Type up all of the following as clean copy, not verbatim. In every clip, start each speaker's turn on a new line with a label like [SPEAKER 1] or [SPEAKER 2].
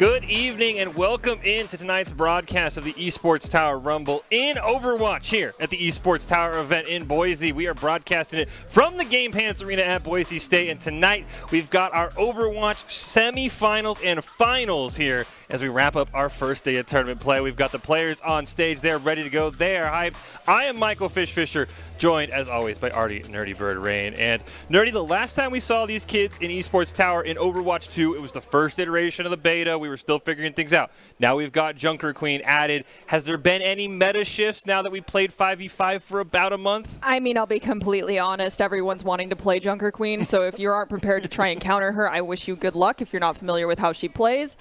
[SPEAKER 1] Good evening and welcome into tonight's broadcast of the Esports Tower Rumble in Overwatch here at the Esports Tower event in Boise. We are broadcasting it from the Game Pants Arena at Boise State, and tonight we've got our Overwatch semifinals and finals here as we wrap up our first day of tournament play. We've got the players on stage. They're ready to go. They are hyped. I am Michael Fish Fisher, joined as always by Artie Nerdy Bird Rain. And Nerdy, the last time we saw these kids in Esports Tower in Overwatch 2, it was the first iteration of the beta. We were still figuring things out. Now we've got Junker Queen added. Has there been any meta shifts now that we played 5v5 for about a month?
[SPEAKER 2] I mean, I'll be completely honest. Everyone's wanting to play Junker Queen, so if you aren't prepared to try and counter her, I wish you good luck if you're not familiar with how she plays.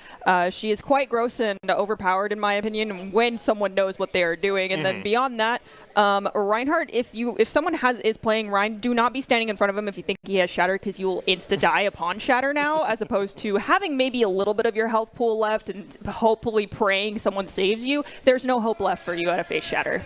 [SPEAKER 2] She is quite gross and overpowered, in my opinion, when someone knows what they are doing. And then beyond that, Reinhardt, if someone is playing Rein, do not be standing in front of him if you think he has Shatter, because you'll insta-die upon Shatter now, as opposed to having maybe a little bit of your health pool left and hopefully praying someone saves you. There's no hope left for you at a face Shatter.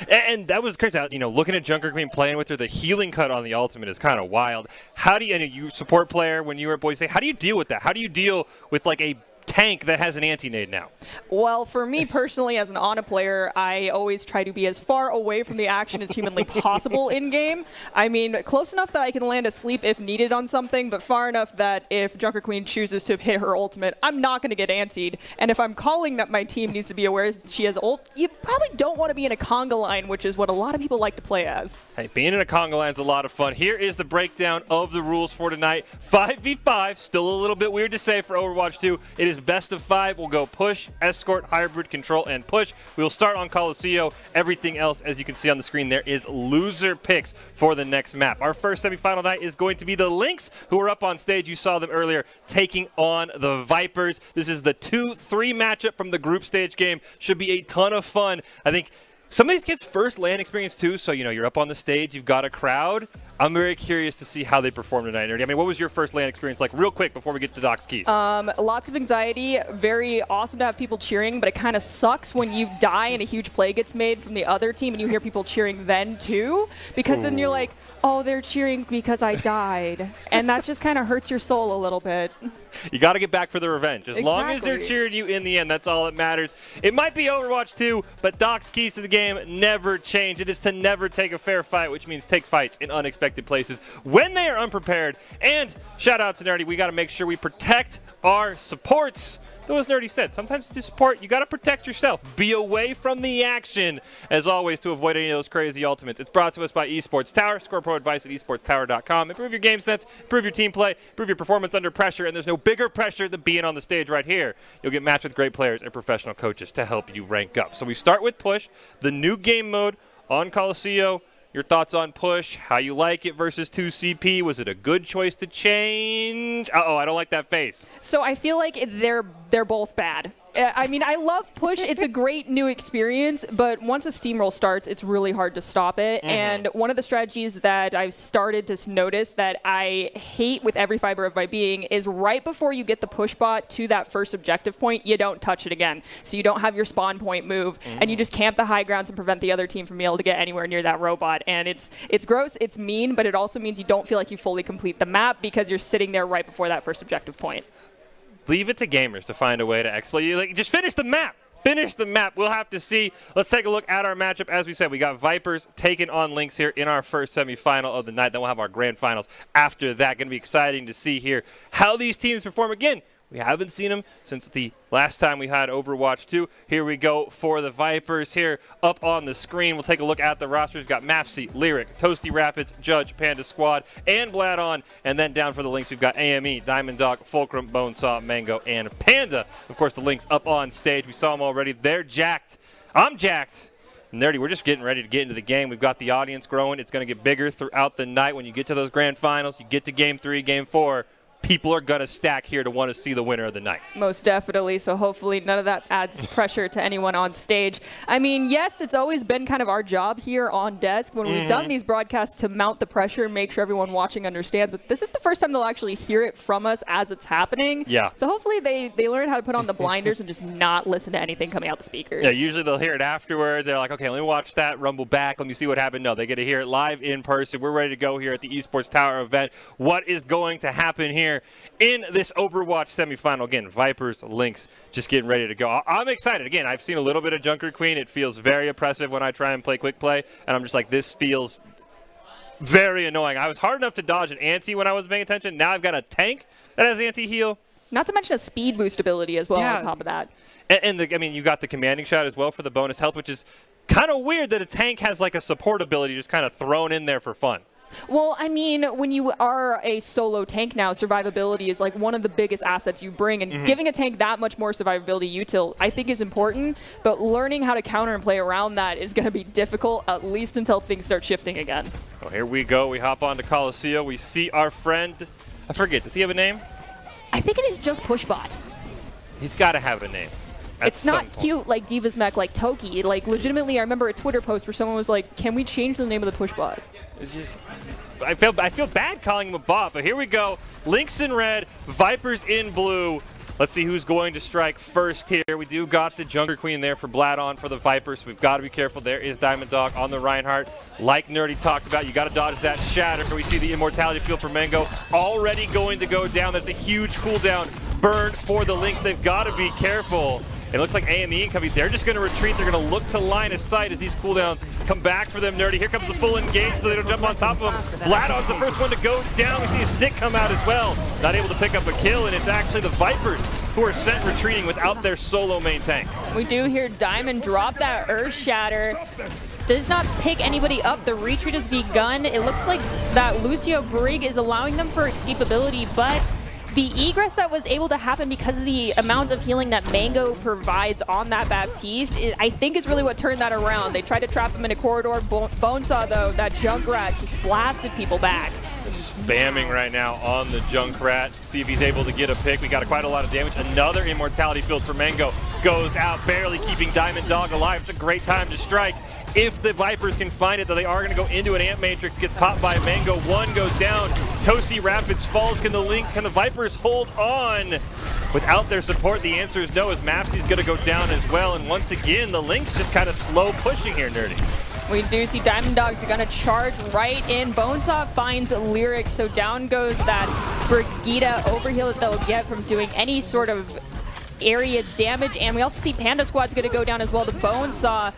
[SPEAKER 1] And that was crazy. You know, looking at Junker Queen playing with her, the healing cut on the ultimate is kind of wild. How do you, and you support player when you were at Boise, how do you deal with that? How do you deal with like a tank that has an anti-nade now?
[SPEAKER 2] Well, for me personally, as an Ana player, I always try to be as far away from the action as humanly possible in-game. I mean, close enough that I can land a sleep if needed on something, but far enough that if Junker Queen chooses to hit her ultimate, I'm not going to get antied. And if I'm calling that my team needs to be aware she has ult, you probably don't want to be in a conga line, which is what a lot of people like to play as.
[SPEAKER 1] Hey, being in a conga line is a lot of fun. Here is the breakdown of the rules for tonight. 5v5, still a little bit weird to say for Overwatch 2. It is best of 5. We'll go push, escort, hybrid, control, and push. We will start on Coliseum. Everything else, as you can see on the screen, there is loser picks for the next map. Our first semifinal night is going to be the Lynx, who are up on stage. You saw them earlier taking on the Vipers. This is the 2-3 matchup from the group stage game. Should be a ton of fun. I think some of these kids' first LAN experience too, so you know you're up on the stage, you've got a crowd. I'm very curious to see how they perform tonight, Nerdy. I mean, what was your first LAN experience like, real quick, before we get to Doc's keys?
[SPEAKER 2] Lots of anxiety. Very awesome to have people cheering, but it kind of sucks when you die and a huge play gets made from the other team and you hear people cheering then too, because then you're like, oh, they're cheering because I died, and that just kind of hurts your soul a little bit.
[SPEAKER 1] You got to get back for the revenge. As long as they're cheering you in the end, that's all that matters. It might be Overwatch 2, but Doc's keys to the game never change. It is to never take a fair fight, which means take fights in unexpected places when they are unprepared. And shout out to Nerdy, we got to make sure we protect our supports. Though, as Nerdy said, sometimes to support, you got to protect yourself. Be away from the action, as always, to avoid any of those crazy ultimates. It's brought to us by Esports Tower. Score pro advice at esportstower.com. Improve your game sense, improve your team play, improve your performance under pressure, and there's no bigger pressure than being on the stage right here. You'll get matched with great players and professional coaches to help you rank up. So we start with Push, the new game mode on Coliseum. Your thoughts on Push, how you like it versus 2CP. Was it a good choice to change? Uh-oh, I don't like that face.
[SPEAKER 2] So I feel like they're both bad. I mean, I love Push. It's a great new experience, but once a steamroll starts, it's really hard to stop it. And one of the strategies that I've started to notice that I hate with every fiber of my being is right before you get the push bot to that first objective point, you don't touch it again. So you don't have your spawn point move, and you just camp the high grounds and prevent the other team from being able to get anywhere near that robot. And it's gross, it's mean, but it also means you don't feel like you fully complete the map because you're sitting there right before that first objective point.
[SPEAKER 1] Leave it to gamers to find a way to exploit you. Like, just finish the map. Finish the map. We'll have to see. Let's take a look at our matchup. As we said, we got Vipers taking on Lynx here in our first semifinal of the night. Then we'll have our grand finals after that. Going to be exciting to see here how these teams perform. Again, we haven't seen them since the last time we had Overwatch 2. Here we go for the Vipers here up on the screen. We'll take a look at the rosters. We've got Mafcy, Lyric, Toasty Rapids, Judge, Panda Squad, and Blad on. And then down for the Lynx, we've got AME, Diamond Dog, Fulcrum, Bonesaw, Mango, and Panda. Of course, the Lynx up on stage. We saw them already. They're jacked. I'm jacked. Nerdy, we're just getting ready to get into the game. We've got the audience growing. It's going to get bigger throughout the night. When you get to those grand finals, you get to Game 3, Game 4, people are going to stack here to want to see the winner of the night.
[SPEAKER 2] Most definitely. So hopefully none of that adds pressure to anyone on stage. I mean, yes, it's always been kind of our job here on desk when we've done these broadcasts to mount the pressure and make sure everyone watching understands. But this is the first time they'll actually hear it from us as it's happening.
[SPEAKER 1] Yeah.
[SPEAKER 2] So hopefully they learn how to put on the blinders and just not listen to anything coming out the speakers.
[SPEAKER 1] Yeah, usually they'll hear it afterward. They're like, okay, let me watch that rumble back. Let me see what happened. No, they get to hear it live in person. We're ready to go here at the Esports Tower event. What is going to happen here? here in this Overwatch semifinal. Again, Vipers, Lynx, just getting ready to go. I'm excited. Again, I've seen a little bit of Junker Queen. It feels very oppressive when I try and play quick play, and I'm just like, this feels very annoying. I was hard enough to dodge an anti when I was paying attention. Now I've got a tank that has anti-heal.
[SPEAKER 2] Not to mention a speed boost ability as well
[SPEAKER 1] Yeah.
[SPEAKER 2] on top of that.
[SPEAKER 1] And I mean, you got the commanding shot as well for the bonus health, which is kind of weird that a tank has like a support ability just kind of thrown in there for fun.
[SPEAKER 2] Well, I mean, when you are a solo tank now, survivability is like one of the biggest assets you bring, and giving a tank that much more survivability util, I think, is important, but learning how to counter and play around that is going to be difficult, at least until things start shifting again.
[SPEAKER 1] Well, here we go. We hop on to Coliseum. We see our friend, I forget, does he have a name?
[SPEAKER 2] I think it is just Pushbot.
[SPEAKER 1] He's got to have a name.
[SPEAKER 2] It's not cute like Divas Mech, like Toki. Like, legitimately, I remember a Twitter post where someone was like, can we change the name of the Pushbot?
[SPEAKER 1] It's just, I feel bad calling him a bot, but here we go. Lynx in red, Vipers in blue. Let's see who's going to strike first here. We do got the Junker Queen there for Bladon for the Vipers. We've got to be careful. There is Diamond Dog on the Reinhardt. Like Nerdy talked about, you got to dodge that shatter. We see the Immortality Field for Mango already going to go down. That's a huge cooldown burn for the Lynx. They've got to be careful. It looks like AME incoming. They're just going to retreat. They're going to look to line of sight as these cooldowns come back for them, Nerdy. Here comes the full engage, so they don't jump on top of him. Bladon's the first one to go down. We see a stick come out as well. Not able to pick up a kill, and it's actually the Vipers who are sent retreating without their solo main tank.
[SPEAKER 2] We do hear Diamond drop that Earth Shatter. Does not pick anybody up. The retreat has begun. It looks like that Lucio Brig is allowing them for escapability, but the egress that was able to happen because of the amount of healing that Mango provides on that Baptiste, I think is really what turned that around. They tried to trap him in a corridor. Bonesaw, though, that Junkrat just blasted people back.
[SPEAKER 1] Spamming right now on the Junkrat. See if he's able to get a pick. We got quite a lot of damage. Another Immortality Field for Mango goes out, barely keeping Diamond Dog alive. It's a great time to strike. If the Vipers can find it, though, they are going to go into an Ant Matrix, gets popped by Mango. One goes down. Toasty Rapids falls. Can the Vipers hold on? Without their support, the answer is no, as Mapsy's going to go down as well. And once again, the Lynx just kind of slow pushing here, Nerdy.
[SPEAKER 2] We do see Diamond Dogs are going to charge right in. Bonesaw finds Lyric, so down goes that Brigida overheal that they'll get from doing any sort of area damage. And we also see Panda Squad's going to go down as well. The Bonesaw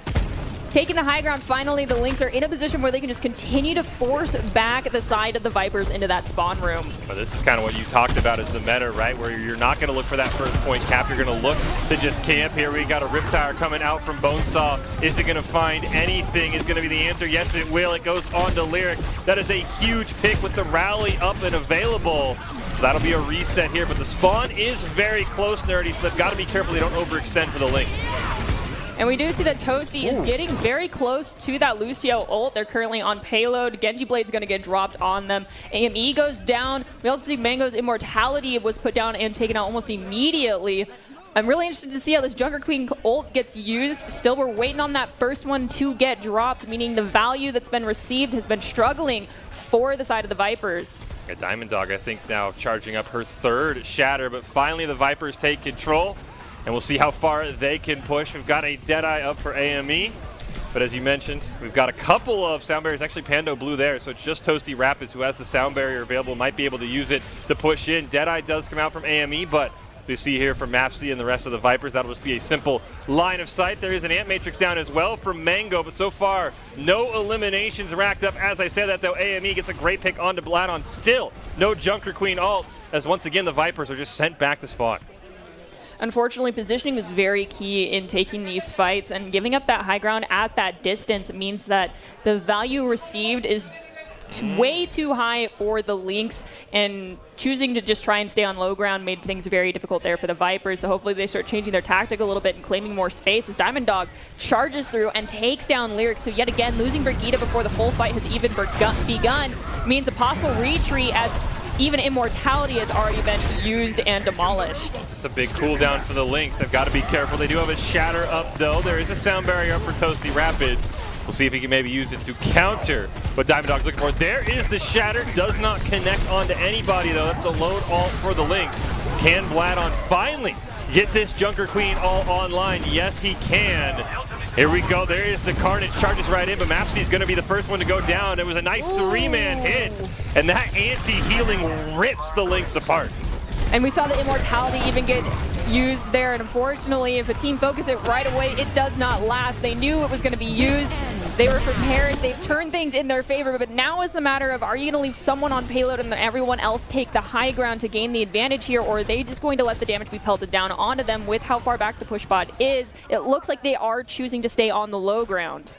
[SPEAKER 2] taking the high ground. Finally, the Lynx are in a position where they can just continue to force back the side of the Vipers into that spawn room.
[SPEAKER 1] But this is kind of what you talked about as the meta, right? Where you're not going to look for that first point cap. You're going to look to just camp. Here we got a Riptire coming out from Bonesaw. Is it going to find anything? Is going to be the answer. Yes, it will. It goes on to Lyric. That is a huge pick with the rally up and available. So that'll be a reset here. But the spawn is very close, Nerdy, so they've got to be careful they don't overextend for the Lynx.
[SPEAKER 2] And we do see that Toasty is getting very close to that Lucio ult. They're currently on payload. Genji Blade's going to get dropped on them. AME goes down. We also see Mango's Immortality was put down and taken out almost immediately. I'm really interested to see how this Junker Queen ult gets used. Still, we're waiting on that first one to get dropped, meaning the value that's been received has been struggling for the side of the Vipers.
[SPEAKER 1] Yeah, Diamond Dog, I think, now charging up her third shatter, but finally the Vipers take control. And we'll see how far they can push. We've got a Deadeye up for AME. But as you mentioned, we've got a couple of sound barriers. Actually, Pando Blue there, so it's just Toasty Rapids who has the sound barrier available, might be able to use it to push in. Deadeye does come out from AME, but we see here from Mapsy and the rest of the Vipers, that'll just be a simple line of sight. There is an Ant Matrix down as well from Mango, but so far, no eliminations racked up. As I said that, though, AME gets a great pick onto Bladon. Still, no Junker Queen ult, as once again, the Vipers are just sent back to spawn.
[SPEAKER 2] Unfortunately, positioning is very key in taking these fights, and giving up that high ground at that distance means that the value received is way too high for the Lynx, and choosing to just try and stay on low ground made things very difficult there for the Vipers. So hopefully they start changing their tactic a little bit and claiming more space as Diamond Dog charges through and takes down Lyric. So yet again, losing Brigida before the full fight has even begun means a possible retreat, as even Immortality has already been used and demolished.
[SPEAKER 1] It's a big cooldown for the Lynx. They've got to be careful. They do have a shatter up, though. There is a sound barrier up for Toasty Rapids. We'll see if he can maybe use it to counter what Diamond Dog's looking for. There is the shatter. Does not connect onto anybody, though. That's the load ult for the Lynx. Can Bladon finally get this Junker Queen all online? Yes, he can. Here we go. There is the Carnage. Charges right in, but Mapsy's going to be the first one to go down. It was a nice three-man hit. and that anti-healing rips the Lynx apart.
[SPEAKER 2] And we saw the immortality even get used there, and unfortunately, if a team focuses it right away, it does not last. They knew it was going to be used. They were prepared. They've turned things in their favor, but now is the matter of, are you going to leave someone on payload and then everyone else take the high ground to gain the advantage here, or are they just going to let the damage be pelted down onto them with how far back the push bot is? It looks like they are choosing to stay on the low ground.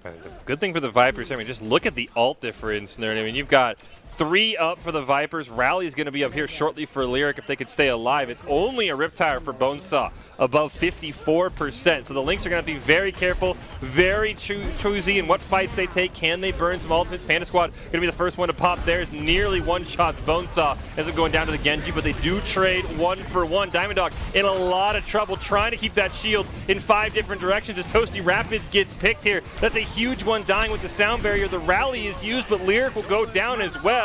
[SPEAKER 1] The good thing for the Vipers, I mean, just look at the ult difference there. I mean, you've got 3 up for the Vipers. Rally is going to be up here shortly for Lyric if they could stay alive. It's only a Riptire for Bonesaw, above 54%. So the Lynx are going to have to be very careful, very choosy in what fights they take. Can they burn some ultimates? Panda Squad going to be the first one to pop theirs. Nearly one-shot Bonesaw ends up going down to the Genji, but they do trade 1 for 1. Diamond Dog in a lot of trouble trying to keep that shield in 5 different directions as Toasty Rapids gets picked here. That's a huge one dying with the sound barrier. The rally is used, but Lyric will go down as well.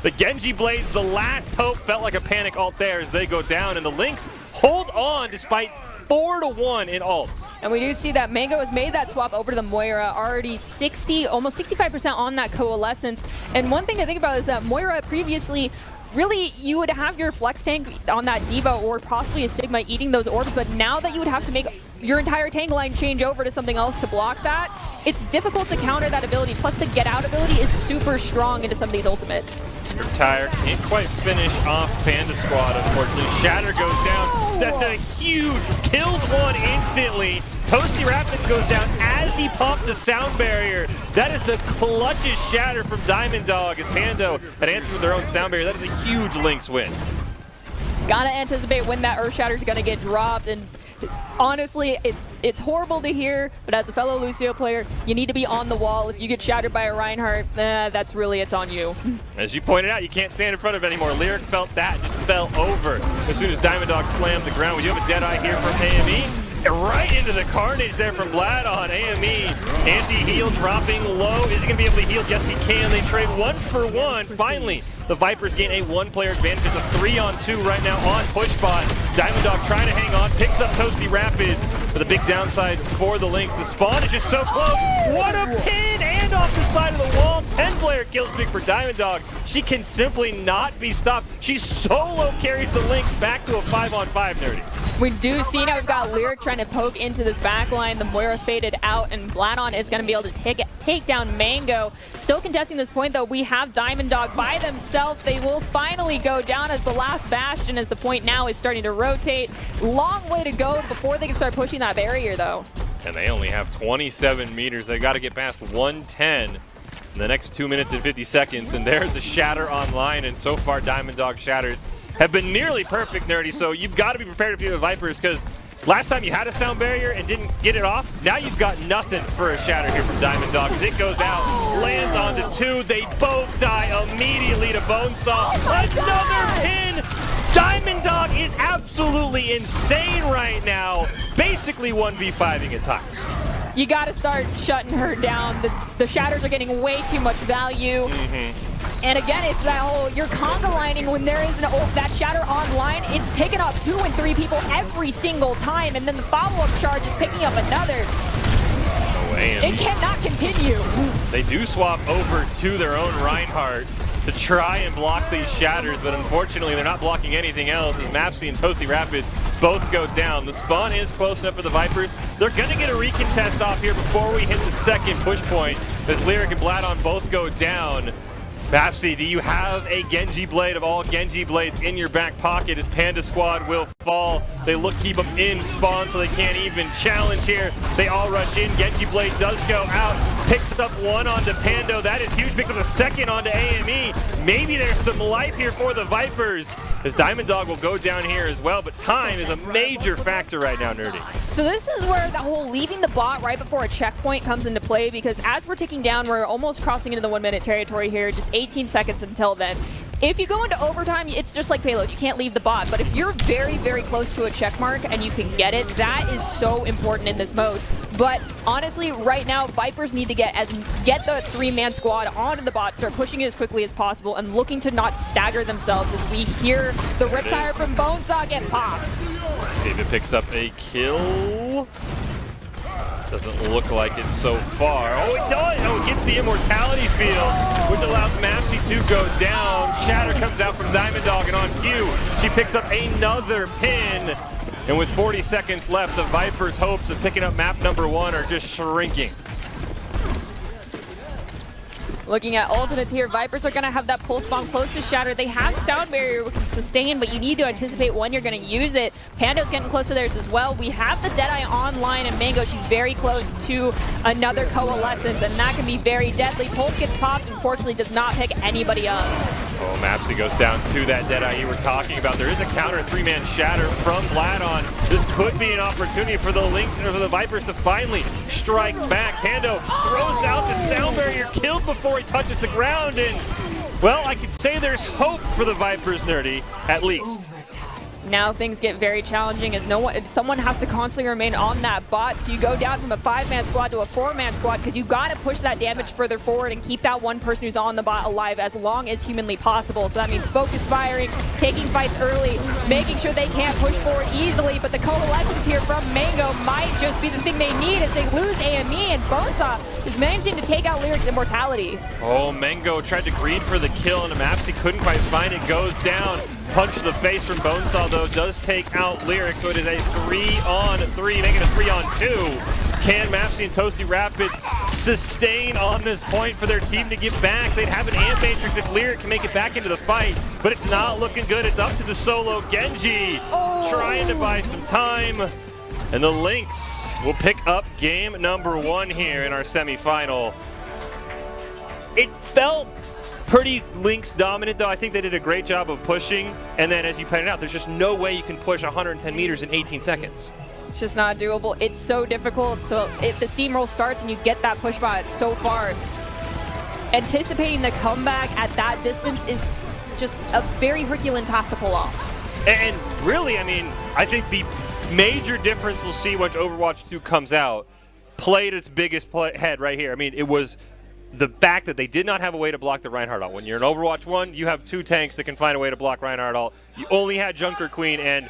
[SPEAKER 1] The Genji Blades, the last hope, felt like a panic ult there as they go down, and the Lynx hold on despite 4-1 in ults.
[SPEAKER 2] And we do see that Mango has made that swap over to the Moira, already 60, almost 65% on that Coalescence. And one thing to think about is that Moira previously, really, you would have your flex tank on that D.Va or possibly a Sigma eating those orbs, but now that you would have to make your entire tank line change over to something else to block that, it's difficult to counter that ability. Plus, the get out ability is super strong into some of these ultimates.
[SPEAKER 1] Retired, can't quite finish off Panda Squad, unfortunately. Shatter goes down. That's a huge, kills one instantly. Toasty Rapids goes down as he popped the sound barrier. That is the clutchest Shatter from Diamond Dog as Pando had answered with their own sound barrier. That is a huge Lynx win.
[SPEAKER 2] Gotta anticipate when that Earth Shatter is gonna get dropped, and honestly, it's horrible to hear, but as a fellow Lucio player, you need to be on the wall. If you get shattered by a Reinhardt, that's really, it's on you. As
[SPEAKER 1] you pointed out, you can't stand in front of it anymore. Lyric felt that, just fell over as soon as Diamond Dog slammed the ground. We do have a Deadeye here from AME. Right into the Carnage there from Vlad on AME. Anti-heal dropping low. Is he going to be able to heal? Yes, he can. They trade 1 for 1. Finally, the Vipers gain a 1-player advantage. It's a 3-on-2 right now on push bot. Diamond Dog trying to hang on. Picks up Toasty Rapids. But the big downside for the Lynx. The spawn is just so close. What a pin! And off the side of the wall. 10-player kill streak for Diamond Dog. She can simply not be stopped. She solo carries the Lynx back to a 5-on-5, Nerdy.
[SPEAKER 2] We do see now we've got Lyric trying to poke into this back line. The Moira faded out, and Vladon is going to be able to take down Mango. Still contesting this point, though. We have Diamond Dog by themselves. They will finally go down as the last bastion, as the point now is starting to rotate. Long way to go before they can start pushing that barrier, though.
[SPEAKER 1] And they only have 27 meters. They got to get past 110 in the next 2 minutes and 50 seconds. And there's a Shatter online, and so far Diamond Dog Shatters have been nearly perfect, Nerdy, so you've got to be prepared if you're the Vipers, because last time you had a sound barrier and didn't get it off, now you've got nothing for a Shatter here from Diamond Dog, as it goes out, lands onto 2, they both die immediately to Bonesaw. Another pin! Diamond Dog is absolutely insane right now, basically 1v5ing at times.
[SPEAKER 2] You got to start shutting her down. The Shatters are getting way too much value. And again, it's that whole, you're conga lining when there is that Shatter online, it's picking up 2 and 3 people every single time, and then the follow-up charge is picking up another. It cannot continue.
[SPEAKER 1] They do swap over to their own Reinhardt to try and block these Shatters, but unfortunately they're not blocking anything else as Mapsy and Toasty Rapids both go down. The spawn is close enough for the Vipers. They're going to get a recontest off here before we hit the second push point as Lyric and Vladon both go down. Mapsy, do you have a Genji Blade of all Genji Blades in your back pocket as Panda Squad will fall? They look keep them in spawn so they can't even challenge here. They all rush in. Genji Blade does go out. Picks up 1 onto Pando. That is huge. Picks up a 2nd onto AME. Maybe there's some life here for the Vipers as Diamond Dog will go down here as well. But time is a major factor right now, Nerdy.
[SPEAKER 2] So this is where the whole leaving the bot right before a checkpoint comes into play, because as we're ticking down, we're almost crossing into the 1-minute territory here. Just 18 seconds until then. If you go into overtime, it's just like Payload. You can't leave the bot. But if you're very, very close to a check mark and you can get it, that is so important in this mode. But honestly, right now, Vipers need to get the 3-man squad onto the bot, start pushing it as quickly as possible, and looking to not stagger themselves as we hear the Riptire from Bonesaw get popped.
[SPEAKER 1] Let's see if it picks up a kill. Doesn't look like it so far. Oh, it does! Oh, it gets the Immortality Field, which allows Mapsy to go down. Shatter comes out from Diamond Dog, and on cue, she picks up another pin. And with 40 seconds left, the Vipers' hopes of picking up map number 1 are just shrinking.
[SPEAKER 2] Looking at ultimates here, Vipers are going to have that pulse bomb close to Shatter. They have Sound Barrier which can sustain, but you need to anticipate when you're going to use it. Pando's getting close to theirs as well. We have the Deadeye online, and Mango, she's very close to another Coalescence, and that can be very deadly. Pulse gets popped, unfortunately does not pick anybody up.
[SPEAKER 1] Oh, Mapsy goes down to that Deadeye you were talking about. There is a counter 3-man shatter from Vladon. This could be an opportunity for the Lynx and for the Vipers to finally strike back. Pando throws out the Sound Barrier, killed before he touches the ground, and, well, I could say there's hope for the Vipers, Nerdy, at least.
[SPEAKER 2] Now things get very challenging as someone has to constantly remain on that bot. So you go down from a 5-man squad to a 4-man squad because you've got to push that damage further forward and keep that one person who's on the bot alive as long as humanly possible. So that means focus firing, taking fights early, making sure they can't push forward easily. But the Coalescence here from Mango might just be the thing they need as they lose AME, and Bonesaw is managing to take out Lyric's Immortality. Oh,
[SPEAKER 1] Mango tried to greed for the kill, and Mapsy couldn't quite find it. Goes down. Punch to the face from Bonesaw, though, does take out Lyric, so it is a 3-on-3, making a 3-on-2. Can Mapsy and Toasty Rapids sustain on this point for their team to get back? They'd have an Ant Matrix if Lyric can make it back into the fight, but it's not looking good. It's up to the solo Genji, trying to buy some time. And the Lynx will pick up game number 1 here in our semifinal. It felt pretty Lynx dominant, though. I think they did a great job of pushing. And then, as you pointed out, there's just no way you can push 110 meters in 18 seconds.
[SPEAKER 2] It's just not doable. It's so difficult. So if the steamroll starts and you get that push bot so far, anticipating the comeback at that distance is just a very Herculean task to pull off.
[SPEAKER 1] And really, I mean, I think the major difference we'll see once Overwatch 2 comes out played its biggest head right here. I mean, it was the fact that they did not have a way to block the Reinhardt ult. When you're in Overwatch 1, you have 2 tanks that can find a way to block Reinhardt ult. You only had Junker Queen, and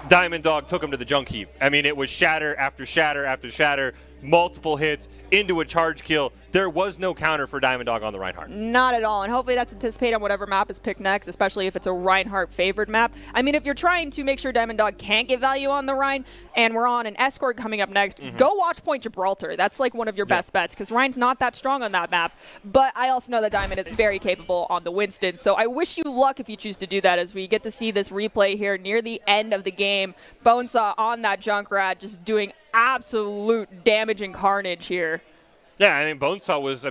[SPEAKER 1] Diamond Dog took him to the junk heap. I mean, it was shatter after shatter after shatter, multiple hits into a charge kill. There was no counter for Diamond Dog on the Reinhardt.
[SPEAKER 2] Not at all, and hopefully that's anticipated on whatever map is picked next, especially if it's a Reinhardt favored map. I mean, if you're trying to make sure Diamond Dog can't get value on the Rhine, and we're on an Escort coming up next, go watch Point Gibraltar. That's like one of your best bets, because Rhine's not that strong on that map, but I also know that Diamond is very capable on the Winston, so I wish you luck if you choose to do that as we get to see this replay here near the end of the game. Bonesaw on that Junkrat just doing absolute damage and carnage here.
[SPEAKER 1] Yeah, I mean, Bonesaw was,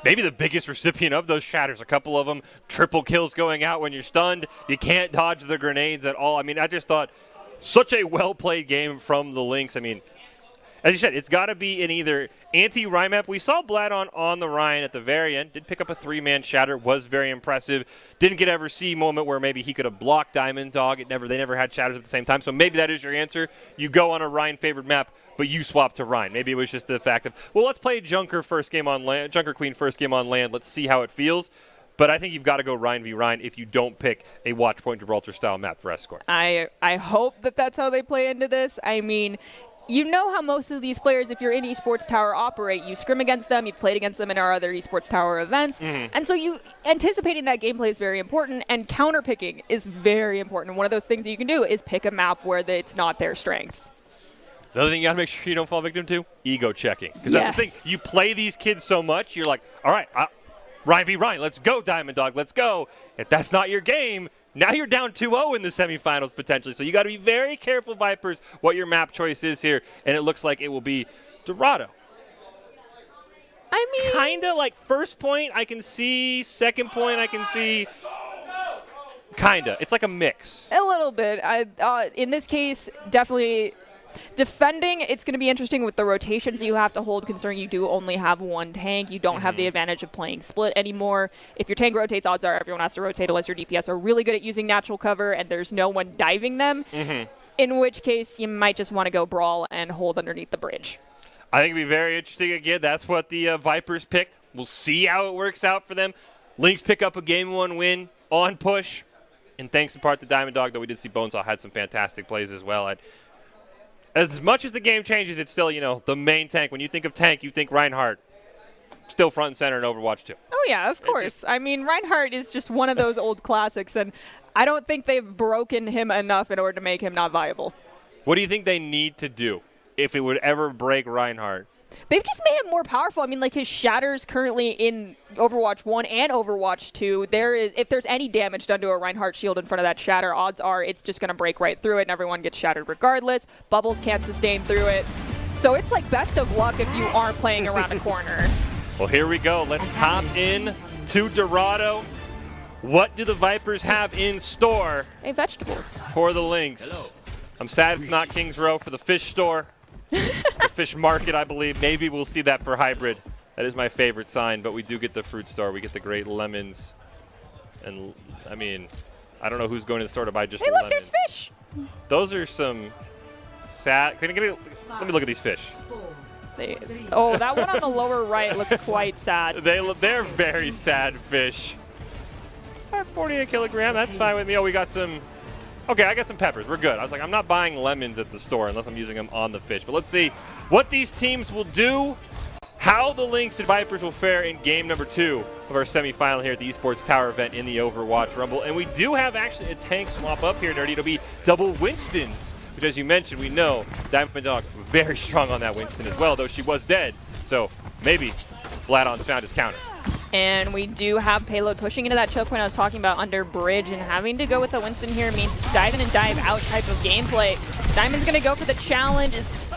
[SPEAKER 1] maybe the biggest recipient of those shatters. A couple of them, triple kills going out when you're stunned. You can't dodge the grenades at all. I mean, I just thought such a well-played game from the Lynx. I mean, as you said, it's got to be in either anti-Rhine map. We saw Vladon on the Rhine at the very end. Did pick up a 3-man shatter. Was very impressive. Didn't get ever see a moment where maybe he could have blocked Diamond Dog. They never had shatters at the same time. So maybe that is your answer. You go on a Rhine-favored map, but you swap to Rhine. Maybe it was just the fact of, well, let's play Junker first game on land, Junker Queen first game on land. Let's see how it feels. But I think you've got to go Rhine v. Rhine if you don't pick a Watch Point Gibraltar style map for Escort.
[SPEAKER 2] I hope that that's how they play into this. I mean, you know how most of these players, if you're in Esports Tower, operate. You scrim against them. You've played against them in our other Esports Tower events. And so you anticipating that gameplay is very important, and counter-picking is very important. One of those things that you can do is pick a map where it's not their strengths.
[SPEAKER 1] The other thing you got to make sure you don't fall victim to, ego checking. Because that's the thing. You play these kids so much, you're like, all right, Rhine v. Rhine, let's go, Diamond Dog, let's go. If that's not your game, now you're down 2-0 in the semifinals potentially. So you got to be very careful, Vipers, what your map choice is here. And it looks like it will be Dorado.
[SPEAKER 2] I mean,
[SPEAKER 1] kind of like first point I can see, second point I can see. Kind of. It's like a mix.
[SPEAKER 2] A little bit. In this case, definitely defending, it's going to be interesting with the rotations you have to hold, considering you do only have one tank. You don't have the advantage of playing split anymore. If your tank rotates, odds are everyone has to rotate unless your DPS are really good at using natural cover and there's no one diving them, in which case you might just want to go brawl and hold underneath the bridge.
[SPEAKER 1] I think it'll be very interesting again. That's what the Vipers picked. We'll see how it works out for them. Lynx pick up a Game 1 win on push. And thanks in part to Diamond Dog, though we did see Bonesaw had some fantastic plays as well. As much as the game changes, it's still, the main tank. When you think of tank, you think Reinhardt. Still front and center in Overwatch 2.
[SPEAKER 2] Oh, yeah, of course. I mean, Reinhardt is just one of those old classics, and I don't think they've broken him enough in order to make him not viable.
[SPEAKER 1] What do you think they need to do if it would ever break Reinhardt?
[SPEAKER 2] They've just made him more powerful. I mean, like, his shatters currently in Overwatch 1 and Overwatch 2, if there's any damage done to a Reinhardt shield in front of that shatter, odds are it's just going to break right through it, and everyone gets shattered regardless. Bubbles can't sustain through it. So it's like best of luck if you aren't playing around a corner.
[SPEAKER 1] Well, here we go. Let's hop in to Dorado. What do the Vipers have in store?
[SPEAKER 2] Hey, vegetables.
[SPEAKER 1] For the Lynx. I'm sad it's not Kings Row for the fish store. The fish market, I believe. Maybe we'll see that for hybrid. That is my favorite sign, but we do get the fruit store. We get the great lemons. And, I mean, I don't know who's going to the store to buy just lemons.
[SPEAKER 2] Hey, look, there's fish.
[SPEAKER 1] Those are some sad. Let me look at these fish.
[SPEAKER 2] That one on the lower right looks quite sad.
[SPEAKER 1] They're very sad fish. 48 kilogram, that's fine with me. Oh, we got some. Okay, I got some peppers. We're good. I was like, I'm not buying lemons at the store unless I'm using them on the fish. But let's see what these teams will do, how the Lynx and Vipers will fare in game number 2 of our semifinal here at the Esports Tower event in the Overwatch Rumble. And we do have actually a tank swap up here, Nerdy. It'll be double Winstons, which, as you mentioned, we know Diamond Dog very strong on that Winston as well, though she was dead. So maybe Vladon's found his counter.
[SPEAKER 2] And we do have payload pushing into that choke point I was talking about under bridge, and having to go with the Winston here means dive in and dive out type of gameplay. Diamond's going to go for the challenge. It's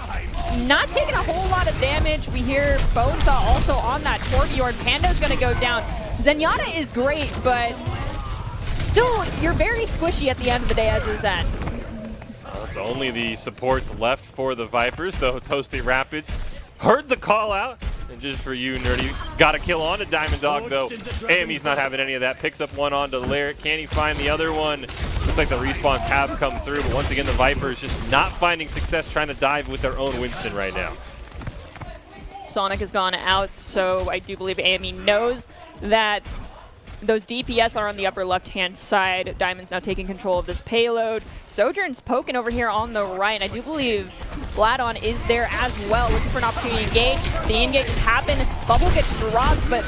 [SPEAKER 2] not taking a whole lot of damage. We hear Bonesaw also on that Torbjorn. Pando's going to go down. Zenyatta is great, but still, you're very squishy at the end of the day as a Zen.
[SPEAKER 1] It's only the supports left for the Vipers, though Toasty Rapids heard the call out. And just for you, Nerdy, got a kill on to Diamond Dog, though. AME's not having any of that. Picks up one onto Lyric. Can he find the other one? Looks like the respawns have come through, but once again, the Vipers just not finding success trying to dive with their own Winston right now.
[SPEAKER 2] Sonic has gone out, so I do believe AME knows that those DPS are on the upper left-hand side. Diamond's now taking control of this payload. Sojourn's poking over here on the right. I do believe Vladon is there as well, looking for an opportunity to engage. The engage has happened. Bubble gets dropped, but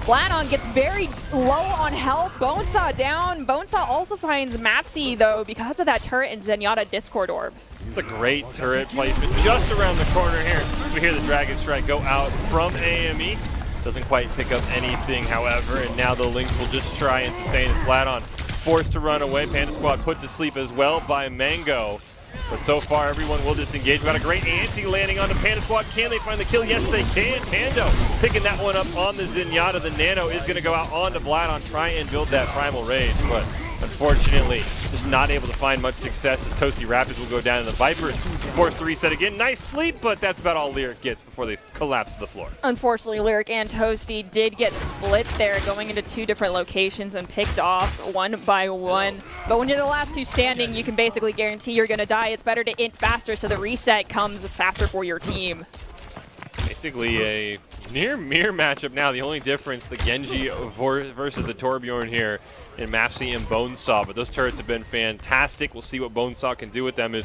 [SPEAKER 2] Vladon gets very low on health. Bonesaw down. Bonesaw also finds Mapsy, though, because of that turret and Zenyatta Discord Orb.
[SPEAKER 1] It's a great turret placement just around the corner here. We hear the Dragon Strike go out from AME. Doesn't quite pick up anything, however, and now the Lynx will just try and sustain it. Vladon forced to run away. Panda Squad put to sleep as well by Mango. But so far, everyone will disengage. We got a great anti-landing on the Panda Squad. Can they find the kill? Yes, they can. Pando picking that one up on the Zenyatta. The Nano is going to go out onto Vladon, try and build that Primal Rage, but unfortunately, just not able to find much success as Toasty Rapids will go down and the Vipers forced to reset again. Nice sleep, but that's about all Lyric gets before they collapse to the floor.
[SPEAKER 2] Unfortunately, Lyric and Toasty did get split there, going into 2 different locations and picked off one by one. But when you're the last 2 standing, you can basically guarantee you're going to die. It's better to int faster so the reset comes faster for your team.
[SPEAKER 1] Basically a near mirror matchup now. The only difference, the Genji versus the Torbjorn here in Mapsy and Bonesaw. But those turrets have been fantastic. We'll see what Bonesaw can do with them.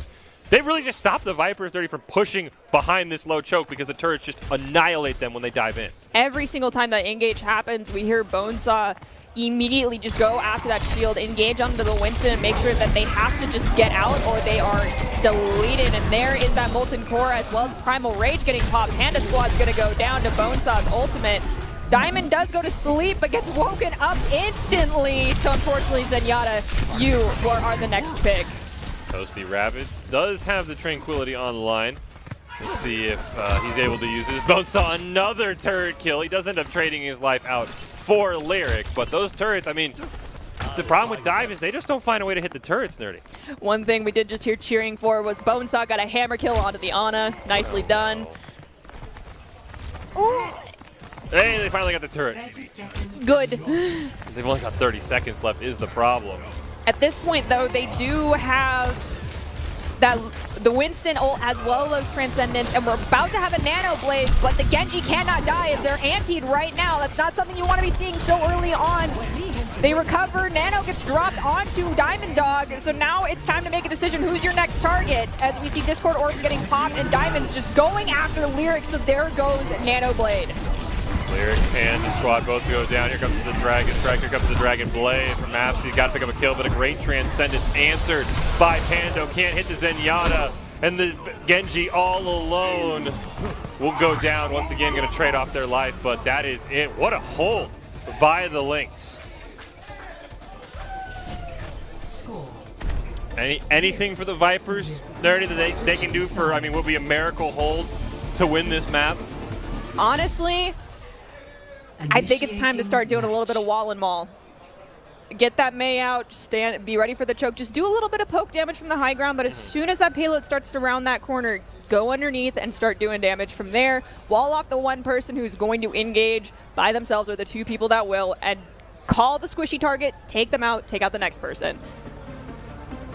[SPEAKER 1] They've really just stopped the Vipers Dirty from pushing behind this low choke because the turrets just annihilate them when they dive in.
[SPEAKER 2] Every single time that engage happens, we hear Bonesaw immediately just go after that shield, engage onto the Winston, and make sure that they have to just get out or they are deleted. And there is that Molten Core as well as Primal Rage getting popped. Panda Squad's going to go down to Bonesaw's ultimate. Diamond does go to sleep, but gets woken up instantly. So unfortunately, Zenyatta, you are the next pick.
[SPEAKER 1] Toasty Rapids does have the Tranquility online. We'll see if he's able to use it. Bonesaw another turret kill. He does end up trading his life out for Lyric, but those turrets, I mean, the problem with dive is they just don't find a way to hit the turrets, Nerdy.
[SPEAKER 2] One thing we did just hear cheering for was Bonesaw got a hammer kill onto the Ana. Nicely done.
[SPEAKER 1] Ooh. Hey, they finally got the turret.
[SPEAKER 2] Good.
[SPEAKER 1] They've only got 30 seconds left is the problem.
[SPEAKER 2] At this point, though, they do have the Winston ult as well as Transcendence, and we're about to have a Nano Blade, but the Genji cannot die as they're antied right now. That's not something you want to be seeing so early on. They recover. Nano gets dropped onto Diamond Dog. So now it's time to make a decision. Who's your next target? As we see Discord orbs getting popped and Diamond's just going after Lyric. So there goes Nano Blade.
[SPEAKER 1] Lyric and the squad both go down. Here comes the Dragon Strike. Here comes the Dragon Blade from Maps. He's got to pick up a kill, but a great Transcendence answered by Pando. Can't hit the Zenyatta. And the Genji all alone will go down. Once again, going to trade off their life, but that is it. What a hold by the Lynx. Anything for the Vipers, Nerdy, that they can do for, I mean, would be a miracle hold to win this map?
[SPEAKER 2] Honestly, I think it's time to start doing a little bit of wall and maul. Get that Mei out, be ready for the choke. Just do a little bit of poke damage from the high ground, but as soon as that payload starts to round that corner, go underneath and start doing damage from there. Wall off the one person who's going to engage by themselves or the two people that will, and call the squishy target, take them out, take out the next person.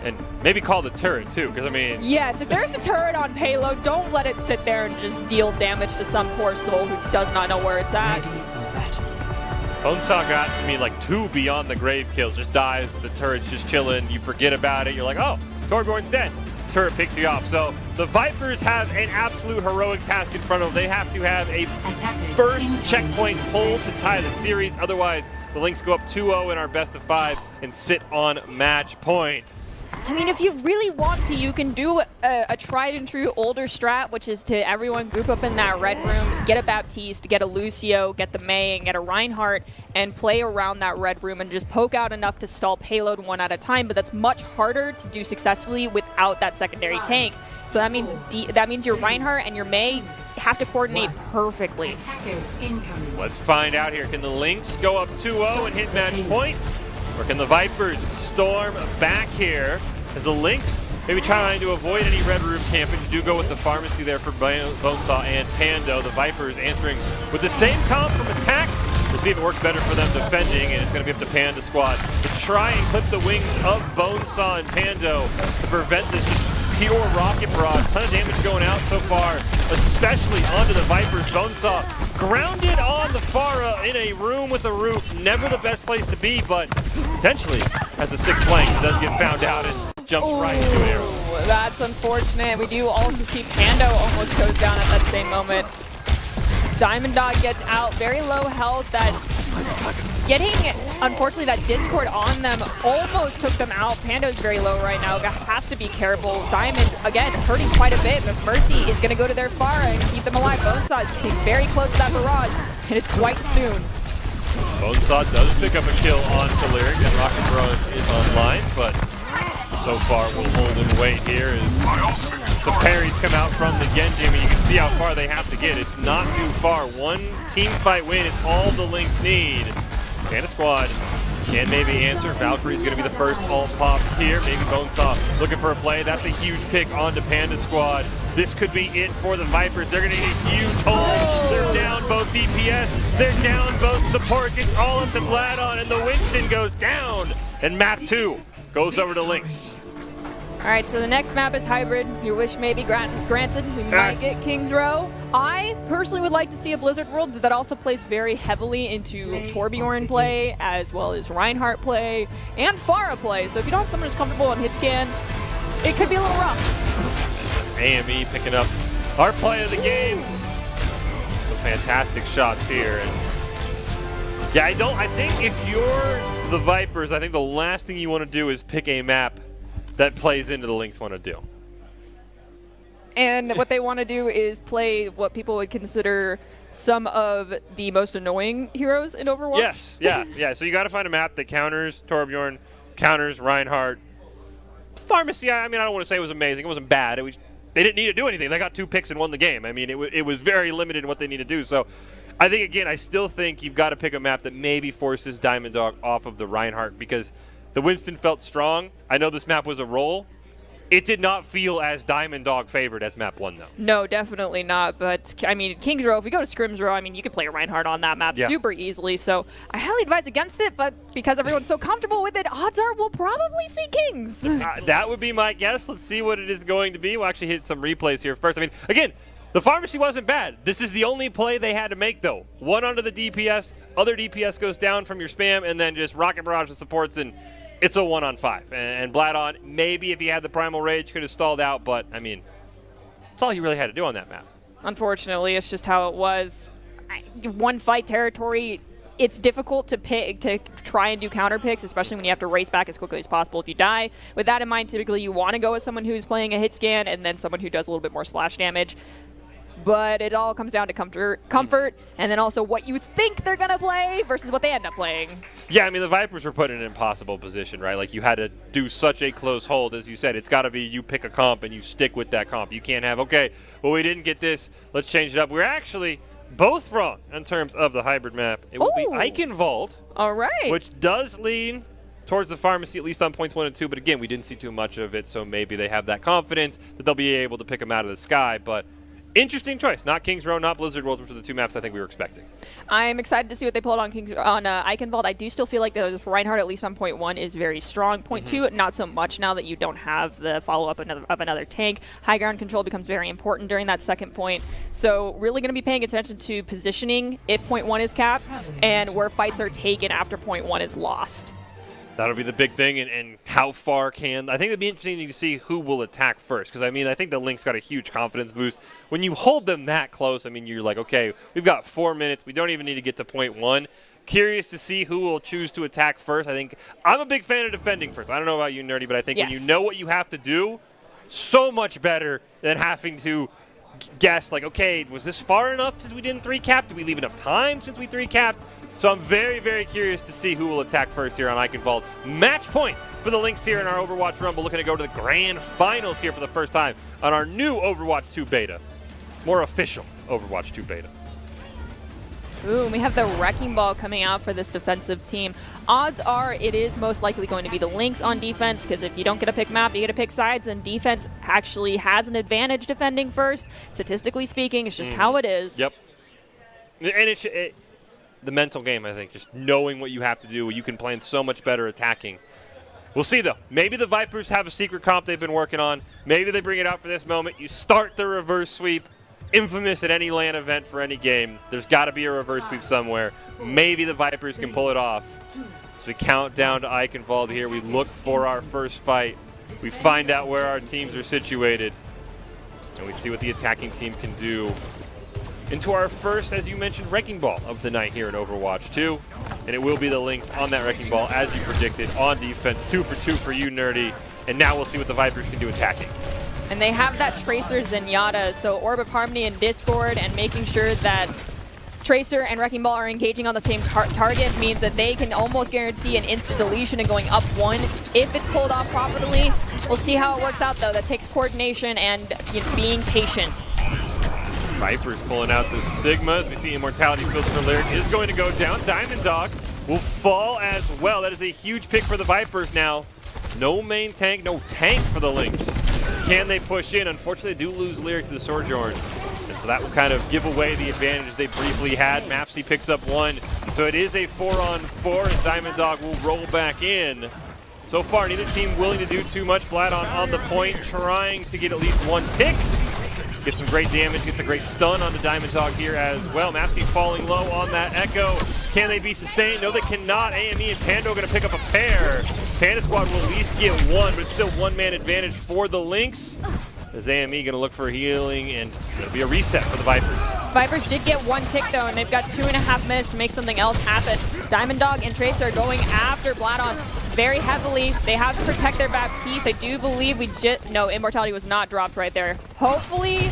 [SPEAKER 1] And maybe call the turret too, because I mean...
[SPEAKER 2] Yes, if there's a turret on payload, don't let it sit there and just deal damage to some poor soul who does not know where it's at.
[SPEAKER 1] Bonesaw got, I mean, like 2 beyond the grave kills, just dies, the turret's just chilling, you forget about it, you're like, oh, Torbjorn's dead. Turret picks you off. So the Vipers have an absolute heroic task in front of them. They have to have a first checkpoint hold to tie the series, otherwise the Lynx go up 2-0 in our best of 5 and sit on match point.
[SPEAKER 2] I mean, if you really want to, you can do a tried and true older strat, which is to everyone group up in that red room, get a Baptiste, get a Lucio, get the Mei, and get a Reinhardt, and play around that red room and just poke out enough to stall payload one at a time. But that's much harder to do successfully without that secondary tank. So that means your Reinhardt and your Mei have to coordinate perfectly.
[SPEAKER 1] Let's find out here. Can the Lynx go up 2-0 and hit match point? Or can the Vipers storm back here as the Lynx maybe trying to avoid any red room camping? You do go with the pharmacy there for Bonesaw and Pando. The Vipers answering with the same comp from attack. We'll see if it works better for them defending, and it's going to be up to Panda squad to try and clip the wings of Bonesaw and Pando to prevent this just pure rocket barrage. Ton of damage going out so far, especially onto the Vipers. Bonesaw grounded on the Pharah in a room with a roof. Never the best place to be, but potentially has a sick flank. Doesn't get found out and jumps right into an arrow.
[SPEAKER 2] That's unfortunate. We do also see Pando almost goes down at that same moment. Diamond Dog gets out, very low health. That getting, unfortunately, that Discord on them almost took them out. Pando's very low right now. Has to be careful. Diamond, again, hurting quite a bit, but Mercy is going to go to their Pharah and keep them alive. Bonesaw is getting very close to that barrage, and it's quite soon.
[SPEAKER 1] Bonesaw does pick up a kill on Lyric, and Rocket Barrage is online, but so far we'll hold and wait here as some parries come out from the Genji. I mean, you can see how far they have to get. It's not too far. One team fight win is all the Lynx need. Panda squad can maybe answer. Valkyrie's going to be the first all pop here. Maybe Bonesaw looking for a play. That's a huge pick onto Panda squad. This could be it for the Vipers. They're going to need a huge hold. They're down both DPS. They're down both support. Gets all up to Vladon, and the Winston goes down. And map 2 goes over to Lynx.
[SPEAKER 2] All right, so the next map is hybrid. Your wish may be granted. We might get King's Row. I personally would like to see a Blizzard World that also plays very heavily into Torbjorn play, as well as Reinhardt play, and Pharah play. So if you don't have someone who's comfortable on hit scan, it could be a little rough.
[SPEAKER 1] AME picking up our play of the game. Some fantastic shots here. And yeah, I think if you're the Vipers, I think the last thing you want to do is pick a map that plays into the Lynx want to do.
[SPEAKER 2] And what they want to do is play what people would consider some of the most annoying heroes in Overwatch.
[SPEAKER 1] Yes, yeah. So you got to find a map that counters Torbjorn, counters Reinhardt. Pharmacy, I mean, I don't want to say it was amazing. It wasn't bad. They didn't need to do anything. They got 2 picks and won the game. I mean, it was very limited in what they need to do. So I think, again, I still think you've got to pick a map that maybe forces Diamond Dog off of the Reinhardt, because the Winston felt strong. I know this map was a roll. It did not feel as Diamond Dog favored as map 1, though.
[SPEAKER 2] No, definitely not. But, I mean, King's Row, if we go to Scrims Row, I mean, you could play a Reinhardt on that map super easily. So I highly advise against it, but because everyone's so comfortable with it, odds are we'll probably see Kings.
[SPEAKER 1] That would be my guess. Let's see what it is going to be. We'll actually hit some replays here first. I mean, again, The pharmacy wasn't bad. This is the only play they had to make, though. One onto the DPS, other DPS goes down from your spam, and then just Rocket Barrage the supports, and it's a 1-on-5. And Bladon, maybe if he had the Primal Rage, could have stalled out, but, I mean, that's all he really had to do on that map.
[SPEAKER 2] Unfortunately, it's just how it was. One fight territory, it's difficult to pick, to try and do counter picks, especially when you have to race back as quickly as possible if you die. With that in mind, typically you want to go with someone who's playing a hit scan and then someone who does a little bit more slash damage. But it all comes down to comfort, and then also what you think they're going to play versus what they end up playing.
[SPEAKER 1] Yeah, I mean, the Vipers were put in an impossible position, right? Like, you had to do such a close hold. As you said, it's got to be you pick a comp and you stick with that comp. You can't have, okay, well, we didn't get this. Let's change it up. We're actually both wrong in terms of the hybrid map. It will be Eichenwald,
[SPEAKER 2] all right,
[SPEAKER 1] which does lean towards the pharmacy, at least on points 1 and 2. But again, we didn't see too much of it, so maybe they have that confidence that they'll be able to pick them out of the sky. But interesting choice. Not Kings Row, not Blizzard World, which are the two maps I think we were expecting. I'm
[SPEAKER 2] excited to see what they pulled on Eichenwald. I do still feel like the Reinhardt, at least on point 1, is very strong. Point 2, not so much now that you don't have the follow-up of another tank. High ground control becomes very important during that second point. So really going to be paying attention to positioning if point 1 is capped and where fights are taken after point 1 is lost.
[SPEAKER 1] That'll be the big thing, and how far can... I think it'd be interesting to see who will attack first, because, I mean, I think the Lynx got a huge confidence boost. When you hold them that close, I mean, you're like, okay, we've got 4 minutes. We don't even need to get to point 1. Curious to see who will choose to attack first. I think I'm a big fan of defending first. I don't know about you, Nerdy, but I think when you know what you have to do, so much better than having to guess, like, okay, was this far enough since we didn't 3-cap? Did we leave enough time since we 3-capped? So I'm very, very curious to see who will attack first here on Eichenwald. Match point for the Lynx here in our Overwatch Rumble, looking to go to the grand finals here for the first time on our new Overwatch 2 beta. More official Overwatch 2 beta.
[SPEAKER 2] Ooh, we have the Wrecking Ball coming out for this defensive team. Odds are it is most likely going to be the Lynx on defense, because if you don't get a pick map, you get to pick sides, and defense actually has an advantage defending first. Statistically speaking, it's just how it is.
[SPEAKER 1] Yep. And the mental game, I think, just knowing what you have to do, you can plan so much better attacking. We'll see, though. Maybe the Vipers have a secret comp they've been working on. Maybe they bring it out for this moment. You start the reverse sweep. Infamous at any LAN event for any game. There's got to be a reverse sweep somewhere. Maybe the Vipers can pull it off. So we count down to Eichenwald here. We look for our first fight. We find out where our teams are situated. And we see what the attacking team can do. Into our first, as you mentioned, Wrecking Ball of the night here in Overwatch 2. And it will be the Lynx on that Wrecking Ball, as you predicted, on defense. 2 for 2 for you, Nerdy. And now we'll see what the Vipers can do attacking.
[SPEAKER 2] And they have that Tracer Zenyatta, so Orb of Harmony and Discord, and making sure that Tracer and Wrecking Ball are engaging on the same target means that they can almost guarantee an instant deletion and going up 1 if it's pulled off properly. We'll see how it works out, though. That takes coordination and being patient.
[SPEAKER 1] Vipers pulling out the Sigma. As we see Immortality Filter for Lyric is going to go down. Diamond Dog will fall as well. That is a huge pick for the Vipers now. No main tank, no tank for the Lynx. Can they push in? Unfortunately, they do lose Lyric to the Sojourn. And so that will kind of give away the advantage they briefly had. Mapsy picks up 1. So it is a 4-on-4 as Diamond Dog will roll back in. So far, neither team willing to do too much. Bladon on the point, trying to get at least 1 tick. Gets some great damage, gets a great stun on the Diamond Dog here as well. Mapsy falling low on that Echo. Can they be sustained? No, they cannot. AME and Pando going to pick up a pair. Panda Squad will at least get 1, but it's still 1-man advantage for the Lynx. As AME going to look for healing, and going to be a reset for the Vipers.
[SPEAKER 2] Vipers did get 1 tick, though, and they've got 2.5 minutes to make something else happen. Diamond Dog and Tracer are going after Bladon very heavily. They have to protect their Baptiste. I do believe no, Immortality was not dropped right there. Hopefully,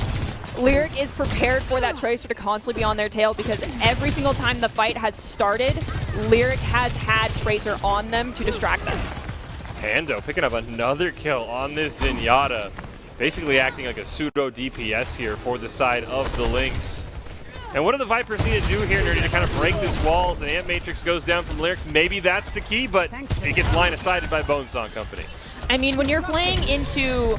[SPEAKER 2] Lyric is prepared for that Tracer to constantly be on their tail, because every single time the fight has started, Lyric has had Tracer on them to distract them.
[SPEAKER 1] Pando picking up another kill on this Zenyatta. Basically acting like a pseudo DPS here for the side of the Lynx. And what do the Vipers need to do here, Nerdy, to kind of break this walls? And Ant Matrix goes down from Lyrics. Maybe that's the key, but it gets line of sighted by Bonesong Company.
[SPEAKER 2] I mean, when you're playing into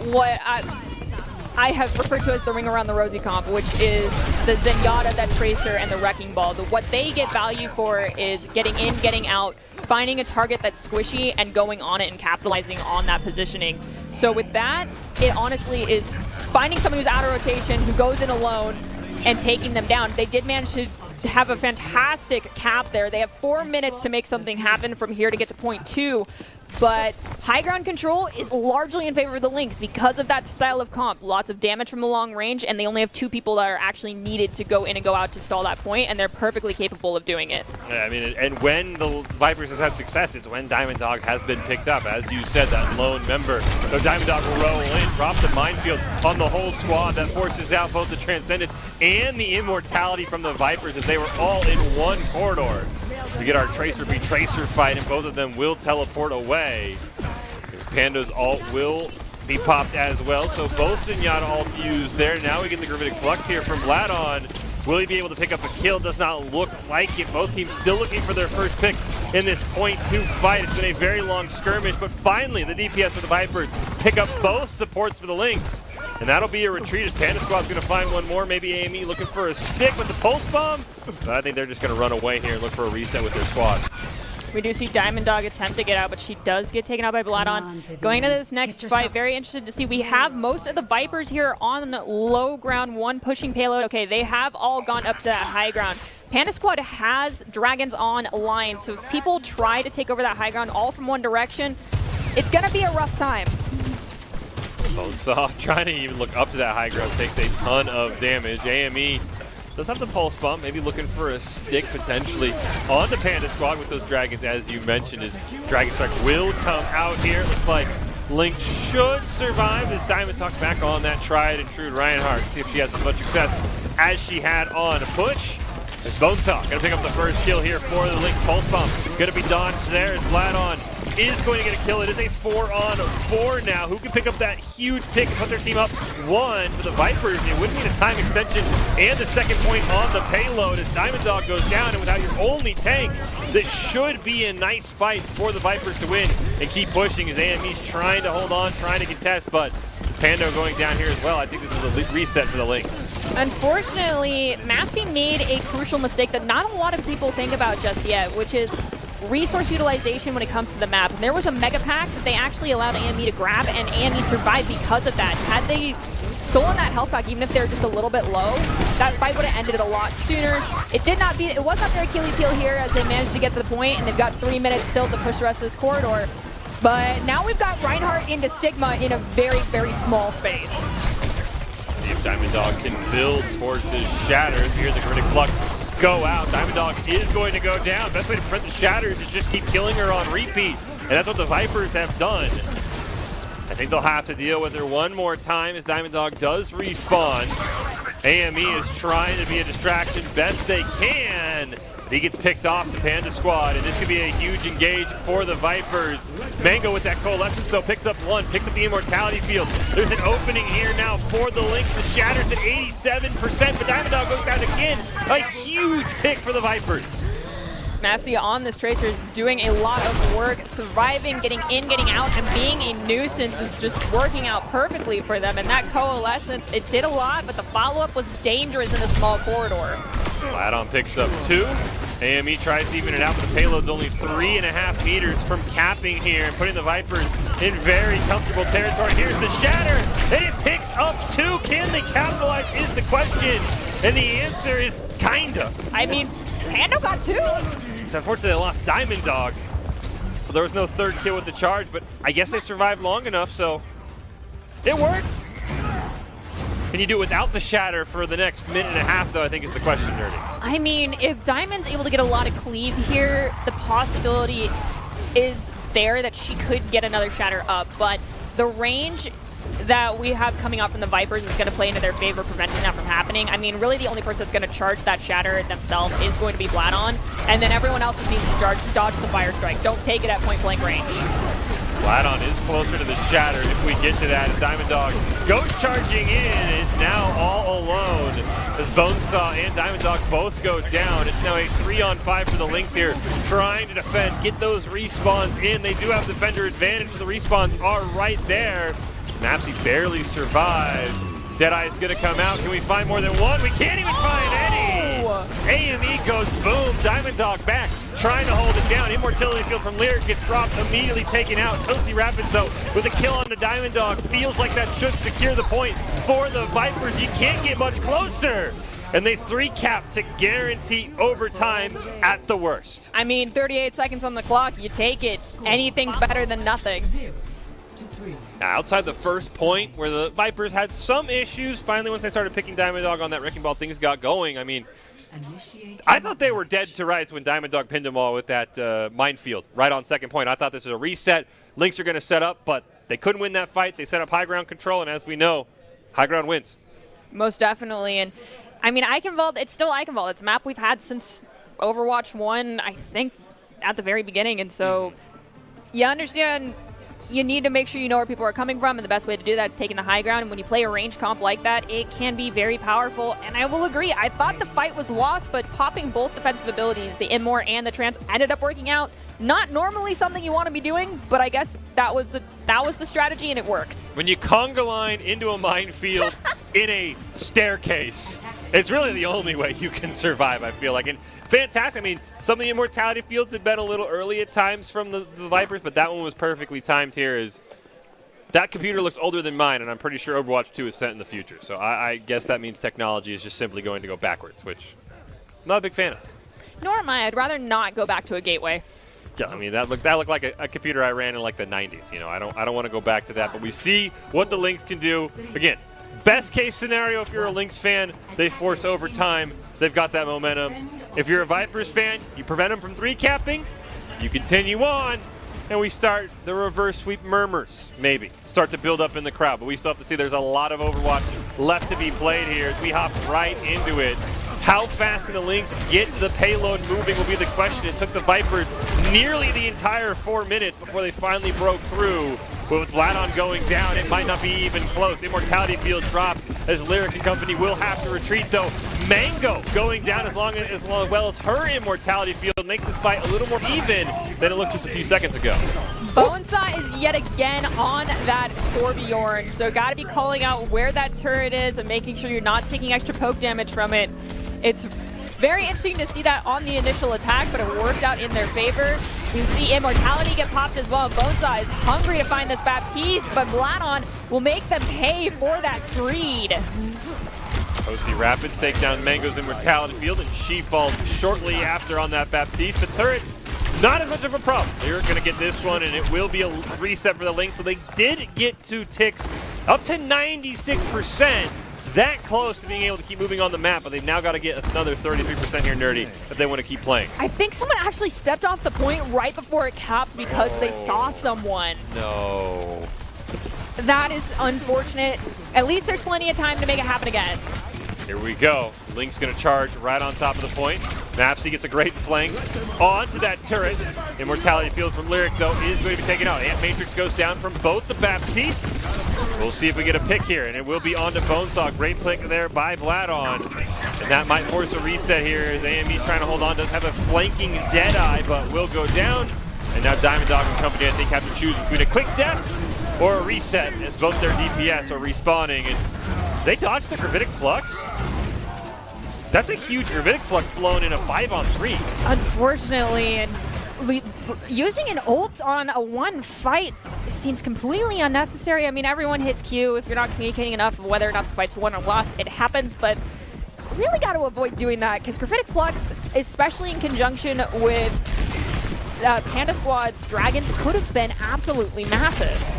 [SPEAKER 2] what I have referred to as the Ring Around the Rosie comp, which is the Zenyatta, that Tracer, and the Wrecking Ball. What they get value for is getting in, getting out, finding a target that's squishy, and going on it and capitalizing on that positioning. So with that, it honestly is finding someone who's out of rotation, who goes in alone, and taking them down. They did manage to have a fantastic cap there. They have 4 minutes to make something happen from here to get to point 2. But high ground control is largely in favor of the Lynx because of that style of comp. Lots of damage from the long range, and they only have 2 people that are actually needed to go in and go out to stall that point, and they're perfectly capable of doing it.
[SPEAKER 1] Yeah, I mean, and when the Vipers have had success, it's when Diamond Dog has been picked up. As you said, that lone member. So Diamond Dog will roll in, drop the minefield on the whole squad. That forces out both the Transcendence and the Immortality from the Vipers as they were all in one corridor. We get our Tracer v Tracer fight, and both of them will teleport away. This Panda's ult will be popped as well, so both Zenyatta ults used there. Now we get the Gravitic Flux here from Vladon. Will he be able to pick up a kill? Does not look like it. Both teams still looking for their first pick in this .2 fight. It's been a very long skirmish, but finally the DPS for the Vipers pick up both supports for the Lynx. And that'll be a retreat as Panda Squad's going to find one more. Maybe AME looking for a stick with the Pulse Bomb. But I think they're just going to run away here and look for a reset with their squad.
[SPEAKER 2] We do see Diamond Dog attempt to get out, but she does get taken out by Vladon. Going into this next fight, very interested to see. We have most of the Vipers here on low ground, one pushing payload. Okay, they have all gone up to that high ground. Panda Squad has Dragons on line, so if people try to take over that high ground all from one direction, it's going to be a rough time.
[SPEAKER 1] Bonesaw trying to even look up to that high ground takes a ton of damage. AME does have the Pulse Bomb, maybe looking for a stick potentially on the Panda Squad with those Dragons, as you mentioned. His Dragon Strike will come out here. Looks like Lynx should survive as Diamond Dog back on that tried and true Reinhardt. See if she has as much success as she had on a push. As Bonesaw gonna pick up the first kill here for the Lynx. Pulse Bomb gonna be dodged there as Vladon is going to get a kill. It is a 4-on-4 now. Who can pick up that huge pick and put their team up 1 for the Vipers? It would need a time extension and the second point on the payload as Diamond Dog goes down, and without your only tank, this should be a nice fight for the Vipers to win and keep pushing as AME's trying to hold on, trying to contest, but Pando going down here as well. I think this is a reset for the Lynx.
[SPEAKER 2] Unfortunately, Mapsy made a crucial mistake that not a lot of people think about just yet, which is resource utilization when it comes to the map. There was a mega pack that they actually allowed AME to grab, and AME survived because of that. Had they stolen that health pack, even if they're just a little bit low, that fight would have ended a lot sooner. It was not their Achilles heel here as they managed to get to the point, and they've got 3 minutes still to push the rest of this corridor. But now we've got Reinhardt into Sigma in a very, very small space.
[SPEAKER 1] See if Diamond Dog can build towards this Shatter. Here's the Critic Flux go out. Diamond Dog is going to go down. Best way to prevent the Shatters is just keep killing her on repeat. And that's what the Vipers have done. I think they'll have to deal with her one more time as Diamond Dog does respawn. AME is trying to be a distraction best they can. He gets picked off the Panda Squad, and this could be a huge engage for the Vipers. Mango with that Coalescence, though, picks up one, picks up the Immortality field. There's an opening here now for the Lynx. The Shatter's at 87%, but Diamond Dog goes down again. A huge pick for the Vipers.
[SPEAKER 2] Mapsy on this Tracer is doing a lot of work, surviving, getting in, getting out, and being a nuisance is just working out perfectly for them. And that Coalescence, it did a lot, but the follow-up was dangerous in a small corridor.
[SPEAKER 1] Vladon picks up 2. AME tries to even it out, but the payload's only 3.5 meters from capping here and putting the Vipers in very comfortable territory. Here's the Shatter, and it picks up 2. Can they capitalize is the question, and the answer is kinda.
[SPEAKER 2] I mean, Pando got 2.
[SPEAKER 1] It's unfortunate they lost Diamond Dog, so there was no third kill with the charge, but I guess they survived long enough, so it worked. Can you do it without the Shatter for the next minute and a half, though, I think is the question, Nerdy.
[SPEAKER 2] I mean, if Diamond's able to get a lot of cleave here, the possibility is there that she could get another Shatter up, but the range that we have coming out from the Vipers is going to play into their favor, preventing that from happening. I mean, really the only person that's going to charge that Shatter themselves is going to be Vladon, and then everyone else just needs to dodge the Fire Strike. Don't take it at point-blank range.
[SPEAKER 1] Vladon is closer to the Shatter if we get to that. As Diamond Dog goes charging in, it's now all alone. As Bonesaw and Diamond Dog both go down, it's now a 3-on-5 for the Lynx here, trying to defend, get those respawns in. They do have defender advantage, so the respawns are right there. Mapsy barely survives. Deadeye is going to come out. Can we find more than one? We can't even find any. AME goes boom. Diamond Dog back trying to hold it down. Immortality Field from Lyric gets dropped, immediately taken out. Toasty Rapids, though, with a kill on the Diamond Dog. Feels like that should secure the point for the Vipers. You can't get much closer. And they 3-cap to guarantee overtime at the worst.
[SPEAKER 2] I mean, 38 seconds on the clock, you take it. Anything's better than nothing.
[SPEAKER 1] Now, outside the first point where the Vipers had some issues, finally once they started picking Diamond Dog on that Wrecking Ball, things got going. I mean, I thought they were dead to rights when Diamond Dog pinned them all with that minefield right on second point. I thought this was a reset. Lynx are going to set up, but they couldn't win that fight. They set up high ground control, and as we know, high ground wins.
[SPEAKER 2] Most definitely. And I mean, Eichenwald, it's still Eichenwald. It's a map we've had since Overwatch 1, I think, at the very beginning. And so you understand you need to make sure you know where people are coming from, and the best way to do that is taking the high ground. And when you play a range comp like that, it can be very powerful. And I will agree, I thought the fight was lost, but popping both defensive abilities, the Immor and the Trance, ended up working out. Not normally something you want to be doing, but I guess that was the strategy, and it worked.
[SPEAKER 1] When you conga line into a minefield in a staircase, it's really the only way you can survive, I feel like. And fantastic. I mean, some of the Immortality Fields had been a little early at times from the Vipers, but that one was perfectly timed here. That computer looks older than mine, and I'm pretty sure Overwatch 2 is set in the future. So I guess that means technology is just simply going to go backwards, which I'm not a big fan of.
[SPEAKER 2] Nor am I. I'd rather not go back to a gateway.
[SPEAKER 1] Yeah, I mean, that looked like a computer I ran in like the 90s. You know, I don't want to go back to that, but we see what the Lynx can do. Again, best case scenario, if you're a Lynx fan, they force overtime. They've got that momentum. If you're a Vipers fan, you prevent them from 3-capping. You continue on, and we start the reverse sweep murmurs, maybe. Start to build up in the crowd, but we still have to see there's a lot of Overwatch left to be played here as we hop right into it. How fast can the Lynx get the payload moving will be the question. It took the Vipers nearly the entire 4 minutes before they finally broke through. But with Vladon going down, it might not be even close. Immortality Field drops as Lyric and company will have to retreat, though. Mango going down as well as her Immortality Field makes this fight a little more even than it looked just a few seconds ago.
[SPEAKER 2] Bonesaw is yet again on that Scorpion, so got to be calling out where that turret is and making sure you're not taking extra poke damage from it. It's very interesting to see that on the initial attack, but it worked out in their favor. You see Immortality get popped as well. Bonesaw is hungry to find this Baptiste, but Vladon will make them pay for that greed.
[SPEAKER 1] Toasty Rapids take down Mango's Immortality Field, and she falls shortly after on that Baptiste. The turret's not as much of a problem. They're going to get this one, and it will be a reset for the Lynx. So they did get 2 ticks up to 96%. That close to being able to keep moving on the map, but they've now got to get another 33% here, Nerdy, if they want to keep playing.
[SPEAKER 2] I think someone actually stepped off the point right before it capped because they saw someone.
[SPEAKER 1] No.
[SPEAKER 2] That is unfortunate. At least there's plenty of time to make it happen again.
[SPEAKER 1] Here we go. Lynx going to charge right on top of the point. Mapsy gets a great flank onto that turret. Immortality Field from Lyric, though, is going to be taken out. Ant Matrix goes down from both the Baptistes. We'll see if we get a pick here, and it will be on to Bonesaw. Great pick there by Vladon. And that might force a reset here as AME's trying to hold on. Does have a flanking Deadeye, but will go down. And now Diamond Dog and company, I think, have to choose between a quick death or a reset as both their DPS are respawning. And they dodged the Gravitic Flux. That's a huge Gravitic Flux blown in a 5-on-3.
[SPEAKER 2] Unfortunately, and using an ult on a 1 fight seems completely unnecessary. I mean, everyone hits Q. If you're not communicating enough of whether or not the fight's won or lost, it happens, but really got to avoid doing that because Gravitic Flux, especially in conjunction with Panda Squad's Dragons, could have been absolutely massive.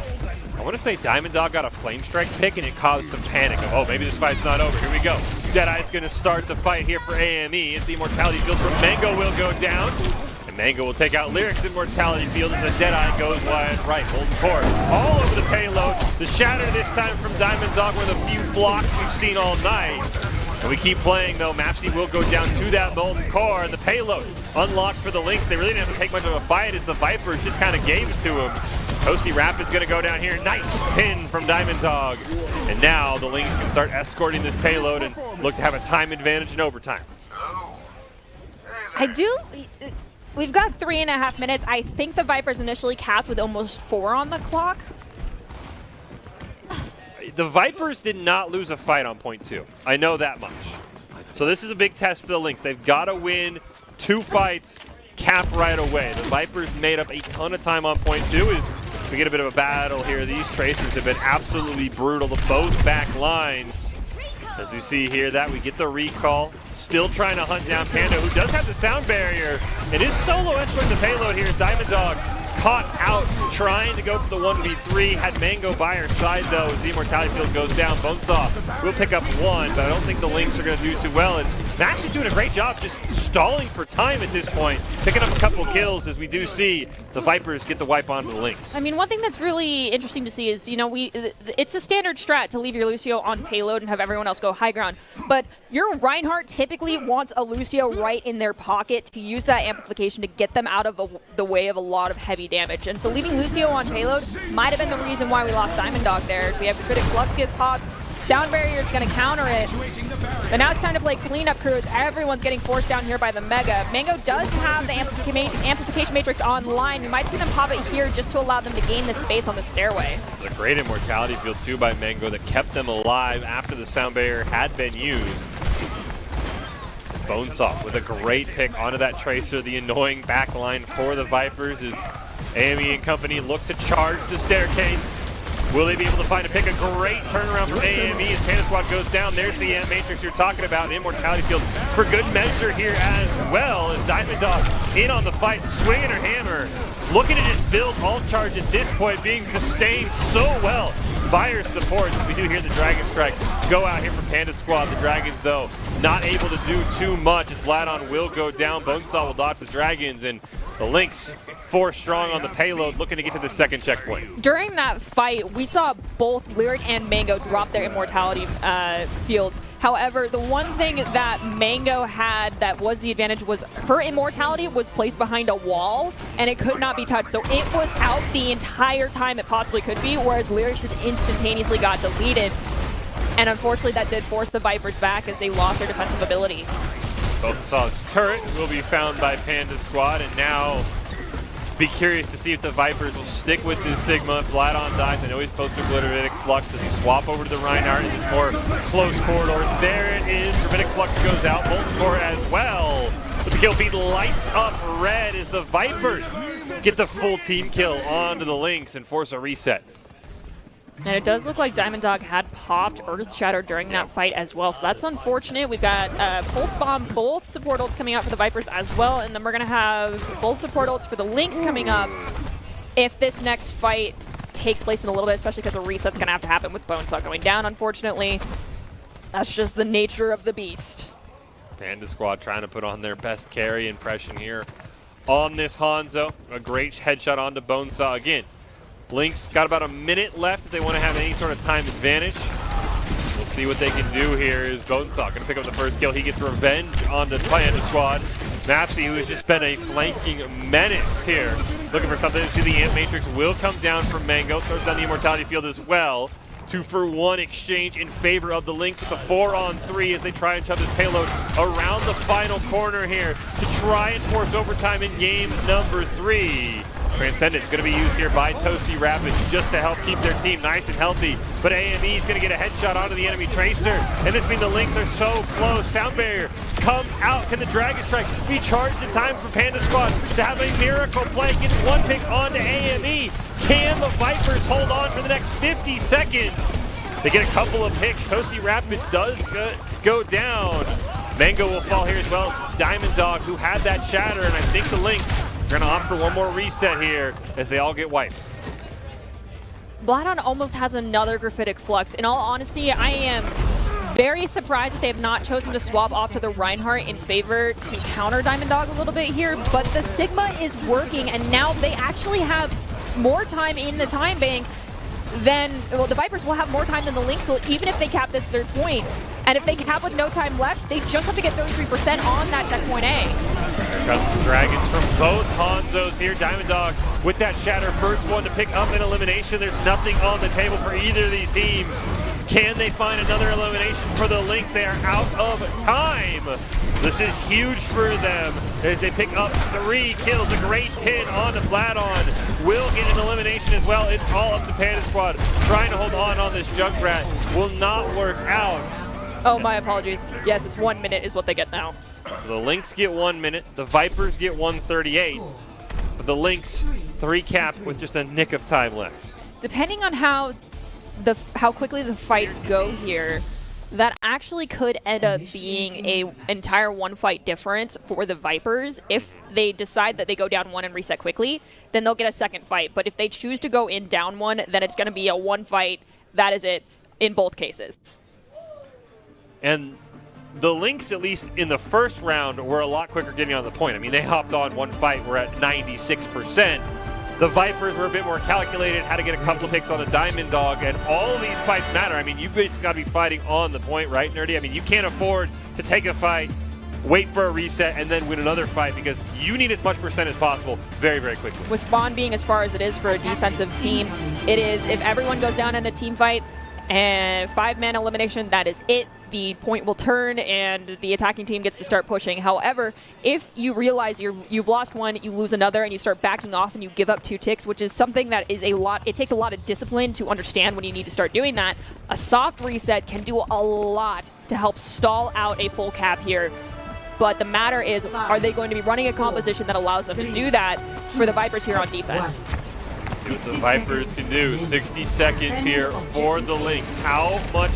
[SPEAKER 1] I want to say Diamond Dog got a Flame Strike pick and it caused some panic of, oh, maybe this fight's not over. Here we go. Deadeye's going to start the fight here for AME as the Immortality Field from Mango will go down. And Mango will take out Lyric's Immortality Field as the Deadeye goes wide right. Golden Core all over the payload. The Shatter this time from Diamond Dog with a few blocks we've seen all night. And we keep playing, though. Mapsy will go down to that Molten Core, and the payload unlocked for the Lynx. They really didn't have to take much of a fight as the Vipers just kind of gave it to him. Toasty Rapids going to go down here. Nice pin from Diamond Dog. And now the Lynx can start escorting this payload and look to have a time advantage in overtime.
[SPEAKER 2] We've got 3.5 minutes. I think the Vipers initially capped with almost 4 on the clock.
[SPEAKER 1] The Vipers did not lose a fight on point 2. I know that much. So this is a big test for the Lynx. They've got to win 2 fights, cap right away. The Vipers made up a ton of time on point two as we get a bit of a battle here. These Tracers have been absolutely brutal to both back lines. As we see here that we get the recall. Still trying to hunt down Panda, who does have the sound barrier. And his solo escort the payload here is Diamond Dog. Caught out, trying to go for the 1v3. Had Mango by her side, though, as the Immortality Field goes down. Bonesaw will pick up one, but I don't think the Lynx are going to do too well. And Max is doing a great job just stalling for time at this point, picking up a couple kills as we do see the Vipers get the wipe onto the Lynx.
[SPEAKER 3] I mean, one thing that's really interesting to see is, you know, it's a standard strat to leave your Lucio on payload and have everyone else go high ground. But your Reinhardt typically wants a Lucio right in their pocket to use that amplification to get them out of the way of a lot of heavy damage. And so leaving Lucio on payload might have been the reason why we lost Diamond Dog there. We have Critic Flux get popped. Sound Barrier is going to counter it. But now it's time to play cleanup crews. Everyone's getting forced down here by the Mega. Mango does have the Amplification Matrix online. You might see them pop it here just to allow them to gain the space on the stairway.
[SPEAKER 1] A great Immortality Field too by Mango that kept them alive after the Sound Barrier had been used. Bonesaw with a great pick onto that Tracer. The annoying backline for the Vipers as AME and company look to charge the staircase. Will they be able to find a pick? A great turnaround from AME as Panda Squad goes down. There's the Matrix you're talking about. Immortality Field for good measure here as well as Diamond Dog in on the fight, swinging her hammer. Looking to just build all charge at this point, being sustained so well. Fire support. We do hear the Dragon Strike go out here for Panda Squad. The Dragons, though, not able to do too much as Vladon will go down. Bonesaw will dodge the Dragons, and the Lynx 4 strong on the payload, looking to get to the second checkpoint.
[SPEAKER 2] During that fight, we saw both Lyric and Mango drop their Immortality fields. However, the one thing that Mango had that was the advantage was her Immortality was placed behind a wall, and it could not be touched. So it was out the entire time it possibly could be, whereas Lyric just instantaneously got deleted. And unfortunately, that did force the Vipers back as they lost their defensive ability.
[SPEAKER 1] Bonesaw's turret will be found by Panda Squad, and now be curious to see if the Vipers will stick with this Sigma. Vladon dies. I know he's supposed to Gravitic Flux. Does he swap over to the Reinhardt in these more close corridors? There it is. Gravitic Flux goes out. Bolt score as well. The kill feed lights up red as the Vipers get the full team kill onto the Lynx and force a reset.
[SPEAKER 2] And it does look like Diamond Dog had popped Earth Shatter during that fight as well, so that's unfortunate. We've got Pulse Bomb, both support ults coming out for the Vipers as well, and then we're going to have both support ults for the Lynx coming up if this next fight takes place in a little bit, especially because a reset's going to have to happen with Bonesaw going down, unfortunately. That's just the nature of the beast.
[SPEAKER 1] Panda Squad trying to put on their best carry impression here on this Hanzo. A great headshot onto Bonesaw again. Lynx got about a minute left if they want to have any sort of time advantage. We'll see what they can do here. Is Bonesaw going to pick up the first kill. He gets revenge on the Panda Squad. Mapsy, who has just been a flanking menace here, looking for something. See the Amp Matrix will come down from Mango. Throws down the Immortality Field as well. 2-for-1 exchange in favor of the Lynx with a 4-on-3 as they try and shove this payload around the final corner here to try and force overtime in game number 3. Transcendence going to be used here by Toasty Rapids just to help keep their team nice and healthy. But AME is going to get a headshot onto the enemy Tracer. And this means the Lynx are so close. Sound Barrier comes out. Can the Dragon Strike be charged in time for Panda Squad to have a miracle play? Gets one pick onto AME. Can the Vipers hold on for the next 50 seconds? They get a couple of picks. Toasty Rapids does go down. Mango will fall here as well. Diamond Dog, who had that shatter, and I think the Lynx are going to opt for one more reset here as they all get wiped.
[SPEAKER 2] Vladon almost has another Graphitic Flux. In all honesty, I am very surprised that they have not chosen to swap off to the Reinhardt in favor to counter Diamond Dog a little bit here, but the Sigma is working, and now they actually have more time in the time bank than, well, the Vipers will have more time than the Lynx will, even if they cap this third point. And if they cap with no time left, they just have to get 33% on that checkpoint A.
[SPEAKER 1] Here comes the Dragons from both Hanzos here. Diamond Dog with that shatter, first one to pick up an elimination. There's nothing on the table for either of these teams. Can they find another elimination for the Lynx? They are out of time. This is huge for them as they pick up 3 kills. A great pin on the Vladon. Will get an elimination as well. It's all up to Panda Squad. Trying to hold on this Junkrat will not work out.
[SPEAKER 2] Oh, my apologies. Yes, it's 1 minute is what they get now.
[SPEAKER 1] So the Lynx get 1 minute, the Vipers get 138, but the Lynx 3 cap with just a nick of time left.
[SPEAKER 3] Depending on how quickly the fights go here, that actually could end up being a entire 1 fight difference for the Vipers. If they decide that they go down 1 and reset quickly, then they'll get a second fight. But if they choose to go in down 1, then it's going to be a 1 fight. That is it in both cases.
[SPEAKER 1] And the Lynx, at least in the first round, were a lot quicker getting on the point. I mean, they hopped on 1 fight. We're at 96%. The Vipers were a bit more calculated, had to get a couple of picks on the Diamond Dog, and all of these fights matter. I mean, you basically got to be fighting on the point, right, Nerdy? I mean, you can't afford to take a fight, wait for a reset, and then win another fight because you need as much percent as possible very, very quickly.
[SPEAKER 3] With Spawn being as far as it is for a defensive team, it is if everyone goes down in a team fight and 5-man elimination, that is it. The point will turn and the attacking team gets to start pushing. However, if you realize you've lost 1, you lose another, and you start backing off and you give up 2 ticks, which is something that is a lot, it takes a lot of discipline to understand when you need to start doing that. A soft reset can do a lot to help stall out a full cap here. But the matter is, are they going to be running a composition that allows them to do that for the Vipers here on defense?
[SPEAKER 1] See what the Vipers can do. 60 seconds here for the Lynx. How much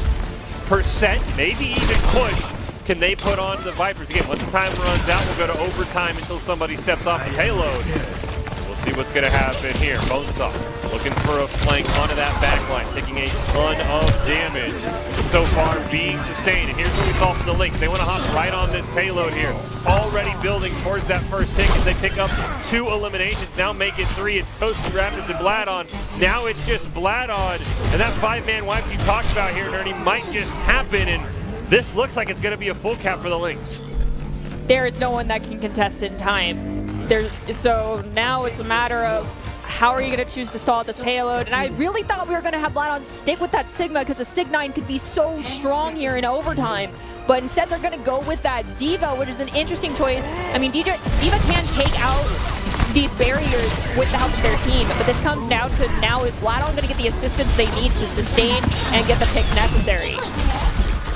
[SPEAKER 1] percent, maybe even push, can they put on the Vipers? Again, once the time runs out, we'll go to overtime until somebody steps off the payload. We'll see what's going to happen here. Bonesaw looking for a flank onto that backline, taking a ton of damage. So far being sustained. And here's what we saw from the Lynx. They want to hop right on this payload here. Already building towards that first pick as they pick up 2 eliminations. Now make it 3. It's Toasty Rapids and Bladon. Now it's just Bladon. And that 5-man wipe you talked about here, Nerdy, might just happen. And this looks like it's going to be a full cap for the Lynx.
[SPEAKER 3] There is no one that can contest in time. So now it's a matter of how are you going to choose to stall at this payload? And I really thought we were going to have Bladon stick with that Sigma because the Sig-9 could be so strong here in overtime. But instead they're going to go with that D.Va, which is an interesting choice. I mean, D.Va can take out these barriers with the help of their team, but this comes down to now is Bladon going to get the assistance they need to sustain and get the picks necessary?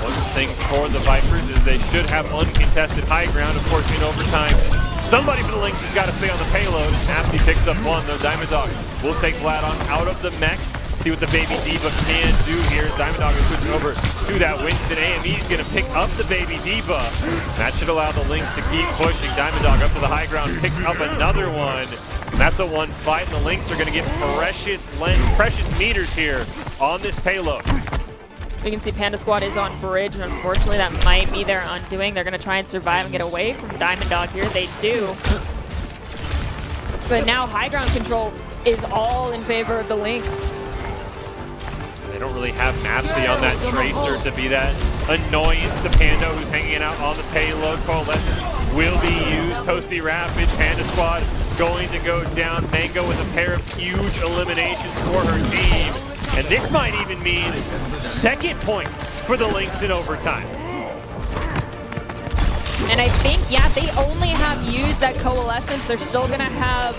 [SPEAKER 1] One thing for the Vipers is they should have uncontested high ground. Of course, in overtime, somebody for the Lynx has got to stay on the payload. Nasty picks up 1, though. Diamond Dog will take Bladon out of the mech. See what the baby D.Va can do here. Diamond Dog is switching over to that Winston. AME is going to pick up the baby D.Va. That should allow the Lynx to keep pushing. Diamond Dog up to the high ground, picks up another one. That's a 1 fight, and the Lynx are going to get precious meters here on this payload.
[SPEAKER 3] We can see Panda Squad is on bridge, and unfortunately that might be their undoing. They're going to try and survive and get away from Diamond Dog here. They do. But now high ground control is all in favor of the Lynx.
[SPEAKER 1] They don't really have Mapsy on that Tracer to be that annoyance to Panda, who's hanging out on the payload. Coalescence will be used. Toasty Rapids, Panda Squad going to go down. Mango with a pair of huge eliminations for her team. And this might even mean second point for the Lynx in overtime.
[SPEAKER 3] And I think, yeah, they only have used that Coalescence. They're still going to have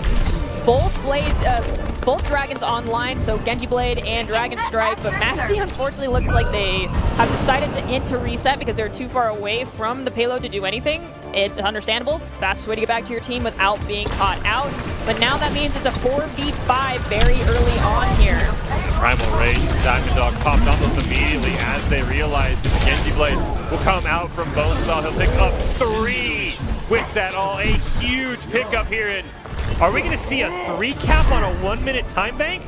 [SPEAKER 3] both dragons online, so Genji Blade and Dragon Strike, but Maxi unfortunately looks like they have decided to int to reset because they're too far away from the payload to do anything. It's understandable. Fastest way to get back to your team without being caught out. But now that means it's a 4v5 very early on here.
[SPEAKER 1] Primal Rage from Diamond Dog popped almost immediately as they realized that the Genji Blade will come out from Bonesaw. He'll pick up 3 with that all. A huge pickup here. And are we going to see a 3 cap on a 1-minute time bank?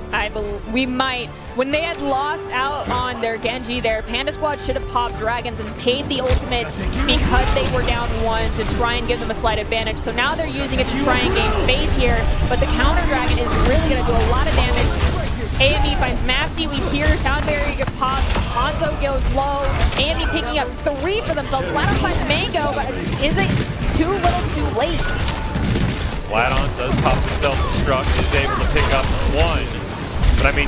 [SPEAKER 3] We might. When they had lost out on their Genji, their Panda Squad should have popped dragons and paid the ultimate because they were down 1 to try and give them a slight advantage. So now they're using it to try and gain phase here, but the counter dragon is really going to do a lot of damage. AME finds Mafty, we hear Sound Barrier get popped, Hanzo goes low, AME picking up 3 for themselves. Bladon finds Mango, but is it too little too late?
[SPEAKER 1] Bladon does pop the self-destruct, is able to pick up 1. But I mean,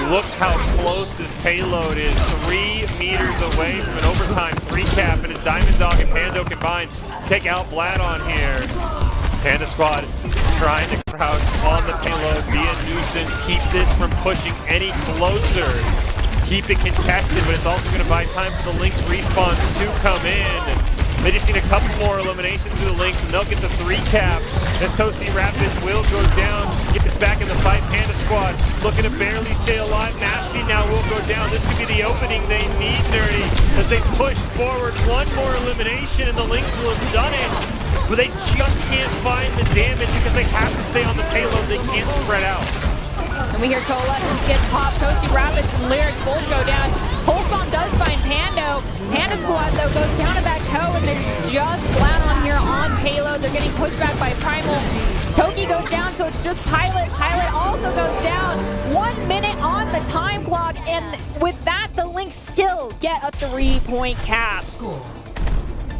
[SPEAKER 1] look how close this payload is. 3 meters away from an overtime 3 cap, and as Diamond Dog and Pando combined, take out Bladon here. Panda Squad trying to crouch on the payload, be a nuisance, keep this from pushing any closer. Keep it contested, but it's also going to buy time for the Lynx respawns to come in. They just need a couple more eliminations to the Lynx, and they'll get the 3 cap. As Toasty Rapids will go down, gets back in the fight. Panda Squad looking to barely stay alive. Nasty now will go down. This could be the opening they need, Nerdy, as they push forward. One more elimination, and the Lynx will have done it. But they just can't find the damage because they have to stay on the payload. They can't spread out.
[SPEAKER 3] And we hear Coalescence get popped. Toasty Rapids and Lyrics both go down. Pulse Bomb does find Pando. Panda Squad, though, goes down to back toe, and they're just flat on here on payload. They're getting pushed back by Primal. Toki goes down, so it's just Pilot. Pilot also goes down. 1 minute on the time clock, and with that, the Lynx still get a 3-point cap.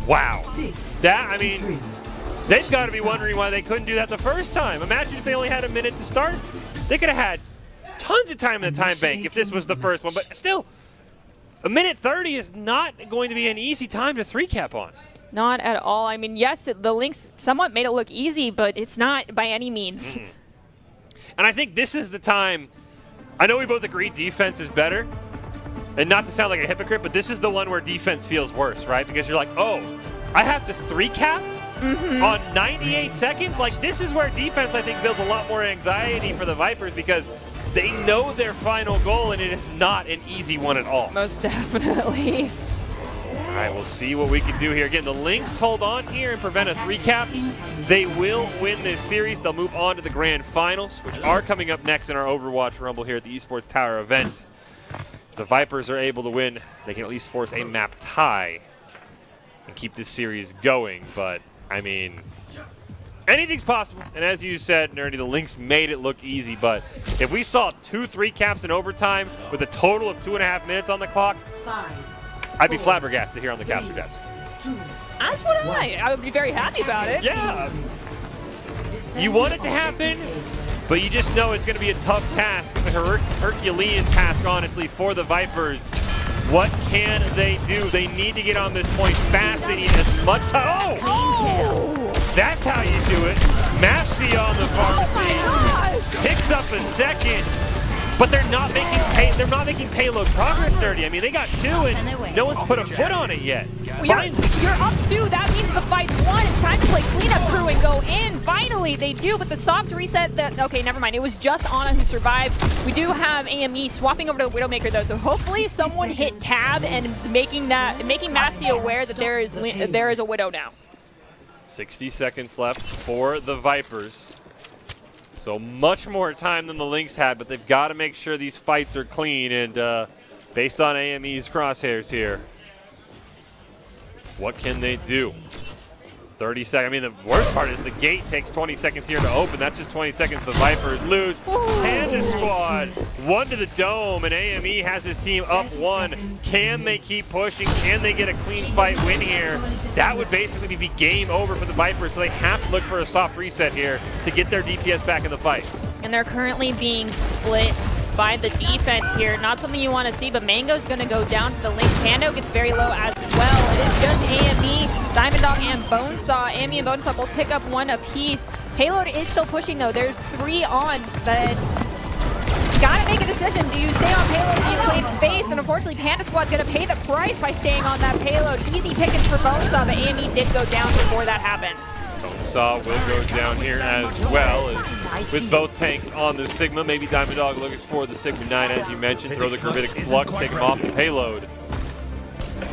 [SPEAKER 1] Wow. That, I mean, they've got to be wondering why they couldn't do that the first time. Imagine if they only had a minute to start. They could have had tons of time in the time bank if this was the first one. But still, a minute 30 is not going to be an easy time to 3-cap on.
[SPEAKER 3] Not at all. I mean, yes, the Lynx somewhat made it look easy, but it's not by any means.
[SPEAKER 1] And I think this is the time. I know we both agree defense is better. And not to sound like a hypocrite, but this is the one where defense feels worse, right? Because you're like, oh, I have to 3-cap on 98 seconds? Like, this is where defense, I think, builds a lot more anxiety for the Vipers because they know their final goal, and it is not an easy one at all.
[SPEAKER 3] Most definitely.
[SPEAKER 1] All right, we'll see what we can do here. Again, the Lynx hold on here and prevent a 3-cap. They will win this series. They'll move on to the grand finals, which are coming up next in our Overwatch Rumble here at the Esports Tower event. If the Vipers are able to win, they can at least force a map tie and keep this series going. But, I mean, anything's possible. And as you said, Nerdy, the Lynx made it look easy. But if we saw 2 3-caps in overtime with a total of 2.5 minutes on the clock, I'd be flabbergasted here on the caster desk.
[SPEAKER 3] As would I. I would be very happy about it.
[SPEAKER 1] Yeah. You want it to happen, but you just know it's going to be a tough task. It's a Herculean task, honestly, for the Vipers. What can they do? They need to get on this point fast. They need as much time. Oh! That's how you do it. Mafcy on the pharmacy picks up a second, but they're not making payload progress, Nerdy. I mean, they got 2, and no one's put a foot on it yet.
[SPEAKER 3] You're up 2. That means the fight's won. It's time to play cleanup crew and go in. Finally, they do, but the soft reset. Okay, never mind. It was just Ana who survived. We do have AME swapping over to the Widowmaker, though, so hopefully someone hit tab and making Mafcy aware that there is a Widow now.
[SPEAKER 1] 60 seconds left for the Vipers. So much more time than the Lynx had, but they've got to make sure these fights are clean. And based on AME's crosshairs here, what can they do? 30 seconds. I mean, the worst part is the gate takes 20 seconds here to open. That's just 20 seconds the Vipers lose. Panda Squad, 1 to the dome, and AME has his team up 1. Can they keep pushing? Can they get a clean fight win here? That would basically be game over for the Vipers, so they have to look for a soft reset here to get their DPS back in the fight.
[SPEAKER 3] And they're currently being split by the defense here. Not something you want to see, but Mango's going to go down to the Lynx. Pando gets very low as well. It is just AME, Diamond Dog, and Bonesaw. AME and Bonesaw both pick up 1 apiece. Payload is still pushing, though. There's 3 on, but gotta make a decision. Do you stay on payload? Do you claim space? And unfortunately, Panda Squad's going to pay the price by staying on that payload. Easy pickings for Bonesaw, but AME did go down before that happened.
[SPEAKER 1] Bonesaw will go down here as well, with both tanks on the Sigma. Maybe Diamond Dog looking for the Sigma 9, as you mentioned. Throw the Gravitic Flux, take him off the payload.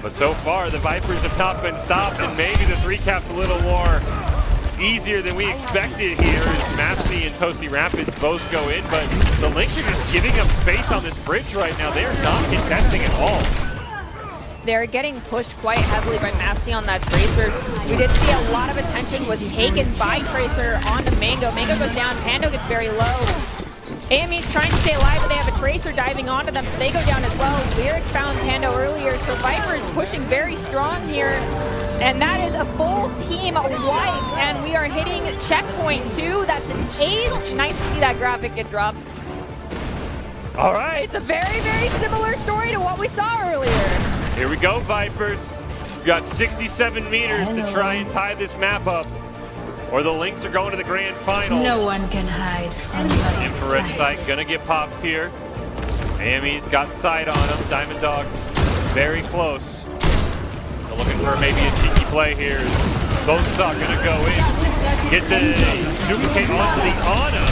[SPEAKER 1] But so far, the Vipers have not been stopped, and maybe the 3-cap's a little more easier than we expected here as Mafcy and Toasty Rapids both go in. But the Lynx are just giving up space on this bridge right now. They are not contesting at all.
[SPEAKER 3] They're getting pushed quite heavily by Mafcy on that Tracer. We did see a lot of attention was taken by Tracer onto Mango. Mango goes down, Pando gets very low. AME's trying to stay alive, but they have a Tracer diving onto them, so they go down as well. Lyric found Pando earlier, so Viper is pushing very strong here. And that is a full team wipe, and we are hitting checkpoint 2. That's an ace. Nice to see that graphic get dropped.
[SPEAKER 1] All right.
[SPEAKER 3] It's a very, very similar story to what we saw earlier.
[SPEAKER 1] Here we go, Vipers. We've got 67 meters to try and tie this map up, or the Lynx are going to the grand finals.
[SPEAKER 4] No one can hide from my
[SPEAKER 1] Infrared sight gonna get popped here. AME's got sight on him. Diamond Dog very close. Looking for maybe a cheeky play here. Both are going to go in. Gets a duplicate onto the Ana.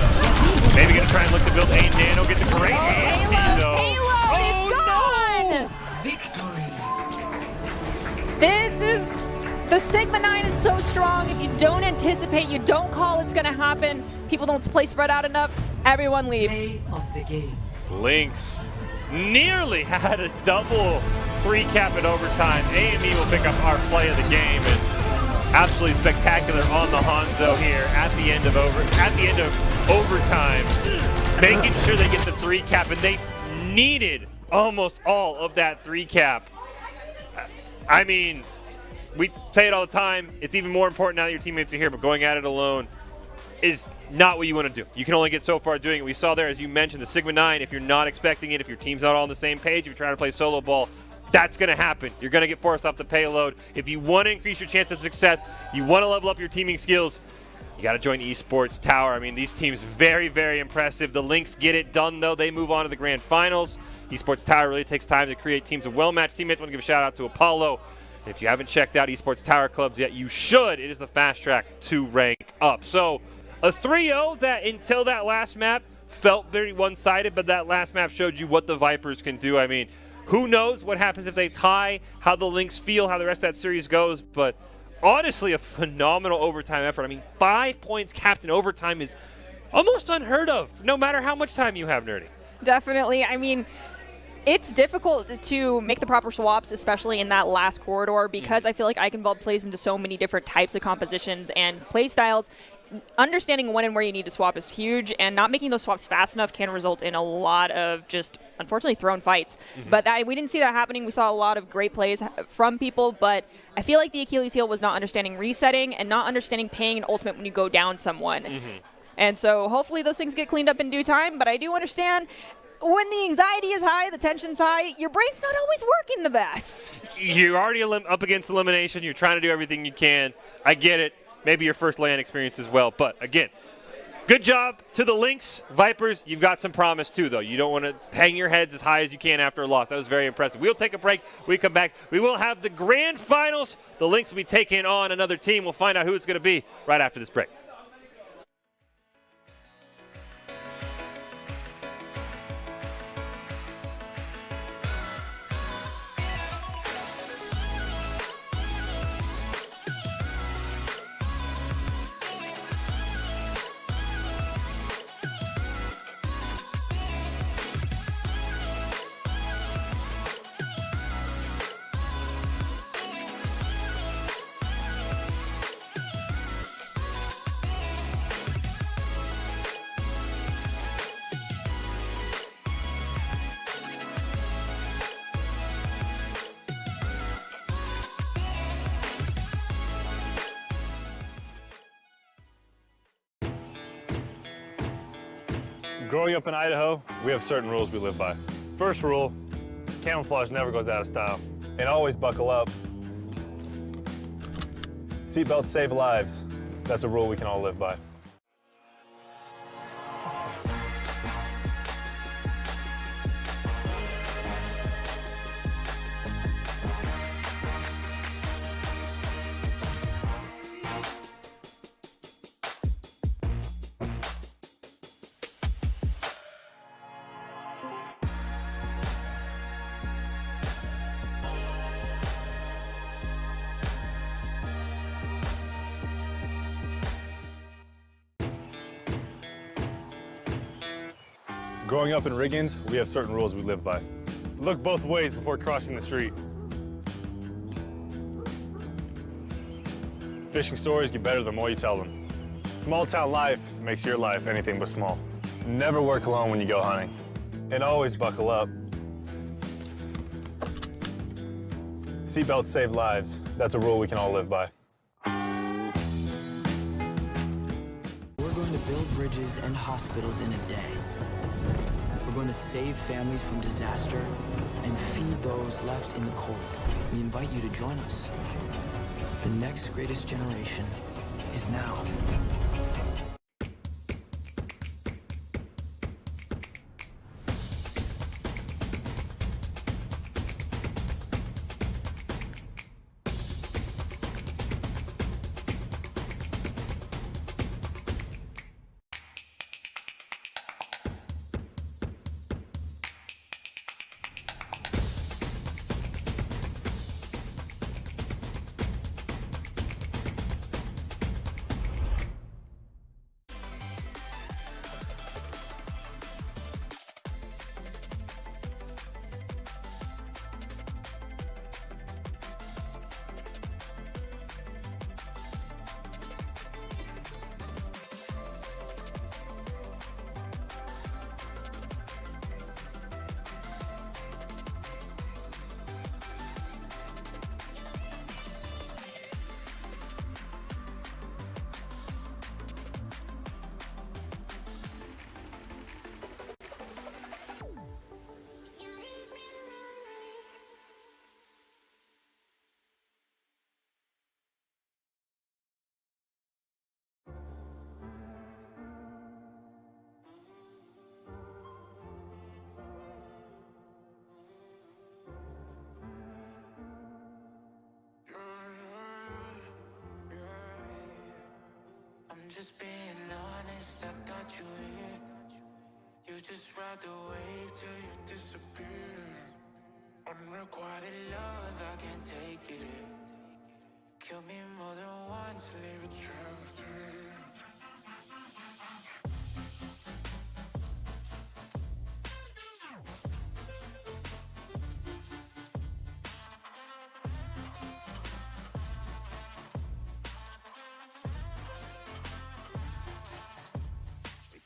[SPEAKER 1] Maybe going to try and look to build a nano. Gets a great anti though.
[SPEAKER 3] Oh no! This is, the Sigma 9 is so strong. If you don't anticipate, you don't call it's going to happen, people don't play spread out enough, everyone leaves.
[SPEAKER 1] Lynx nearly had a double 3-cap in overtime. AME will pick up our play of the game, and absolutely spectacular on the Hanzo here at the end of overtime, making sure they get the 3-cap, and they needed almost all of that 3-cap. I mean, we say it all the time, it's even more important now that your teammates are here, but going at it alone is not what you want to do. You can only get so far doing it. We saw there, as you mentioned, the Sigma 9, if you're not expecting it, if your team's not all on the same page, if you're trying to play solo ball, that's going to happen. You're going to get forced off the payload. If you want to increase your chance of success, you want to level up your teaming skills, you got to join Esports Tower. I mean, these teams very, very impressive. The Lynx get it done, though. They move on to the grand finals. Esports Tower really takes time to create teams of well-matched teammates. I want to give a shout-out to Apollo. If you haven't checked out Esports Tower clubs yet, you should. It is the fast track to rank up. So a 3-0 that until that last map felt very one-sided, but that last map showed you what the Vipers can do. I mean, who knows what happens if they tie, how the Lynx feel, how the rest of that series goes, but honestly a phenomenal overtime effort. I mean, 5 points capped in overtime is almost unheard of, no matter how much time you have, Nerdy.
[SPEAKER 3] Definitely. I mean, it's difficult to make the proper swaps, especially in that last corridor, because I feel like Eichenwald plays into so many different types of compositions and play styles. Understanding when and where you need to swap is huge, and not making those swaps fast enough can result in a lot of just, unfortunately, thrown fights. But we didn't see that happening. We saw a lot of great plays from people, but I feel like the Achilles heel was not understanding resetting and not understanding paying an ultimate when you go down someone. And so hopefully those things get cleaned up in due time, but I do understand when the anxiety is high, the tension's high, your brain's not always working the best.
[SPEAKER 1] You're already up against elimination. You're trying to do everything you can. I get it. Maybe your first LAN experience as well. But, again, good job to the Lynx. Vipers, you've got some promise, too, though. You don't want to hang your heads as high as you can after a loss. That was very impressive. We'll take a break. We come back. We will have the grand finals. The Lynx will be taking on another team. We'll find out who it's going to be right after this break.
[SPEAKER 5] Growing up in Idaho, we have certain rules we live by. First rule, camouflage never goes out of style. And always buckle up. Seatbelts save lives. That's a rule we can all live by. Growing up in Riggins, we have certain rules we live by. Look both ways before crossing the street. Fishing stories get better the more you tell them. Small town life makes your life anything but small. Never work alone when you go hunting. And always buckle up. Seatbelts save lives. That's a rule we can all live by.
[SPEAKER 6] We're going to build bridges and hospitals in a day. We're going to save families from disaster and feed those left in the cold. We invite you to join us. The next greatest generation is now. just being honest, I got you here. You just ride the wave till you disappear. Unrequited love, I can't take it. Kill me more than once, leave a tragedy.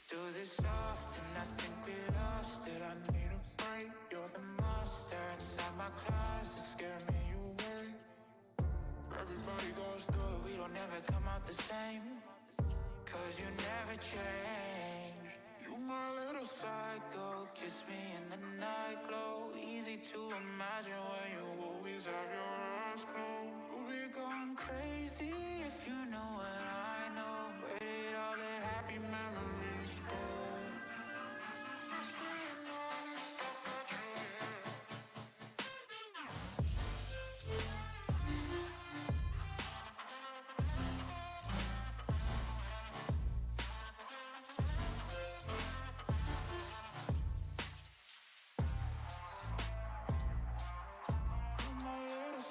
[SPEAKER 6] Do this often, I think we lost it. I need a break. You're the monster inside my closet, scare me away. Everybody goes through it, we don't ever come out the same. Cause you never change. You my little psycho, kiss me in the night glow. Easy to imagine when you always have your eyes closed. We'll be going crazy if you know what I know. Where did all the happy memories go? My little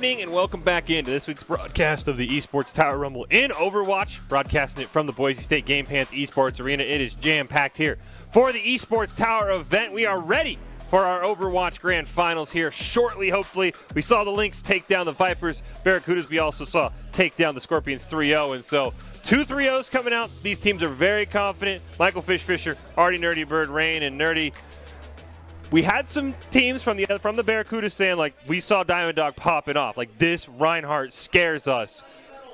[SPEAKER 1] evening, and welcome back into this week's broadcast of the Esports Tower Rumble in Overwatch. Broadcasting it from the Boise State Game Pants Esports Arena. It is jam-packed here for the Esports Tower event. We are ready for our Overwatch Grand Finals here shortly, hopefully. We saw the Lynx take down the Vipers. Barracudas we also saw take down the Scorpions 3-0, and so 2 3-0s coming out. These teams are very confident. Michael Fisher, Artie Nerdy Bird, Rain, and Nerdy. We had some teams from the Barracudas saying, like, we saw Diamond Dog popping off. Like, this Reinhardt scares us.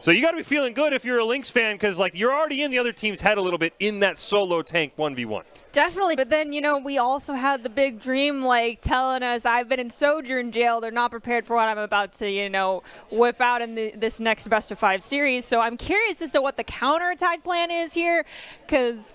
[SPEAKER 1] So you got to be feeling good if you're a Lynx fan because, like, you're already in the other team's head a little bit in that solo tank 1v1.
[SPEAKER 3] Definitely, but then, we also had the big dream, like, telling us, I've been in Sojourn jail. They're not prepared for what I'm about to, whip out in this next best-of-5 series. So I'm curious as to what the counterattack plan is here because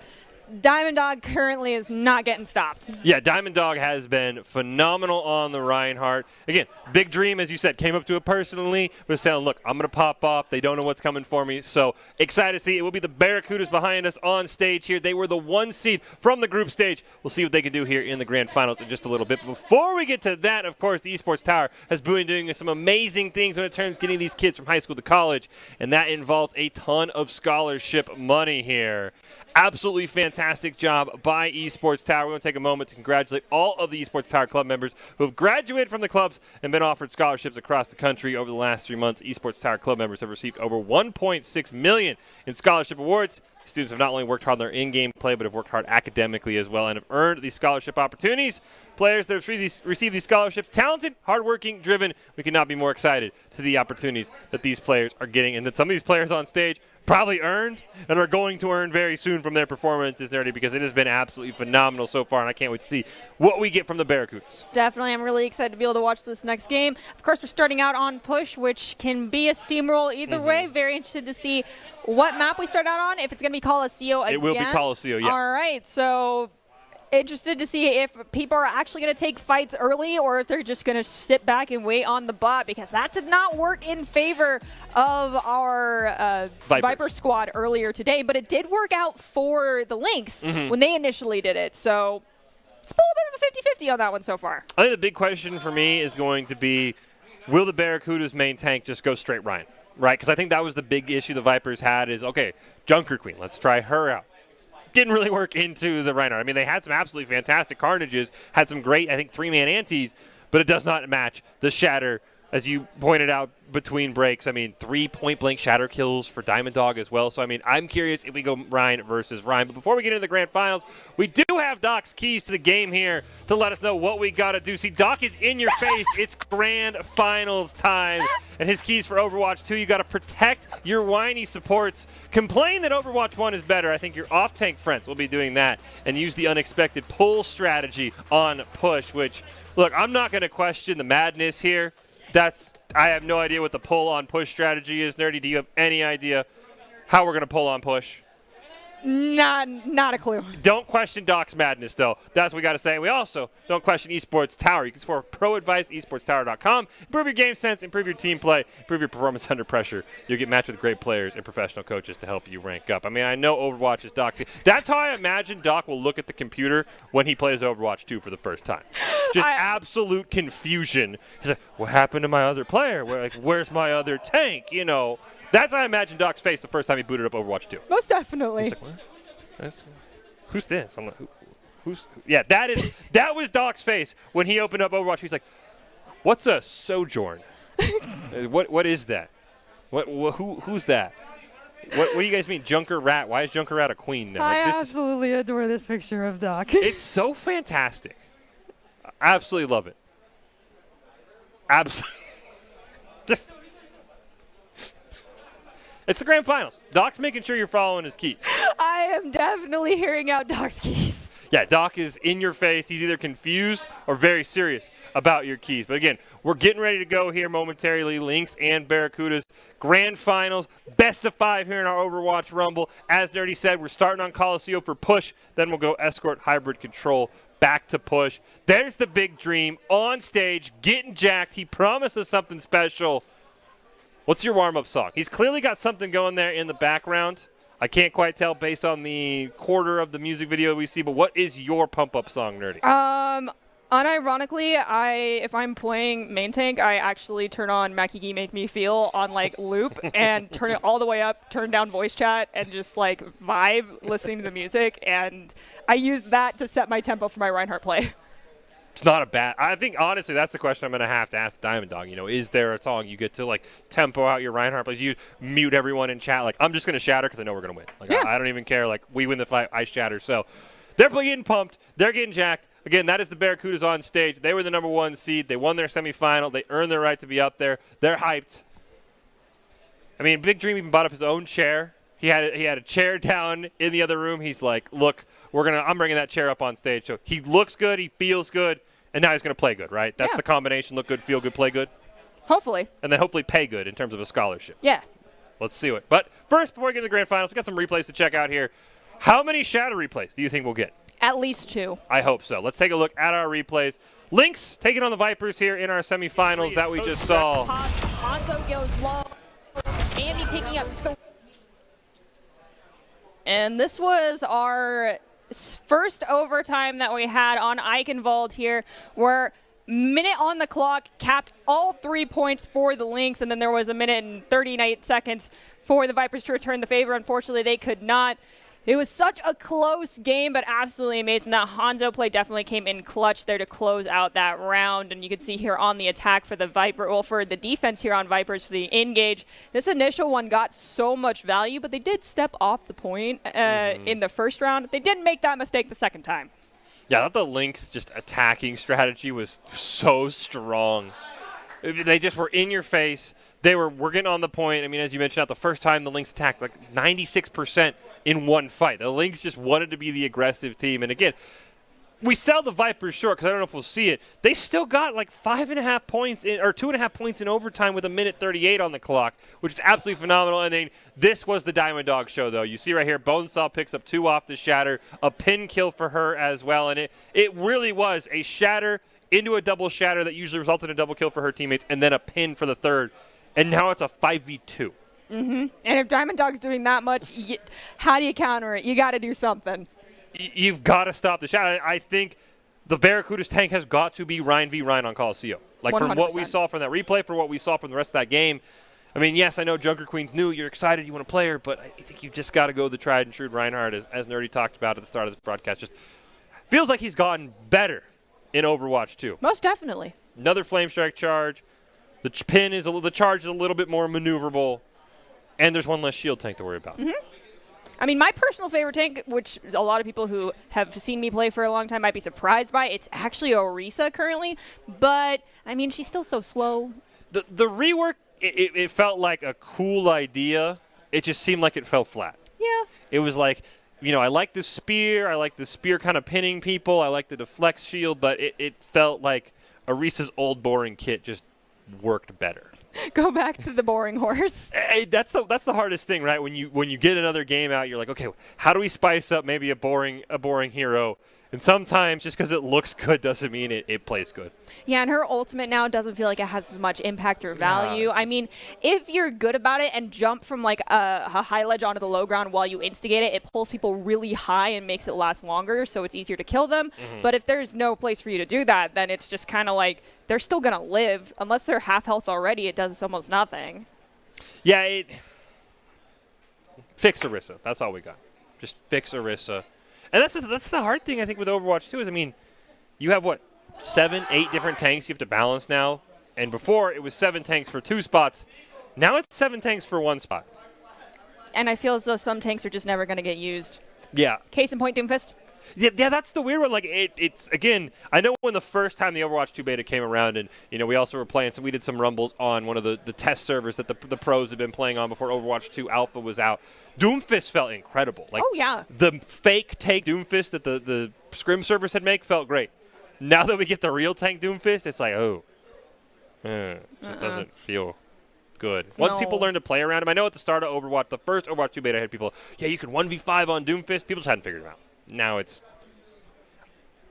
[SPEAKER 3] Diamond Dog currently is not getting stopped.
[SPEAKER 1] Yeah, Diamond Dog has been phenomenal on the Reinhardt. Again, big dream, as you said, came up to it personally, was saying, look, I'm going to pop off. They don't know what's coming for me. So excited to see. It will be the Barracudas behind us on stage here. They were the 1 seed from the group stage. We'll see what they can do here in the grand finals in just a little bit. But before we get to that, of course, the Esports Tower has been doing some amazing things when it comes to getting these kids from high school to college, and that involves a ton of scholarship money here. Absolutely fantastic job by Esports Tower. We want to take a moment to congratulate all of the Esports Tower club members who have graduated from the clubs and been offered scholarships across the country over the last 3 months. Esports Tower club members have received over $1.6 million in scholarship awards. Students have not only worked hard on their in-game play, but have worked hard academically as well and have earned these scholarship opportunities. Players that have received these scholarships, talented, hardworking, driven. We could not be more excited to the opportunities that these players are getting, and that some of these players on stage probably earned and are going to earn very soon from their performances, Nerdy, because it has been absolutely phenomenal so far, and I can't wait to see what we get from the Barracudas.
[SPEAKER 3] Definitely. I'm really excited to be able to watch this next game. Of course, we're starting out on Push, which can be a steamroll either way. Very interested to see what map we start out on, if it's going to be Coliseum again.
[SPEAKER 1] It will be Coliseum, yeah.
[SPEAKER 3] All right, so interested to see if people are actually going to take fights early or if they're just going to sit back and wait on the bot, because that did not work in favor of our Viper squad earlier today, but it did work out for the Lynx when they initially did it. So it's a little bit of a 50-50 on that one so far.
[SPEAKER 1] I think the big question for me is going to be, will the Barracudas main tank just go straight Ryan? Right, because I think that was the big issue the Vipers had is, okay, Junker Queen, let's try her out. Didn't really work into the Reinhardt. I mean, they had some absolutely fantastic carnages, had some great, I think, 3-man antis, but it does not match the Shatter, as you pointed out, between breaks. I mean, 3 point-blank Shatter kills for Diamond Dog as well. So, I mean, I'm curious if we go Ryan versus Ryan. But before we get into the grand finals, we do have Doc's keys to the game here to let us know what we got to do. See, Doc is in your face. It's grand finals time. And his keys for Overwatch 2, you got to protect your whiny supports. Complain that Overwatch 1 is better. I think your off-tank friends will be doing that. And use the unexpected pull strategy on Push, which, look, I'm not going to question the madness here. I have no idea what the pull on Push strategy is. Nerdy, do you have any idea how we're going to pull on Push?
[SPEAKER 3] Not a clue.
[SPEAKER 1] Don't question Doc's madness, though. That's what we got to say. We also don't question Esports Tower. You can score pro advice, esportstower.com. Improve your game sense, improve your team play, improve your performance under pressure. You'll get matched with great players and professional coaches to help you rank up. I mean, I know Overwatch is Doc's. That's how I imagine Doc will look at the computer when he plays Overwatch 2 for the first time. Just absolute confusion. He's like, what happened to my other player? Where's my other tank? That's how I imagine Doc's face the first time he booted up Overwatch 2.
[SPEAKER 3] Most definitely.
[SPEAKER 1] He's like, what? Who's this? I'm like, who's? Yeah, that was Doc's face when he opened up Overwatch. He's like, what's a Sojourn? What is that? Who's that? What do you guys mean, Junker Rat? Why is Junker Rat a queen now?
[SPEAKER 2] I absolutely adore this picture of Doc.
[SPEAKER 1] It's so fantastic. I absolutely love it. Absolutely. Just. It's the grand finals. Doc's making sure you're following his keys.
[SPEAKER 3] I am definitely hearing out Doc's keys.
[SPEAKER 1] Yeah, Doc is in your face. He's either confused or very serious about your keys. But again, we're getting ready to go here momentarily. Lynx and Barracudas, grand finals, best of 5 here in our Overwatch Rumble. As Nerdy said, we're starting on Coliseum for Push. Then we'll go Escort, Hybrid, Control, back to Push. There's the big dream on stage, getting jacked. He promised us something special. What's your warm-up song? He's clearly got something going there in the background. I can't quite tell based on the quarter of the music video we see, but what is your pump-up song, Nerdy?
[SPEAKER 2] Unironically, if I'm playing main tank, I actually turn on Makigi Make Me Feel on like loop and turn it all the way up, turn down voice chat, and just like vibe listening to the music. And I use that to set my tempo for my Reinhardt play.
[SPEAKER 1] It's not a bad. I think honestly, that's the question I'm going to have to ask Diamond Dog. You know, is there a song you get to like tempo out your Reinhardt plays? You mute everyone in chat. Like, I'm just going to shatter because I know we're going to win. Like,
[SPEAKER 2] yeah.
[SPEAKER 1] I don't even care. Like, we win the fight, I shatter. So they're getting pumped. They're getting jacked. Again, that is the Barracudas on stage. They were the number 1 seed. They won their semifinal. They earned their right to be up there. They're hyped. I mean, Big Dream even bought up his own chair. He had a chair down in the other room. He's like, look, I'm bringing that chair up on stage. So he looks good. He feels good. And now he's going to play good, right? That's the combination. Look good, feel good, play good.
[SPEAKER 2] Hopefully.
[SPEAKER 1] And then hopefully pay good in terms of a scholarship.
[SPEAKER 2] Yeah.
[SPEAKER 1] Let's see it. But first, before we get to the grand finals, we got some replays to check out here. How many Shatter replays do you think we'll get?
[SPEAKER 2] At least 2.
[SPEAKER 1] I hope so. Let's take a look at our replays. Lynx taking on the Vipers here in our semifinals that we just saw.
[SPEAKER 3] Hanzo goes low. Andy picking up.
[SPEAKER 2] And this was our first overtime that we had on Eichenwald here, where minute on the clock capped all 3 points for the Lynx, and then there was a minute and 38 seconds for the Vipers to return the favor. Unfortunately, they could not. It was such a close game, but absolutely amazing. That Hanzo play definitely came in clutch there to close out that round. And you can see here on the attack for the for the defense here on Vipers for the engage. This initial one got so much value, but they did step off the point in the first round. They didn't make that mistake the second time.
[SPEAKER 1] Yeah, I thought the Lynx just attacking strategy was so strong. They just were in your face. They were working on the point. I mean, as you mentioned, the first time the Lynx attacked, like 96% in one fight. The Lynx just wanted to be the aggressive team. And again, we sell the Vipers short because I don't know if we'll see it. They still got like 5.5 points or 2.5 points in overtime with a minute 38 on the clock, which is absolutely phenomenal. And then this was the Diamond Dog show, though. You see right here, Bonesaw picks up 2 off the Shatter, a pin kill for her as well. And it really was a Shatter into a double Shatter that usually resulted in a double kill for her teammates, and then a pin for the third. And now it's a 5v2.
[SPEAKER 2] And if Diamond Dog's doing that much, how do you counter it? You got to do something.
[SPEAKER 1] You've got to stop the shot. I think the Barracudas tank has got to be Ryan v. Ryan on Coliseum. Like 100%. From what we saw from that replay, for what we saw from the rest of that game. I mean, yes, I know Junker Queen's new. You're excited. You want to play her. But I think you've just got to go the tried and true Reinhardt, as Nerdy talked about at the start of this broadcast. Just feels like he's gotten better in Overwatch 2.
[SPEAKER 2] Most definitely.
[SPEAKER 1] Another Flame Strike charge. The charge is a little bit more maneuverable, and there's one less shield tank to worry about.
[SPEAKER 2] I mean, my personal favorite tank, which a lot of people who have seen me play for a long time might be surprised by, it's actually Orisa currently, but, I mean, she's still so slow.
[SPEAKER 1] The rework, it felt like a cool idea. It just seemed like it fell flat.
[SPEAKER 2] Yeah.
[SPEAKER 1] It was like, you know, I like the spear. I like the spear kind of pinning people. I like the deflect shield, but it felt like Orisa's old boring kit just worked better.
[SPEAKER 2] Go back to the boring horse.
[SPEAKER 1] Hey, that's the hardest thing, right? When you get another game out, you're like, okay, how do we spice up maybe a boring hero? And sometimes just because it looks good doesn't mean it plays good.
[SPEAKER 2] Yeah, and her ultimate now doesn't feel like it has as much impact or value. I mean, if you're good about it and jump from like a high ledge onto the low ground while you instigate it, it pulls people really high and makes it last longer, so it's easier to kill them. But if there's no place for you to do that, then it's just kind of like they're still going to live. Unless they're half health already, it does almost nothing.
[SPEAKER 1] Yeah, fix Orisa. That's all we got. Just fix Orisa. And that's the hard thing, I think, with Overwatch 2 is, I mean, you have, 7, 8 different tanks you have to balance now. And before, it was 7 tanks for 2 spots. Now it's 7 tanks for 1 spot.
[SPEAKER 2] And I feel as though some tanks are just never going to get used.
[SPEAKER 1] Yeah.
[SPEAKER 2] Case in point, Doomfist.
[SPEAKER 1] Yeah, that's the weird one. Like, it's again, I know when the first time the Overwatch 2 beta came around, and, you know, we also were playing, so we did some rumbles on one of the test servers that the pros had been playing on before Overwatch 2 Alpha was out. Doomfist felt incredible. Like,
[SPEAKER 2] oh, yeah.
[SPEAKER 1] The fake take Doomfist that the Scrim servers had made felt great. Now that we get the real tank Doomfist, it's like, it doesn't feel good. Once people learn to play around him, I know at the start of Overwatch, the first Overwatch 2 beta, I had people, you can 1v5 on Doomfist. People just hadn't figured it out. Now it's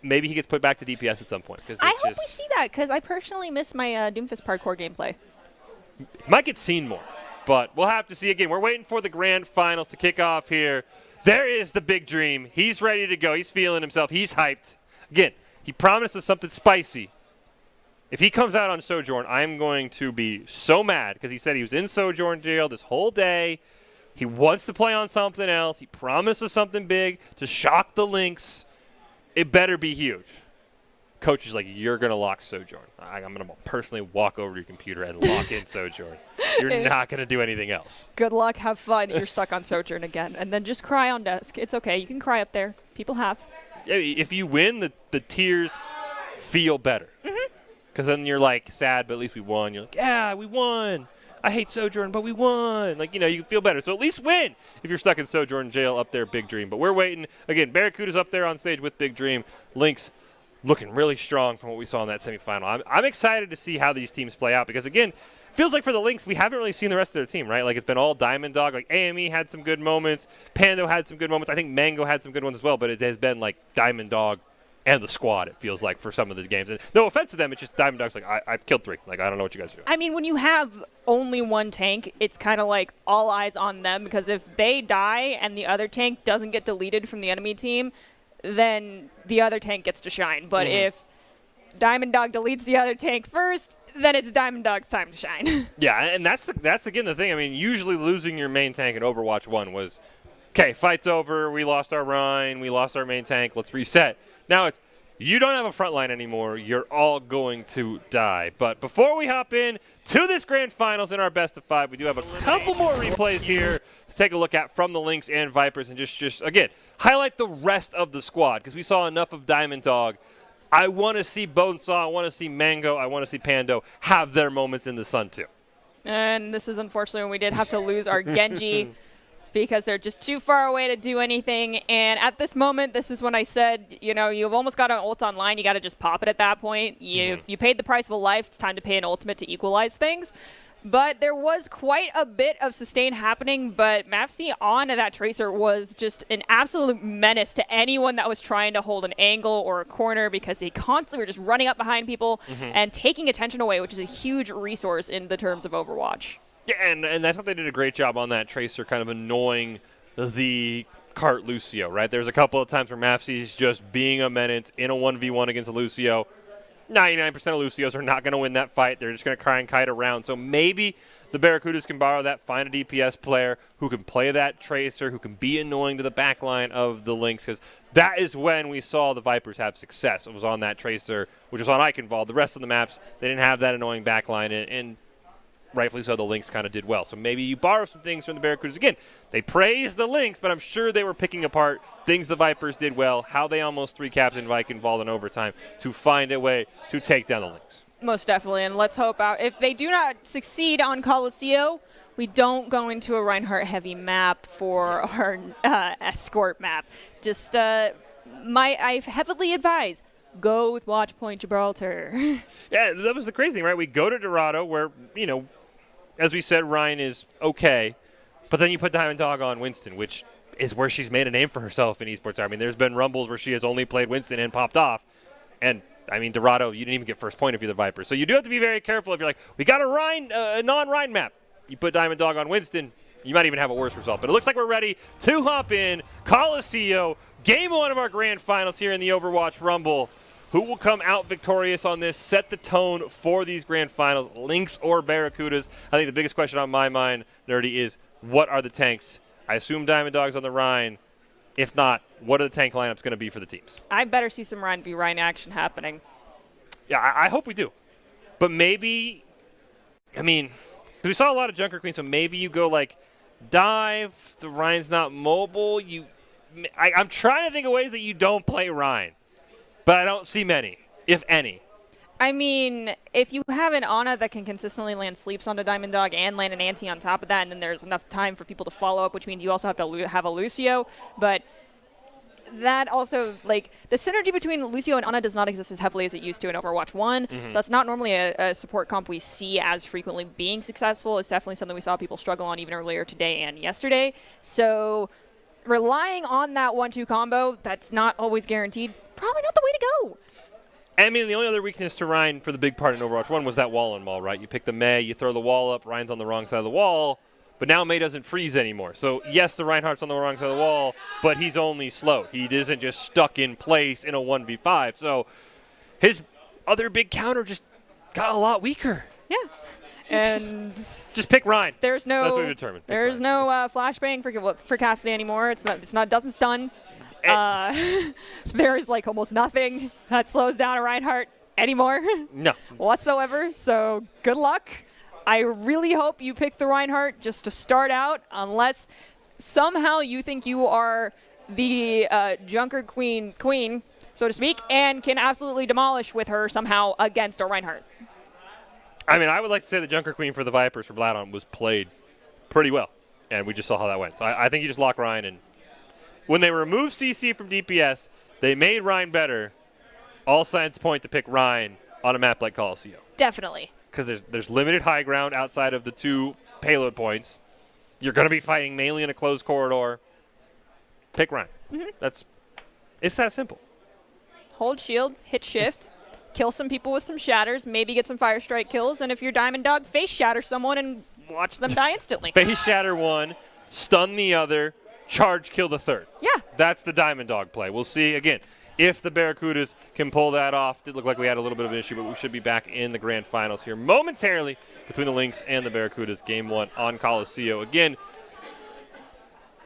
[SPEAKER 1] maybe he gets put back to DPS at some point.
[SPEAKER 2] I hope we see that, because I personally miss my Doomfist parkour gameplay.
[SPEAKER 1] Might get seen more, but we'll have to see again. We're waiting for the grand finals to kick off here. There is the Big Dream. He's ready to go. He's feeling himself. He's hyped. Again, He promised us something spicy. If he comes out on Sojourn, I'm going to be so mad because he said he was in Sojourn jail this whole day. He wants to play on something else. He promised us something big to shock the Lynx. It better be huge. Coach is like, you're going to lock Sojourn. I'm going to personally walk over to your computer and lock in Sojourn. You're not going to do anything else.
[SPEAKER 2] Good luck. Have fun. You're stuck on Sojourn again. And then just cry on desk. It's okay. You can cry up there. People have.
[SPEAKER 1] If you win, the tears feel better. Because then you're like sad, but at least we won. You're like, yeah, we won. I hate Sojourn, but we won. Like, you can feel better. So at least win if you're stuck in Sojourn jail up there, Big Dream. But we're waiting. Again, Barracudas up there on stage with Big Dream. Lynx looking really strong from what we saw in that semifinal. I'm excited to see how these teams play out because, again, feels like for the Lynx, we haven't really seen the rest of their team, right? Like, it's been all Diamond Dog. Like, AME had some good moments. Pando had some good moments. I think Mango had some good ones as well, but it has been, like, Diamond Dog and the squad, it feels like, for some of the games. And no offense to them, it's just Diamond Dog's like, I've killed 3. Like, I don't know what you guys are doing.
[SPEAKER 2] I mean, when you have only one tank, it's kind of like all eyes on them because if they die and the other tank doesn't get deleted from the enemy team, then the other tank gets to shine. But if Diamond Dog deletes the other tank first, then it's Diamond Dog's time to shine.
[SPEAKER 1] Yeah, and that's again the thing. I mean, usually losing your main tank in Overwatch 1 was, okay, fight's over, we lost our Rhine, we lost our main tank, let's reset. Now it's, you don't have a front line anymore, you're all going to die. But before we hop in to this grand finals in our best of 5, we do have a couple more replays here to take a look at from the Lynx and Vipers and just again, highlight the rest of the squad because we saw enough of Diamond Dog. I want to see Bonesaw, I want to see Mango, I want to see Pando have their moments in the sun too.
[SPEAKER 2] And this is unfortunately when we did have to lose our Genji because they're just too far away to do anything. And at this moment, this is when I said, you've almost got an ult online. You got to just pop it at that point. You paid the price of a life. It's time to pay an ultimate to equalize things. But there was quite a bit of sustain happening, but Mavsy on that Tracer was just an absolute menace to anyone that was trying to hold an angle or a corner because they constantly were just running up behind people and taking attention away, which is a huge resource in the terms of Overwatch.
[SPEAKER 1] Yeah, and I thought they did a great job on that Tracer kind of annoying the cart Lucio, right? There's a couple of times where Mavsy's just being a menace in a 1v1 against a Lucio. 99% of Lucios are not going to win that fight. They're just going to try and kite around. So maybe the Barracudas can borrow that, find a DPS player who can play that Tracer, who can be annoying to the backline of the Lynx, because that is when we saw the Vipers have success. It was on that Tracer, which was on Eichenwald. The rest of the maps, they didn't have that annoying backline, and rightfully so, the Lynx kind of did well. So maybe you borrow some things from the Barracudas. Again, they praised the Lynx, but I'm sure they were picking apart things the Vipers did well, how they almost 3-capped in Eichenwald in overtime to find a way to take down the Lynx.
[SPEAKER 2] Most definitely, and let's hope if they do not succeed on Coliseum, we don't go into a Reinhardt-heavy map for our escort map. Just, I heavily advise, go with Watchpoint Gibraltar.
[SPEAKER 1] Yeah, that was the crazy thing, right? We go to Dorado where, as we said, Ryan is okay, but then you put Diamond Dog on Winston, which is where she's made a name for herself in esports. I mean, there's been rumbles where she has only played Winston and popped off, and I mean, Dorado, you didn't even get first point if you're the Vipers. So you do have to be very careful if you're like, we got a non-Rhine map. You put Diamond Dog on Winston, you might even have a worse result. But it looks like we're ready to hop in. Coliseum, game 1 of our grand finals here in the Overwatch Rumble. Who will come out victorious on this, set the tone for these grand finals, Lynx or Barracudas? I think the biggest question on my mind, Nerdy, is what are the tanks? I assume Diamond Dog's on the Rhine. If not, what are the tank lineups going to be for the teams?
[SPEAKER 2] I better see some Rhine v Rhine action happening.
[SPEAKER 1] Yeah, I hope we do. But maybe, because we saw a lot of Junker Queens, so maybe you go like dive, the Rhine's not mobile. I'm trying to think of ways that you don't play Rhine. But I don't see many, if any.
[SPEAKER 2] I mean, if you have an Ana that can consistently land sleeps onto Diamond Dog and land an Anti on top of that, and then there's enough time for people to follow up, which means you also have to have a Lucio. But that also, like, the synergy between Lucio and Ana does not exist as heavily as it used to in Overwatch 1. So that's not normally a support comp we see as frequently being successful. It's definitely something we saw people struggle on even earlier today and yesterday. So relying on that 1-2 combo, that's not always guaranteed. Probably not the way to go.
[SPEAKER 1] I mean, the only other weakness to Ryan for the big part in Overwatch 1 was that wall and maul, right? You pick the Mei, you throw the wall up, Ryan's on the wrong side of the wall, but now Mei doesn't freeze anymore. So, yes, the Reinhardt's on the wrong side of the wall, but he's only slow. He isn't just stuck in place in a 1v5. So, his other big counter just got a lot weaker.
[SPEAKER 2] Yeah. And
[SPEAKER 1] just pick Ryan.
[SPEAKER 2] There's no.
[SPEAKER 1] That's what we determined.
[SPEAKER 2] There's no flashbang for Cassidy anymore. It's not. Doesn't stun. There's like almost nothing that slows down a Reinhardt anymore.
[SPEAKER 1] No.
[SPEAKER 2] Whatsoever. So good luck. I really hope you pick the Reinhardt just to start out, unless somehow you think you are the Junker Queen, so to speak, and can absolutely demolish with her somehow against a Reinhardt.
[SPEAKER 1] I mean, I would like to say the Junker Queen for the Vipers for Bladon was played pretty well, and we just saw how that went. So I think you just lock Ryan, and when they removed CC from DPS, they made Ryan better. All signs point to pick Ryan on a map like Coliseum.
[SPEAKER 3] Definitely.
[SPEAKER 1] Because there's limited high ground outside of the 2 payload points. You're going to be fighting mainly in a closed corridor. Pick Ryan. It's that simple.
[SPEAKER 2] Hold shield, hit shift, kill some people with some shatters, maybe get some fire strike kills, and if you're Diamond Dog, face shatter someone and watch them die instantly.
[SPEAKER 1] Face shatter one, stun the other, charge kill the third.
[SPEAKER 2] Yeah.
[SPEAKER 1] That's the Diamond Dog play. We'll see, again, if the Barracudas can pull that off. Did look like we had a little bit of an issue, but we should be back in the grand finals here momentarily between the Lynx and the Barracudas. Game 1 on Coliseum. Again,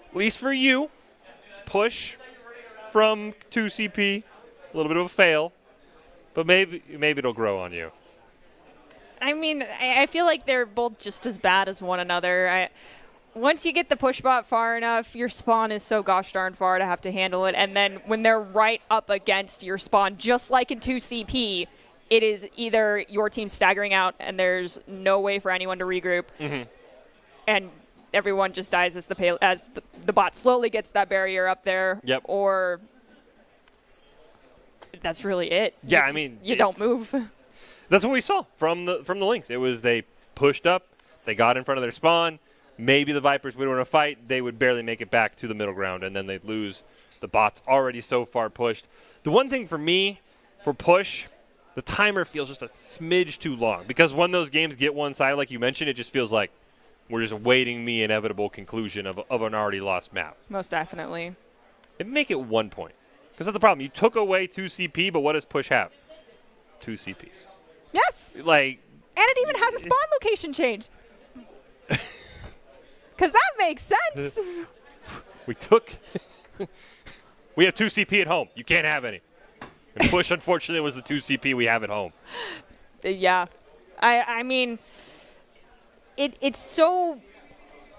[SPEAKER 1] at least for you, push from 2CP. A little bit of a fail, but maybe it'll grow on you.
[SPEAKER 2] I mean, I feel like they're both just as bad as one another. Once you get the push bot far enough, your spawn is so gosh darn far to have to handle it. And then when they're right up against your spawn, just like in 2CP, it is either your team staggering out and there's no way for anyone to regroup, and everyone just dies as the bot slowly gets that barrier up there, or that's really it.
[SPEAKER 1] Yeah,
[SPEAKER 2] you don't move.
[SPEAKER 1] That's what we saw from the Lynx. It was they pushed up, they got in front of their spawn. Maybe the Vipers would win a fight. They would barely make it back to the middle ground, and then they'd lose. The bot's already so far pushed. The one thing for me, for push, the timer feels just a smidge too long. Because when those games get one-sided, like you mentioned, it just feels like we're just waiting the inevitable conclusion of an already lost map.
[SPEAKER 2] Most definitely.
[SPEAKER 1] It'd make it 1 point. Because that's the problem. You took away 2CP, but what does push have? 2 CPs.
[SPEAKER 2] Yes.
[SPEAKER 1] And
[SPEAKER 2] it even has a spawn location change. Because that makes sense.
[SPEAKER 1] We have 2 CP at home. You can't have any. And push, unfortunately, was the 2 CP we have at home.
[SPEAKER 2] Yeah. I mean, it's so...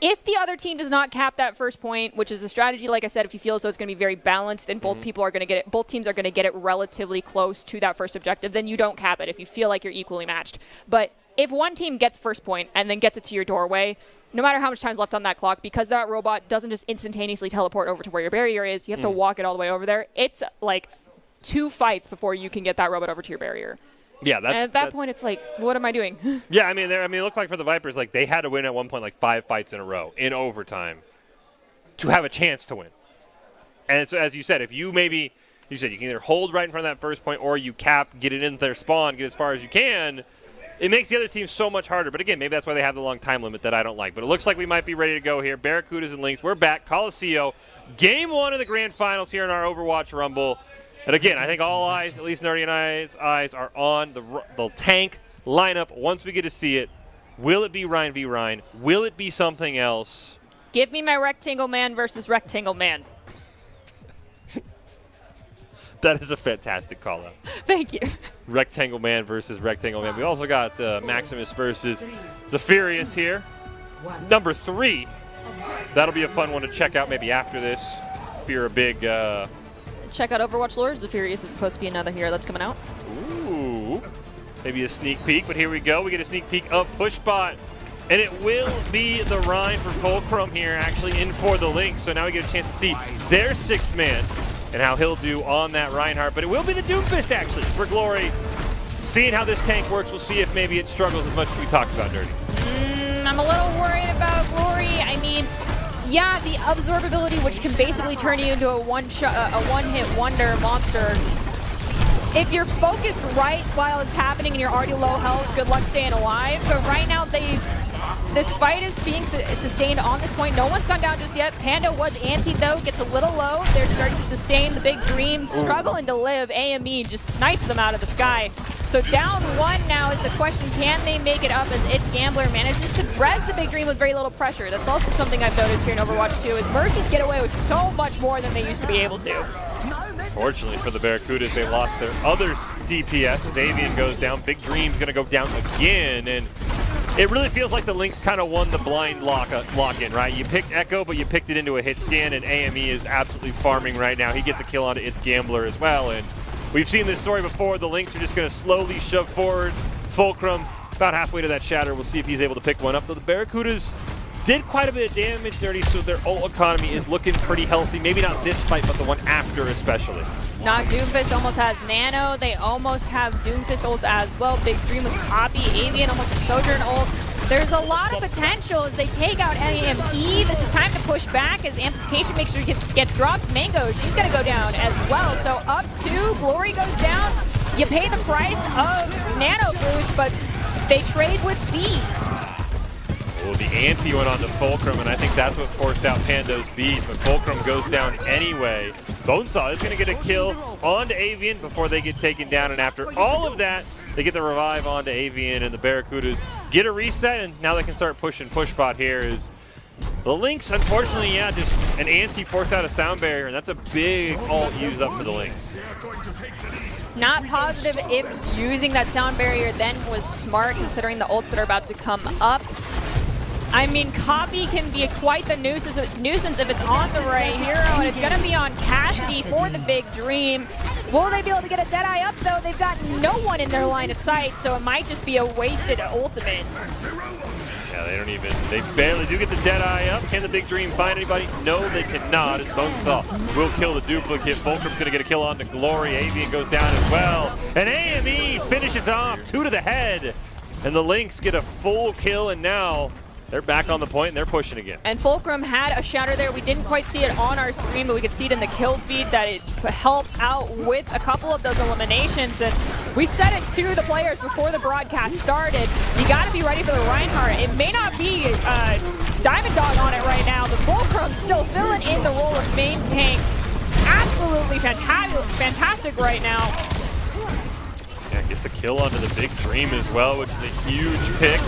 [SPEAKER 2] If the other team does not cap that first point, which is a strategy, like I said, if you feel as though it's going to be very balanced and both people are going to get it, both teams are going to get it relatively close to that first objective, then you don't cap it if you feel like you're equally matched. But if one team gets first point and then gets it to your doorway, no matter how much time's left on that clock, because that robot doesn't just instantaneously teleport over to where your barrier is, you have to walk it all the way over there. It's like 2 fights before you can get that robot over to your barrier.
[SPEAKER 1] Yeah,
[SPEAKER 2] and at that point, it's like, what am I doing?
[SPEAKER 1] Yeah, it looked like for the Vipers, like they had to win at one point like 5 fights in a row in overtime to have a chance to win. And so, as you said, if you you can either hold right in front of that first point or you cap, get it into their spawn, get as far as you can. It makes the other team so much harder. But again, maybe that's why they have the long time limit that I don't like. But it looks like we might be ready to go here. Barracudas and Lynx, we're back. Coliseum, Game 1 of the grand finals here in our Overwatch Rumble. And again, I think all eyes, at least Nerdy and I's eyes, are on the tank lineup once we get to see it. Will it be Ryan v. Ryan? Will it be something else?
[SPEAKER 2] Give me my Rectangle Man versus Rectangle Man.
[SPEAKER 1] That is a fantastic call-out.
[SPEAKER 2] Thank you.
[SPEAKER 1] Rectangle Man versus Rectangle Man. We also got Maximus versus Zephyrius here. Number 3. That'll be a fun one to check out maybe after this. If you're a big...
[SPEAKER 2] check out Overwatch lore. Zephyrius is supposed to be another hero that's coming out.
[SPEAKER 1] Ooh. Maybe a sneak peek, but here we go. We get a sneak peek of Pushbot. And it will be the Rhine for Fulcrum here, actually in for the Lynx. So now we get a chance to see their 6th man and how he'll do on that Reinhardt. But it will be the Doomfist, actually, for Glory. Seeing how this tank works, we'll see if maybe it struggles as much as we talked about, Dirty.
[SPEAKER 3] I'm a little worried about Glory. I mean, yeah, the absorbability, which can basically turn you into a one-hit wonder monster. If you're focused right while it's happening and you're already low health, good luck staying alive. But right now, they've this fight is being sustained on this point. No one's gone down just yet. Panda was antied though, gets a little low. They're starting to sustain the big dream, struggling to live. AME just snipes them out of the sky. So down one now is the question, can they make it up as It's Gambler manages to res the big dream with very little pressure. That's also something I've noticed here in Overwatch 2 is Mercies get away with so much more than they used to be able to.
[SPEAKER 1] Fortunately for the Barracudas, they lost their other DPS as Avian goes down. Big Dream's going to go down again, and it really feels like the Lynx kind of won the blind lock-in, right? You picked Echo, but you picked it into a hit scan, and AME is absolutely farming right now. He gets a kill onto It's Gambler as well, and we've seen this story before. The Lynx are just going to slowly shove forward. Fulcrum about halfway to that shatter. We'll see if he's able to pick one up, though the Barracudas did quite a bit of damage, Nerdy, so their ult economy is looking pretty healthy. Maybe not this fight, but the one after especially.
[SPEAKER 3] Not Doomfist almost has Nano. They almost have Doomfist ult as well. Big Dream with Copy. Avian almost a Sojourn ult. There's a lot of potential as they take out AME. This is time to push back as Amplification makes sure he gets dropped. Mango, she's going to go down as well. So up two, Glory goes down. You pay the price of Nano boost, but they trade with B.
[SPEAKER 1] Well, the ante went on to Fulcrum, and I think that's what forced out Pando's beat, but Fulcrum goes down anyway. Bonesaw is going to get a kill onto Avian before they get taken down, and after all of that, they get the revive onto Avian, and the Barracudas get a reset, and now they can start pushing pushbot here. Is the Lynx, unfortunately, yeah, just an ante forced out a sound barrier, and that's a big ult used up for the Lynx.
[SPEAKER 3] Not positive if using that sound barrier then was smart, considering the ults that are about to come up. I mean, Copy can be quite the nuisance if it's on the right hero, and it's going to be on Cassidy for the big dream. Will they be able to get a Deadeye up, though? They've got no one in their line of sight, so it might just be a wasted ultimate.
[SPEAKER 1] Yeah, they barely do get the Deadeye up. Can the big dream find anybody? No, they cannot. It's Bonesaw will kill the duplicate. Fulcrum's going to get a kill on to Glory. Avian goes down as well. And AME finishes off, 2 to the head. And the Lynx get a full kill, and now they're back on the point, and they're pushing again.
[SPEAKER 3] And Fulcrum had a shatter there. We didn't quite see it on our screen, but we could see it in the kill feed that it helped out with a couple of those eliminations. And we said it to the players before the broadcast started. You got to be ready for the Reinhardt. It may not be Diamond Dog on it right now. The Fulcrum's still filling in the role of main tank. Absolutely fantastic right now.
[SPEAKER 1] Yeah, gets a kill onto the big dream as well, which is a huge pick.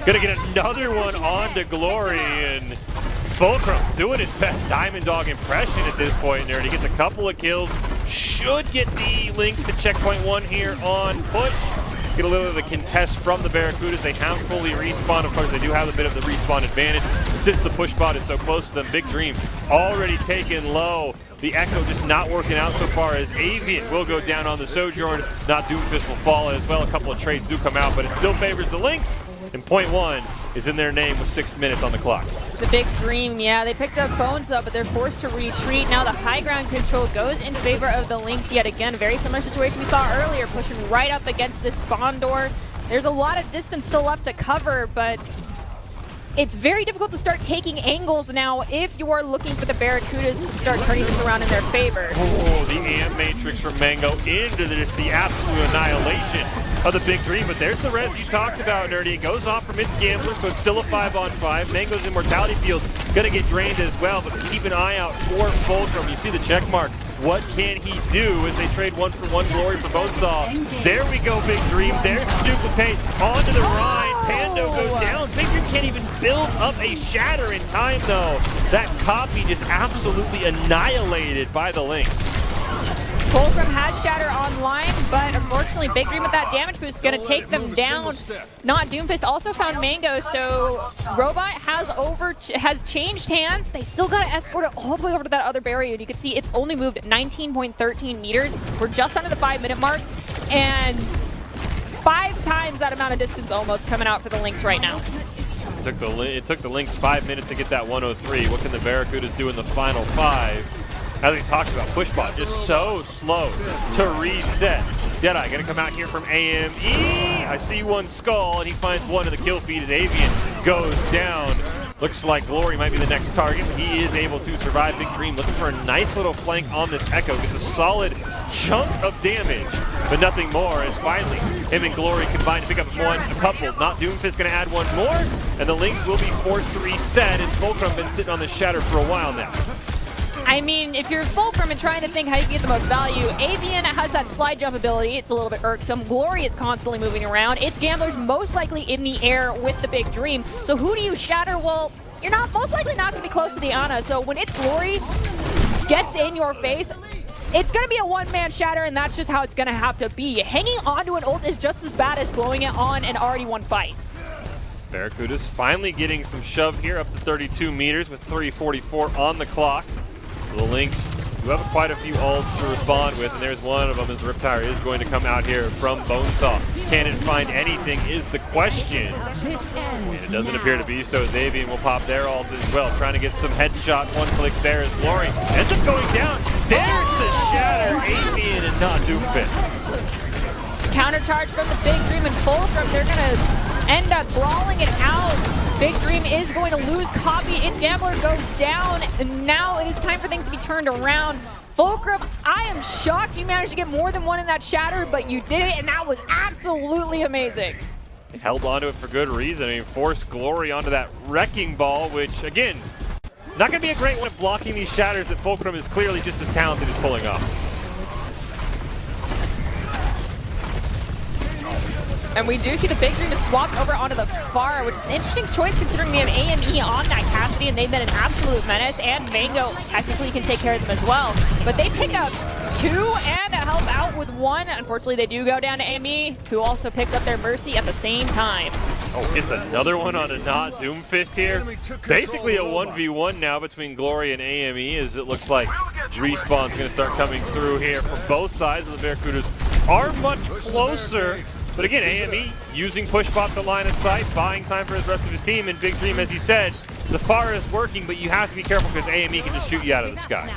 [SPEAKER 1] Gonna get another one onto Glory, and Fulcrum doing his best Diamond Dog impression at this point there. He gets a couple of kills. Should get the Lynx to checkpoint 1 here on push. Get a little bit of a contest from the Barracudas. They have fully respawned. Of course, they do have a bit of the respawn advantage since the push bot is so close to them. Big Dream already taken low. The Echo just not working out so far as Avian will go down on the Sojourn. Not Doomfist will fall as well. A couple of trades do come out, but it still favors the Lynx. And point 1 is in their name with 6 minutes on the clock.
[SPEAKER 3] The big dream, yeah, they picked up Bones up, but they're forced to retreat. Now the high ground control goes in favor of the Lynx yet again. Very similar situation we saw earlier, pushing right up against this spawn door. There's a lot of distance still left to cover, but it's very difficult to start taking angles now if you are looking for the Barracudas to start turning this around in their favor.
[SPEAKER 1] Oh, the Amp Matrix from Mango into the absolute annihilation of the big dream. But there's the res you talked about, Nerdy. It goes off from It's Gambler, so it's still a 5-on-5. Mango's Immortality Field gonna get drained as well, but keep an eye out for Fulcrum. You see the check mark. What can he do as they trade 1-for-1 Glory for Bonesaw? There we go, Big Dream. There's the duplicate onto the Rhine. Pando goes down. Big Dream can't even build up a shatter in time, though. That Copy just absolutely annihilated by the Lynx.
[SPEAKER 3] Fulcrum has Shatter online, but unfortunately Big Dream with that damage boost is going to take them down. Not Doomfist also found Mango, so Robot has changed hands. They still got to escort it all the way over to that other barrier. You can see it's only moved 19.13 meters. We're just under the 5-minute mark, and 5 times that amount of distance almost coming out for the Lynx right now.
[SPEAKER 1] It took the Lynx 5 minutes to get that 103. What can the Barracudas do in the final 5? As we talked about, pushbot just so slow to reset. Deadeye gonna come out here from AME. I see one skull, and he finds one in the kill feed as Avian goes down. Looks like Glory might be the next target. He is able to survive. Big Dream looking for a nice little flank on this Echo. Gets a solid chunk of damage, but nothing more. As finally, him and Glory combine to pick up a couple. Not Doomfist going to add one more, and the Lynx will be forced to reset, and Fulcrum been sitting on the Shatter for a while now.
[SPEAKER 3] I mean, if you're Fulcrum and trying to think how you can get the most value, Avian has that slide jump ability. It's a little bit irksome. Glory is constantly moving around. Its Gambler's most likely in the air with the Big Dream. So who do you shatter? Well, you're most likely not going to be close to the Ana. So when its Glory gets in your face, it's going to be a one-man shatter, and that's just how it's going to have to be. Hanging onto an ult is just as bad as blowing it on an already won fight.
[SPEAKER 1] Barracudas finally getting some shove here up to 32 meters with 3:44 on the clock. The Lynx do have quite a few ults to respond with, and there's one of them as Riptire is going to come out here from Bonesaw. Can it find anything is the question. And it doesn't appear to be so. Avian will pop their ult as well, trying to get some headshot. One click there as Glory ends up going down. There's the shatter, Avian and not Doomfist.
[SPEAKER 3] Countercharge from the Big Dream and Fulcrum. They're going to end up brawling it out. Big Dream is going to lose copy. Its Gambler goes down. And now it is time for things to be turned around. Fulcrum, I am shocked you managed to get more than one in that shatter, but you did it, and that was absolutely amazing.
[SPEAKER 1] They held onto it for good reason. I mean, forced Glory onto that wrecking ball, which, again, not going to be a great one at blocking these shatters that Fulcrum is clearly just as talented as pulling off.
[SPEAKER 3] And we do see the Big Dream is swapped over onto the Pharah, which is an interesting choice considering we have AME on that Cassidy, and they've been an absolute menace, and Mango technically can take care of them as well. But they pick up two and help out with one. Unfortunately, they do go down to AME, who also picks up their Mercy at the same time.
[SPEAKER 1] Oh, it's another one on a not Doomfist here. Basically a 1v1 now between Glory and AME, as it looks like Respawn's going to start coming through here from both sides of the Barracudas. Are much closer. But again, AME using push bot to line of sight, buying time for the rest of his team. And Big Dream, as you said, the Pharah is working, but you have to be careful because AME can just shoot you out of the sky.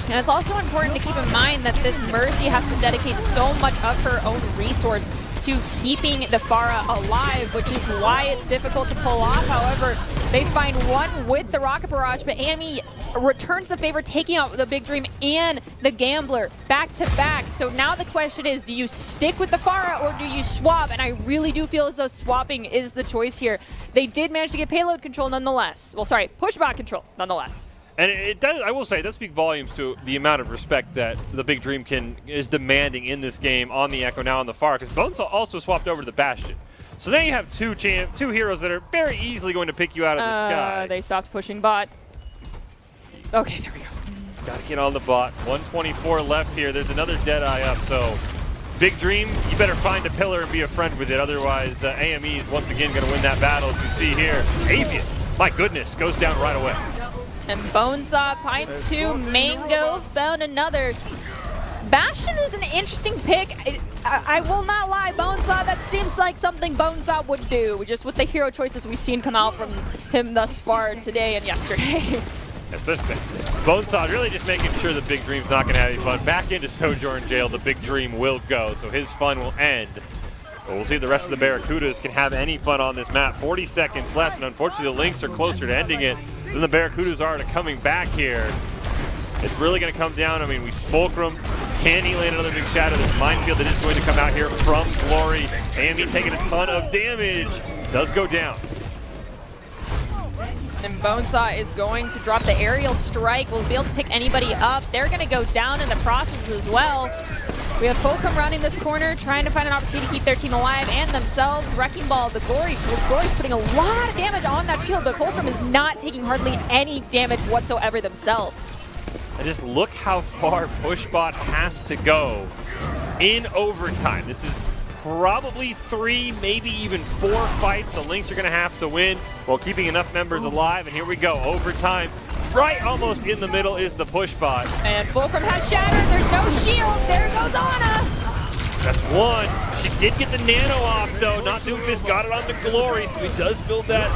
[SPEAKER 3] And it's also important to keep in mind that this Mercy has to dedicate so much of her own resource to keeping the Pharah alive, which is why it's difficult to pull off. However, they find one with the Rocket Barrage, but AME returns the favor, taking out the Big Dream and the Gambler back to back. So now the question is, do you stick with the Pharah or do you swap? And I really do feel as though swapping is the choice here. They did manage to get payload control nonetheless. Well, sorry, pushback control nonetheless.
[SPEAKER 1] And it does, I will say, it does speak volumes to the amount of respect that the Big Dream is demanding in this game on the Echo, now on the Pharah, because Bones also swapped over to the Bastion. So now you have two heroes that are very easily going to pick you out of the sky.
[SPEAKER 3] They stopped pushing bot. Okay, there we go.
[SPEAKER 1] Gotta get on the bot. 124 left here. There's another Deadeye up, so Big Dream, you better find a pillar and be a friend with it. Otherwise, AME is once again going to win that battle, as you see here. Avian, my goodness, goes down right away.
[SPEAKER 3] And Bonesaw finds two. Mango found another. Bastion is an interesting pick. I will not lie, Bonesaw, that seems like something Bonesaw would do, just with the hero choices we've seen come out from him thus far today and yesterday.
[SPEAKER 1] Bonesaw really just making sure the Big Dream's not going to have any fun. Back into Sojourn Jail, the Big Dream will go, so his fun will end. But we'll see if the rest of the Barracudas can have any fun on this map. 40 seconds left, and unfortunately the Lynx are closer to ending it than the Barracudas are to coming back here. It's really going to come down. I mean, we Fulcrum. Can he land another big shadow? This minefield that is going to come out here from Glory. AME taking a ton of damage. Does go down.
[SPEAKER 3] And Bonesaw is going to drop the aerial strike. We'll be able to pick anybody up. They're going to go down in the process as well. We have Fulcrum rounding this corner, trying to find an opportunity to keep their team alive and themselves. Wrecking Ball, the Glory's putting a lot of damage on that shield, but Fulcrum is not taking hardly any damage whatsoever themselves.
[SPEAKER 1] And just look how far Pushbot has to go in overtime. This is probably 3, maybe even 4 fights the Lynx are going to have to win while keeping enough members alive. And here we go, overtime. Right almost in the middle is the Pushbot.
[SPEAKER 3] And Fulcrum has shattered. There's no shield. There goes Ana.
[SPEAKER 1] That's one. She did get the nano off, though. Not Doomfist got it on the Glory, so he does build that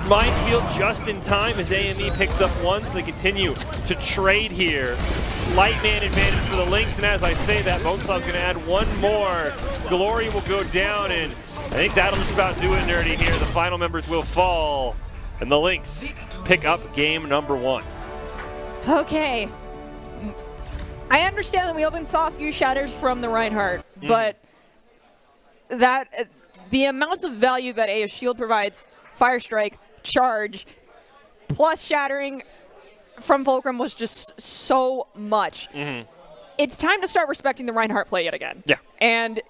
[SPEAKER 1] minefield just in time as AME picks up one, so they continue to trade here. Slight man advantage for the Lynx, and as I say that, Bonesaw's going to add one more. Glory will go down, and think that'll just about do it, Nerdy, here. The final members will fall, and the Lynx pick up game number 1.
[SPEAKER 3] Okay. I understand that we even saw a few shatters from the Reinhardt, but that the amount of value that a shield provides, Fire Strike, Charge, plus shattering from Fulcrum was just so much. It's time to start respecting the Reinhardt play yet again.
[SPEAKER 1] Yeah.
[SPEAKER 3] And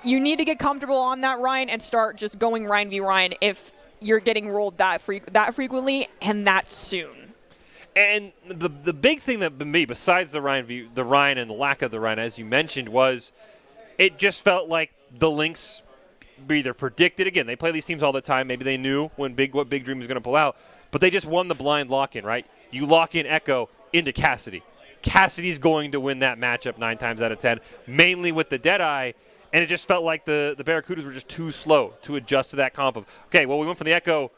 [SPEAKER 3] you need to get comfortable on that Rein and start just going Rein v Rein if you're getting rolled that frequently and that soon.
[SPEAKER 1] And the big thing that me, besides the Rein and the lack of the Rein, as you mentioned, was it just felt like the Lynx either predicted, again, they play these teams all the time, maybe they knew what Big Dream was going to pull out, but they just won the blind lock-in, right? You lock in Echo into Cassidy. Cassidy's going to win that matchup 9 times out of 10, mainly with the Deadeye, and it just felt like the Barracudas were just too slow to adjust to that comp of, okay, well, we went from the Echo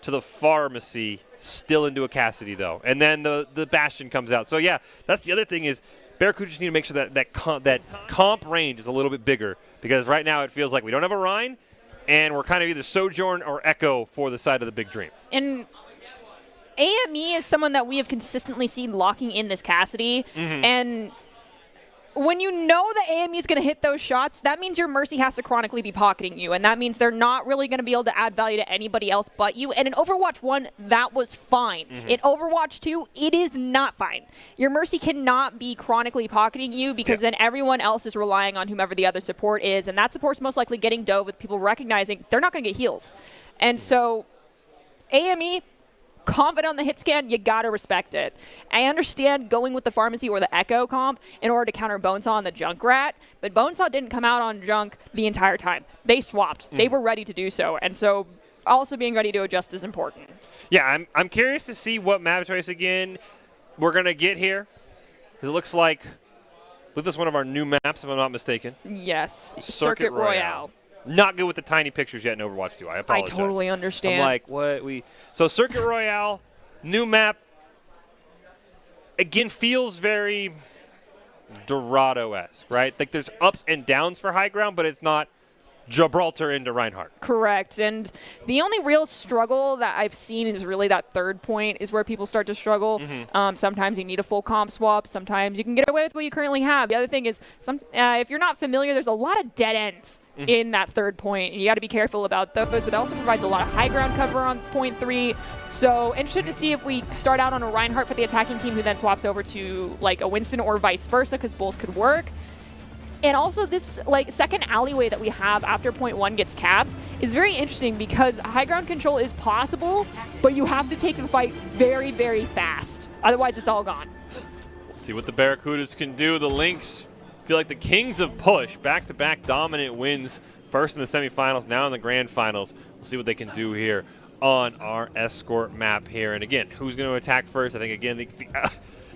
[SPEAKER 1] to the Pharmacy, still into a Cassidy, though. And then the Bastion comes out. So, yeah, that's the other thing is Barracudas just need to make sure that comp range is a little bit bigger, because right now it feels like we don't have a Rein, and we're kind of either Sojourn or Echo for the side of the Big Dream.
[SPEAKER 3] And AME is someone that we have consistently seen locking in this Cassidy, and when you know that AME is going to hit those shots, that means your Mercy has to chronically be pocketing you, and that means they're not really going to be able to add value to anybody else but you. And in Overwatch 1, that was fine. In Overwatch 2, it is not fine. Your Mercy cannot be chronically pocketing you because then everyone else is relying on whomever the other support is, and that support's most likely getting dove with people recognizing they're not going to get heals. And so AME, confident on the hit scan, you gotta respect it. I understand going with the Pharmacy or the Echo comp in order to counter Bonesaw on the Junkrat, but Bonesaw didn't come out on Junk the entire time. They swapped. They were ready to do so, and so also being ready to adjust is important.
[SPEAKER 1] Yeah, I'm curious to see what map choice again we're gonna get here. It looks like this is one of our new maps, if I'm not mistaken.
[SPEAKER 3] Yes,
[SPEAKER 1] Circuit Royale. Not good with the tiny pictures yet in Overwatch 2. I apologize.
[SPEAKER 3] I totally understand.
[SPEAKER 1] I'm like, what? So Circuit Royale, new map, again, feels very Dorado-esque, right? Like there's ups and downs for high ground, but it's not Gibraltar into Reinhardt.
[SPEAKER 3] Correct. And the only real struggle that I've seen is really that third point is where people start to struggle. Sometimes you need a full comp swap. Sometimes you can get away with what you currently have. The other thing is, if you're not familiar, there's a lot of dead ends in that third point, and you got to be careful about those, but it also provides a lot of high ground cover on point 3. So interested to see if we start out on a Reinhardt for the attacking team who then swaps over to like a Winston or vice versa, because both could work. And also this like second alleyway that we have after point 1 gets capped is very interesting because high ground control is possible, but you have to take the fight very, very fast. Otherwise, it's all gone.
[SPEAKER 1] We'll see what the Barracudas can do. The Lynx feel like the kings of push. Back-to-back dominant wins. First in the semifinals, now in the grand finals. We'll see what they can do here on our escort map here. And again, who's going to attack first? I think, again,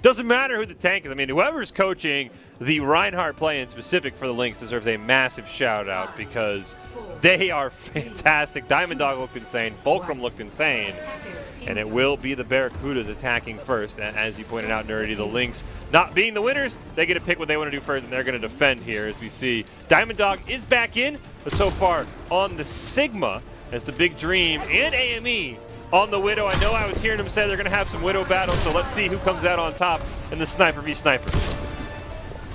[SPEAKER 1] doesn't matter who the tank is. I mean, whoever's coaching the Reinhardt play in specific for the Lynx deserves a massive shout-out because they are fantastic. Diamond Dog looked insane. Fulcrum looked insane. And it will be the Barracudas attacking first. And as you pointed out, Nerdy, the Lynx not being the winners, they get to pick what they want to do first, and they're going to defend here as we see. Diamond Dog is back in, but so far on the Sigma as the Big Dream and AME on the Widow. I know I was hearing them say they're going to have some Widow battles, so let's see who comes out on top in the Sniper v Sniper.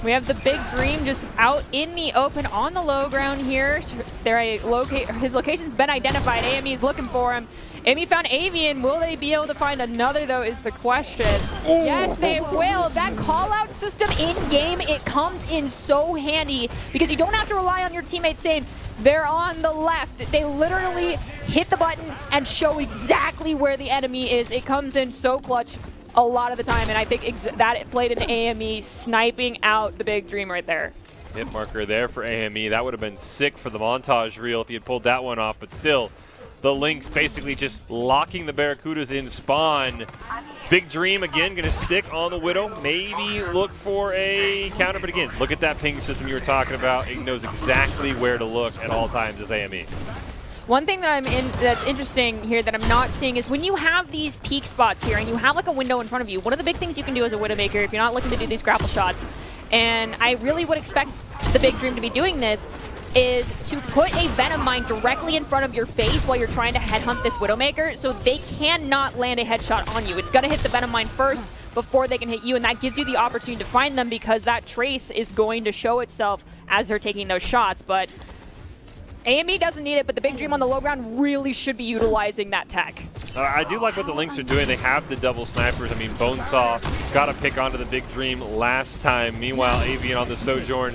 [SPEAKER 3] We have the Big Dream just out in the open on the low ground here. His location's been identified. AME is looking for him. AME found Avian. Will they be able to find another, though, is the question. Ooh. Yes, they will. That call-out system in-game, it comes in so handy because you don't have to rely on your teammates saying, they're on the left. They literally hit the button and show exactly where the enemy is. It comes in so clutch a lot of the time, and I think that it played into AME sniping out the Big Dream right there.
[SPEAKER 1] Hit marker there for AME. That would have been sick for the montage reel if he had pulled that one off, but still, the Lynx basically just locking the Barracudas in spawn. Big Dream, again, going to stick on the Widow. Maybe look for a counter, but again, look at that ping system you were talking about. It knows exactly where to look at all times as AME.
[SPEAKER 3] One thing that that's interesting here that I'm not seeing is when you have these peak spots here and you have like a window in front of you, one of the big things you can do as a Widowmaker if you're not looking to do these grapple shots, and I really would expect the Big Dream to be doing this, is to put a Venom Mine directly in front of your face while you're trying to headhunt this Widowmaker, so they cannot land a headshot on you. It's going to hit the Venom Mine first before they can hit you, and that gives you the opportunity to find them because that trace is going to show itself as they're taking those shots. But AME doesn't need it, but the Big Dream on the low ground really should be utilizing that tech.
[SPEAKER 1] I do like what the Lynx are doing. They have the double snipers. I mean, Bonesaw got a pick onto the Big Dream last time. Meanwhile, Avian on the Sojourn,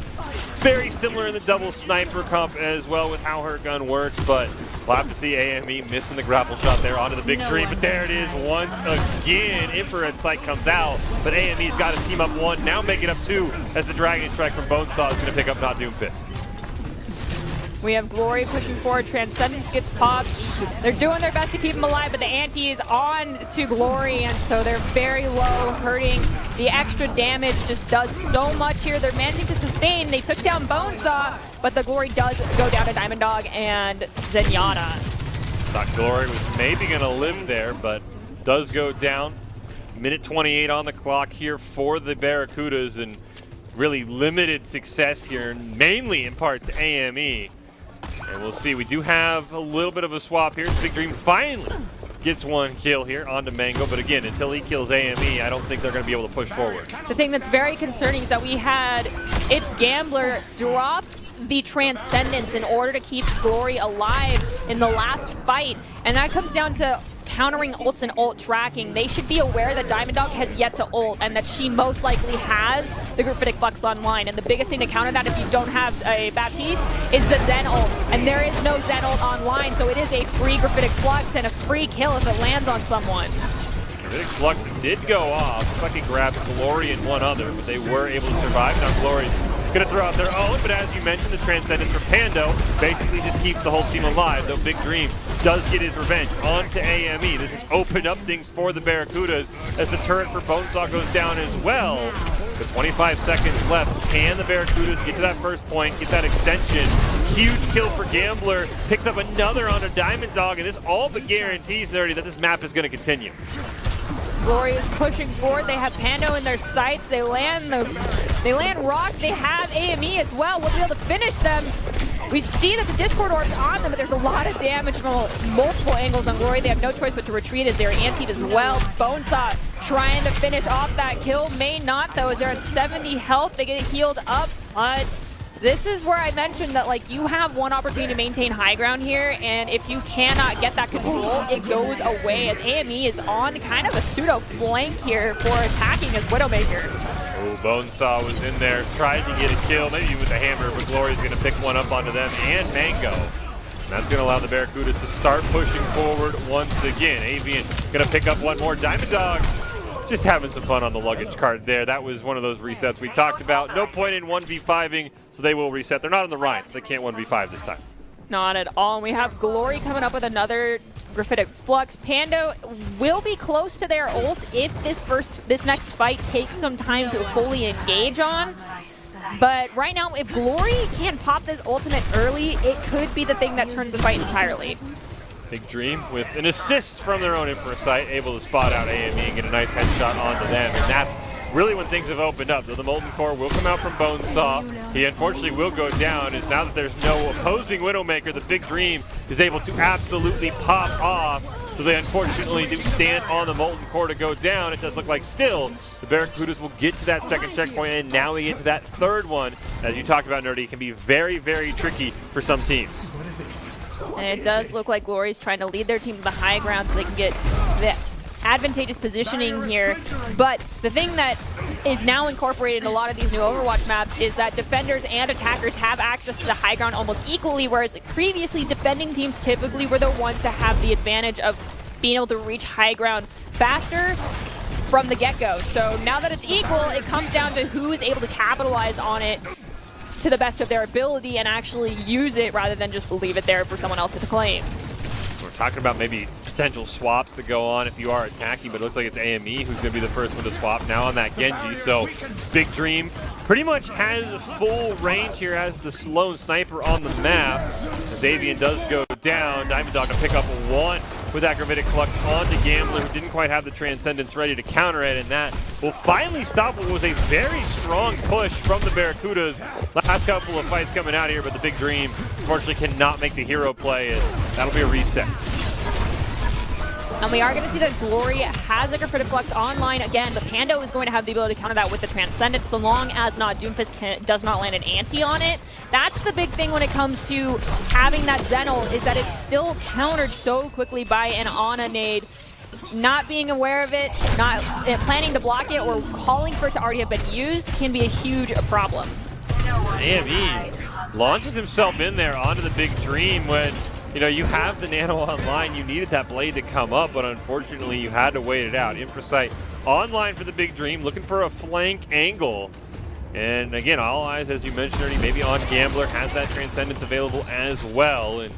[SPEAKER 1] very similar in the double sniper comp as well with how her gun works, but we'll have to see AME missing the grapple shot there onto the Big Dream, but there it is once again. Infrared Sight comes out, but AME's got his team up 1, now making up 2 as the Dragon Strike from Bonesaw is going to pick up Not Doomfist.
[SPEAKER 3] We have Glory pushing forward. Transcendence gets popped. They're doing their best to keep him alive, but the ante is on to Glory, and so they're very low, hurting. The extra damage just does so much here. They're managing to sustain. They took down Bonesaw, but the Glory does go down to Diamond Dog and Zenyatta.
[SPEAKER 1] Thought Glory was maybe going to live there, but does go down. Minute 28 on the clock here for the Barracudas, and really limited success here, mainly in part to AME. And we'll see, we do have a little bit of a swap here. Big Dream finally gets 1 kill here onto Mango, but again, until he kills AME, I don't think they're going to be able to push forward.
[SPEAKER 3] The thing that's very concerning is that we had its Gambler drop the Transcendence in order to keep Glory alive in the last fight, and that comes down to countering ults and ult tracking. They should be aware that Diamond Dog has yet to ult and that she most likely has the Graphitic Flux online. And the biggest thing to counter that if you don't have a Baptiste is the Zen ult. And there is no Zen ult online, so it is a free Graphitic Flux and a free kill if it lands on someone.
[SPEAKER 1] Graphitic Flux did go off. Looks like it grabbed Glory and one other, but they were able to survive. Now Glory's going to throw out their own, but as you mentioned, the Transcendence from Pando basically just keeps the whole team alive, though Big Dream does get his revenge onto AME. This has opened up things for the Barracudas as the turret for Bonesaw goes down as well. With 25 seconds left, can the Barracudas get to that first point, get that extension? Huge kill for Gambler, picks up another on a Diamond Dog, and this all but guarantees, Nerdy, that this map is going to continue.
[SPEAKER 3] Glory is pushing forward. They have Pando in their sights. They land Rock. They have AME as well. We'll be able to finish them. We see that the Discord Orb's on them, but there's a lot of damage from multiple angles on Glory. They have no choice but to retreat as they're antied as well. Bonesaw trying to finish off that kill. May not, though, as they're at 70 health. They get healed up, but this is where I mentioned that, like, you have one opportunity to maintain high ground here, and if you cannot get that control, it goes away as AME is on kind of a pseudo flank here for attacking as Widowmaker.
[SPEAKER 1] Oh, Bonesaw was in there, tried to get a kill, maybe with a hammer, but Glory's going to pick one up onto them and Mango. And that's going to allow the Barracudas to start pushing forward once again. Avian going to pick up one more. Diamond Dog just having some fun on the luggage cart there. That was one of those resets we talked about. No point in 1v5ing, so they will reset. They're not on the Rhine, so they can't 1v5 this time.
[SPEAKER 3] Not at all. And we have Glory coming up with another Graphitic Flux. Pando will be close to their ult if this next fight takes some time to fully engage on. But right now, if Glory can pop this ultimate early, it could be the thing that turns the fight entirely.
[SPEAKER 1] Big Dream with an assist from their own Infra Sight, able to spot out AME and get a nice headshot onto them. And that's really when things have opened up. Though the Molten Core will come out from Bonesaw. He unfortunately will go down, as now that there's no opposing Widowmaker, the Big Dream is able to absolutely pop off. So they unfortunately do stand on the Molten Core to go down. It does look like still the Barracudas will get to that second checkpoint, and now we get to that third one. As you talked about, Nerdy, it can be very, very tricky for some teams.
[SPEAKER 3] And it does look like Glory's trying to lead their team to the high ground so they can get the advantageous positioning here. But the thing that is now incorporated in a lot of these new Overwatch maps is that defenders and attackers have access to the high ground almost equally, whereas previously defending teams typically were the ones to have the advantage of being able to reach high ground faster from the get-go. So now that it's equal, it comes down to who is able to capitalize on it to the best of their ability and actually use it rather than just leave it there for someone else to claim.
[SPEAKER 1] So we're talking about maybe potential swaps to go on if you are attacking, but it looks like it's AME who's going to be the first one to swap now on that Genji. So Big Dream pretty much has full range here as the lone sniper on the map. As Avian does go down, Diamond Dog to pick up one with that Gravitic Flux onto Gambler, who didn't quite have the Transcendence ready to counter it, and that will finally stop what was a very strong push from the Barracudas. Last couple of fights coming out here, but the Big Dream unfortunately cannot make the hero play, and that'll be a reset.
[SPEAKER 3] And we are going to see that Glory has a Gravitic Flux online again, but Pando is going to have the ability to counter that with the Transcendence so long as not Doomfist does not land an anti on it. That's the big thing when it comes to having that Zenel, is that it's still countered so quickly by an Ana nade. Not being aware of it, not planning to block it, or calling for it to already have been used can be a huge problem.
[SPEAKER 1] AME launches himself in there onto the Big Dream when, you know, you have the Nano online. You needed that blade to come up, but unfortunately you had to wait it out. Infrasight online for the Big Dream, looking for a flank angle. And again, all eyes, as you mentioned already, maybe on Gambler, has that Transcendence available as well. And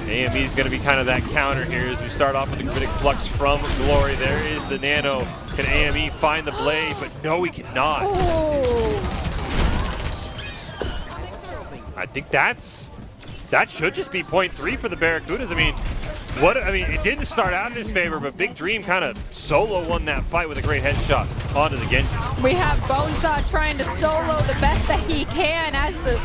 [SPEAKER 1] AME is going to be kind of that counter here as we start off with the Gravitic Flux from Glory. There is the Nano. Can AME find the blade? But no, he cannot.
[SPEAKER 3] Oh.
[SPEAKER 1] I think that should just be point 3 for the Barracudas. I mean, it didn't start out in his favor, but Big Dream kind of solo won that fight with a great headshot onto the Genji.
[SPEAKER 3] We have Bonesaw trying to solo the best that he can as the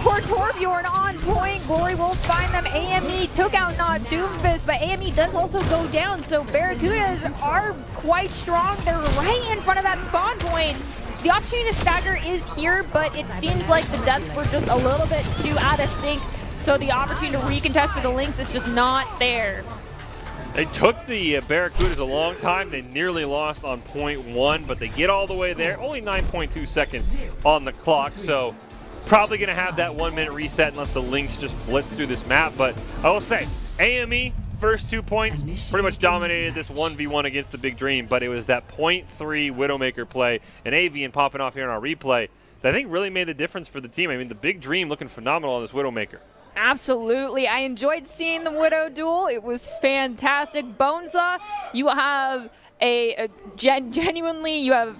[SPEAKER 3] poor Torbjorn on point. Glory will find them. AME took out not Doomfist, but AME does also go down, so Barracudas are quite strong. They're right in front of that spawn point. The opportunity to stagger is here, but it seems like the deaths were just a little bit too out of sync, so the opportunity to recontest with the Lynx is just not there.
[SPEAKER 1] They took the Barracudas a long time. They nearly lost on point 1, but they get all the way there. Only 9.2 seconds on the clock, so probably going to have that 1 minute reset unless the Lynx just blitz through this map. But I will say, AME, first 2 points, pretty much dominated this 1v1 against the Big Dream, but it was that point 3 Widowmaker play and Avian popping off here in our replay that I think really made the difference for the team. I mean, the Big Dream looking phenomenal on this Widowmaker.
[SPEAKER 3] Absolutely. I enjoyed seeing the Widow duel. It was fantastic. Bonesaw, you have genuinely, you have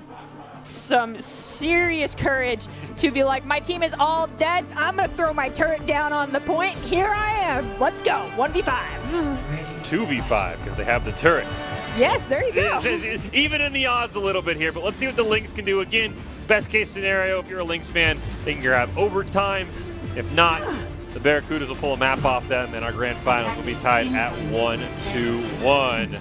[SPEAKER 3] some serious courage to be like, my team is all dead. I'm going to throw my turret down on the point. Here I am. Let's go. 1v5.
[SPEAKER 1] 2v5 because they have the turret.
[SPEAKER 3] Yes, there you go.
[SPEAKER 1] Even in the odds a little bit here, but let's see what the Lynx can do. Again, best case scenario, if you're a Lynx fan, they can grab overtime. If not, the Barracudas will pull a map off them, and our grand finals will be tied at 1-1.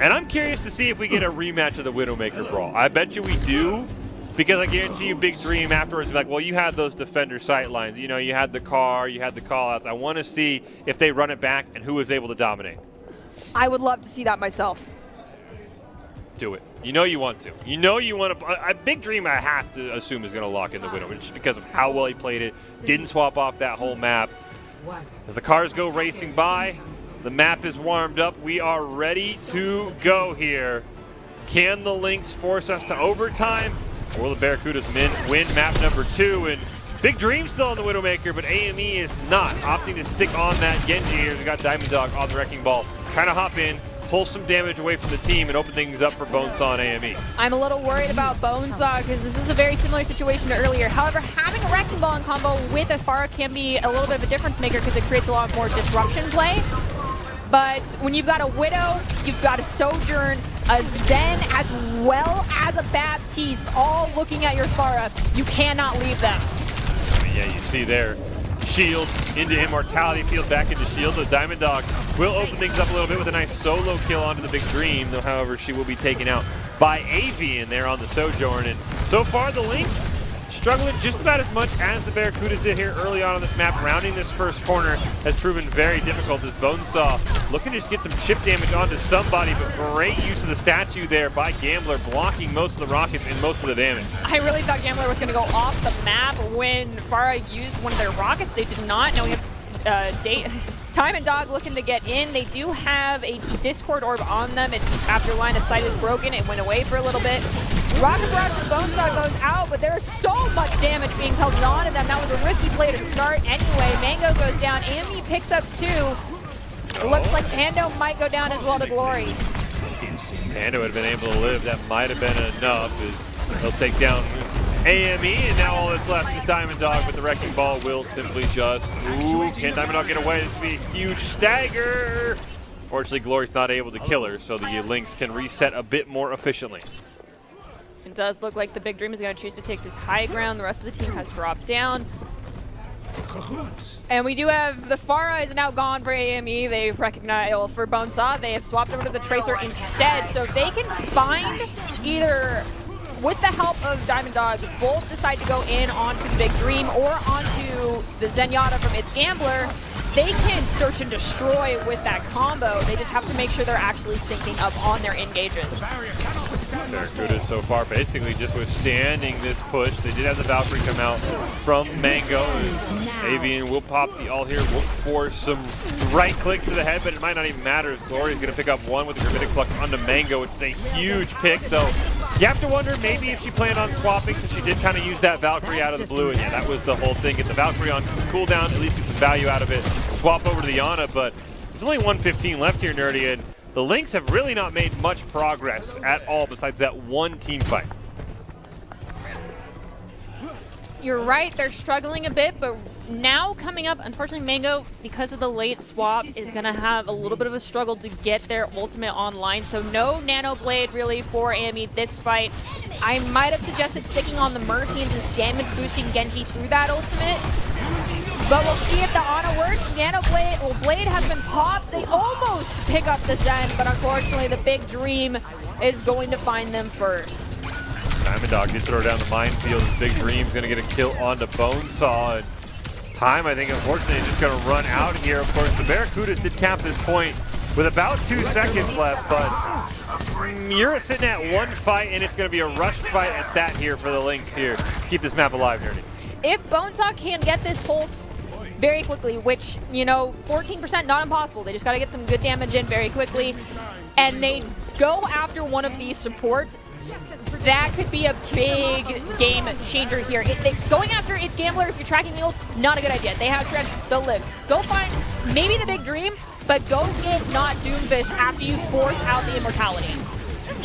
[SPEAKER 1] And I'm curious to see if we get a rematch of the Widowmaker Brawl. I bet you we do, because I guarantee you Big Dream afterwards will be like, well, you had those defender sight lines. You know, you had the car, you had the call-outs. I want to see if they run it back and who is able to dominate.
[SPEAKER 2] I would love to see that myself.
[SPEAKER 1] Do it. You know you want to. You know you want to. Big Dream, I have to assume, is going to lock in the Widow, just because of how well he played it. Didn't swap off that whole map. As the cars go racing by, the map is warmed up. We are ready to go here. Can the Lynx force us to overtime? Or will the Barracudas win map number 2? And Big Dream still on the Widowmaker, but AME is not opting to stick on that Genji here. We got Diamond Dog on the Wrecking Ball, trying to hop in, pull some damage away from the team, and open things up for Bonesaw and AME.
[SPEAKER 3] I'm a little worried about Bonesaw because this is a very similar situation to earlier. However, having a Wrecking Ball in combo with a Pharah can be a little bit of a difference maker because it creates a lot more disruption play. But when you've got a Widow, you've got a Sojourn, a Zen, as well as a Baptiste, all looking at your Pharah, you cannot leave them.
[SPEAKER 1] Yeah, you see there, shield into Immortality Field, back into shield. The Diamond Dog will open things up a little bit with a nice solo kill onto the Big Dream, though, however, she will be taken out by Avian there on the Sojourn. And so far, the Lynx struggling just about as much as the Barracudas did here early on this map. Rounding this first corner has proven very difficult as Bonesaw looking to just get some chip damage onto somebody, but great use of the statue there by Gambler, blocking most of the rockets and most of the damage.
[SPEAKER 3] I really thought Gambler was going to go off the map when Pharah used one of their rockets. They did not. Now we have Diamond Dog looking to get in. They do have a Discord orb on them. It's after line of sight is broken. It went away for a little bit. Rocket Barrage from Bonesaw goes out, but there's so much damage being pelted onto them. That was a risky play to start anyway. Mango goes down. Amy picks up 2. It looks like Pando might go down as well to Glory.
[SPEAKER 1] Pando had been able to live. That might have been enough. As he'll take down AME, and now all that's left is Diamond Dog, but the Wrecking Ball will simply just, can Diamond Dog get away? This would be a huge stagger. Fortunately, Glory's not able to kill her, so the Lynx can reset a bit more efficiently.
[SPEAKER 3] It does look like the Big Dream is going to choose to take this high ground. The rest of the team has dropped down. And we do have the Pharah is now gone for AME. They've recognized, well, for Bonesaw, they have swapped over to the Tracer instead. So if they can find either, with the help of Diamond Dog, both decide to go in onto the Big Dream or onto the Zenyatta from its Gambler, they can search and destroy with that combo. They just have to make sure they're actually syncing up on their engages.
[SPEAKER 1] Barracudas so far basically just withstanding this push. They did have the Valkyrie come out from Mango. Avian will pop the all here, look for some right clicks to the head, but it might not even matter as Glory is going to pick up one with the Gravitic Pluck onto Mango. It's a huge pick, though. You have to wonder maybe if she planned on swapping, since she did kind of use that Valkyrie out of the blue, and yeah, that was the whole thing. Get the Valkyrie on cooldown, at least get some value out of it. Swap over to the Ana, but there's only 115 left here, Nerdy, and the Lynx have really not made much progress at all besides that one team fight.
[SPEAKER 3] You're right, they're struggling a bit, but now coming up, unfortunately, Mango, because of the late swap, is going to have a little bit of a struggle to get their ultimate online. So no Nano Blade really for AME this fight. I might have suggested sticking on the Mercy and just damage boosting Genji through that ultimate. But we'll see if the Ana works. Nano Blade, well, Blade has been popped. They almost pick up the Zen, but unfortunately the Big Dream is going to find them first.
[SPEAKER 1] Diamond Dog did throw down the minefield. Big Dream's going to get a kill onto Bonesaw. And time, I think, unfortunately, is just going to run out here. Of course, the Barracudas did cap this point with about 2 seconds left, but you're sitting at one fight, and it's going to be a rushed fight at that here for the Lynx here. Keep this map alive, Nerdy.
[SPEAKER 3] If Bonesaw can get this pulse very quickly, which, you know, 14% not impossible. They just got to get some good damage in very quickly, and they go after one of these supports, that could be a big game changer here. Going after its Gambler, if you're tracking the ult, not a good idea. They have Trent, they'll live. Go find maybe the Big Dream, but go get not Doomfist after you force out the immortality.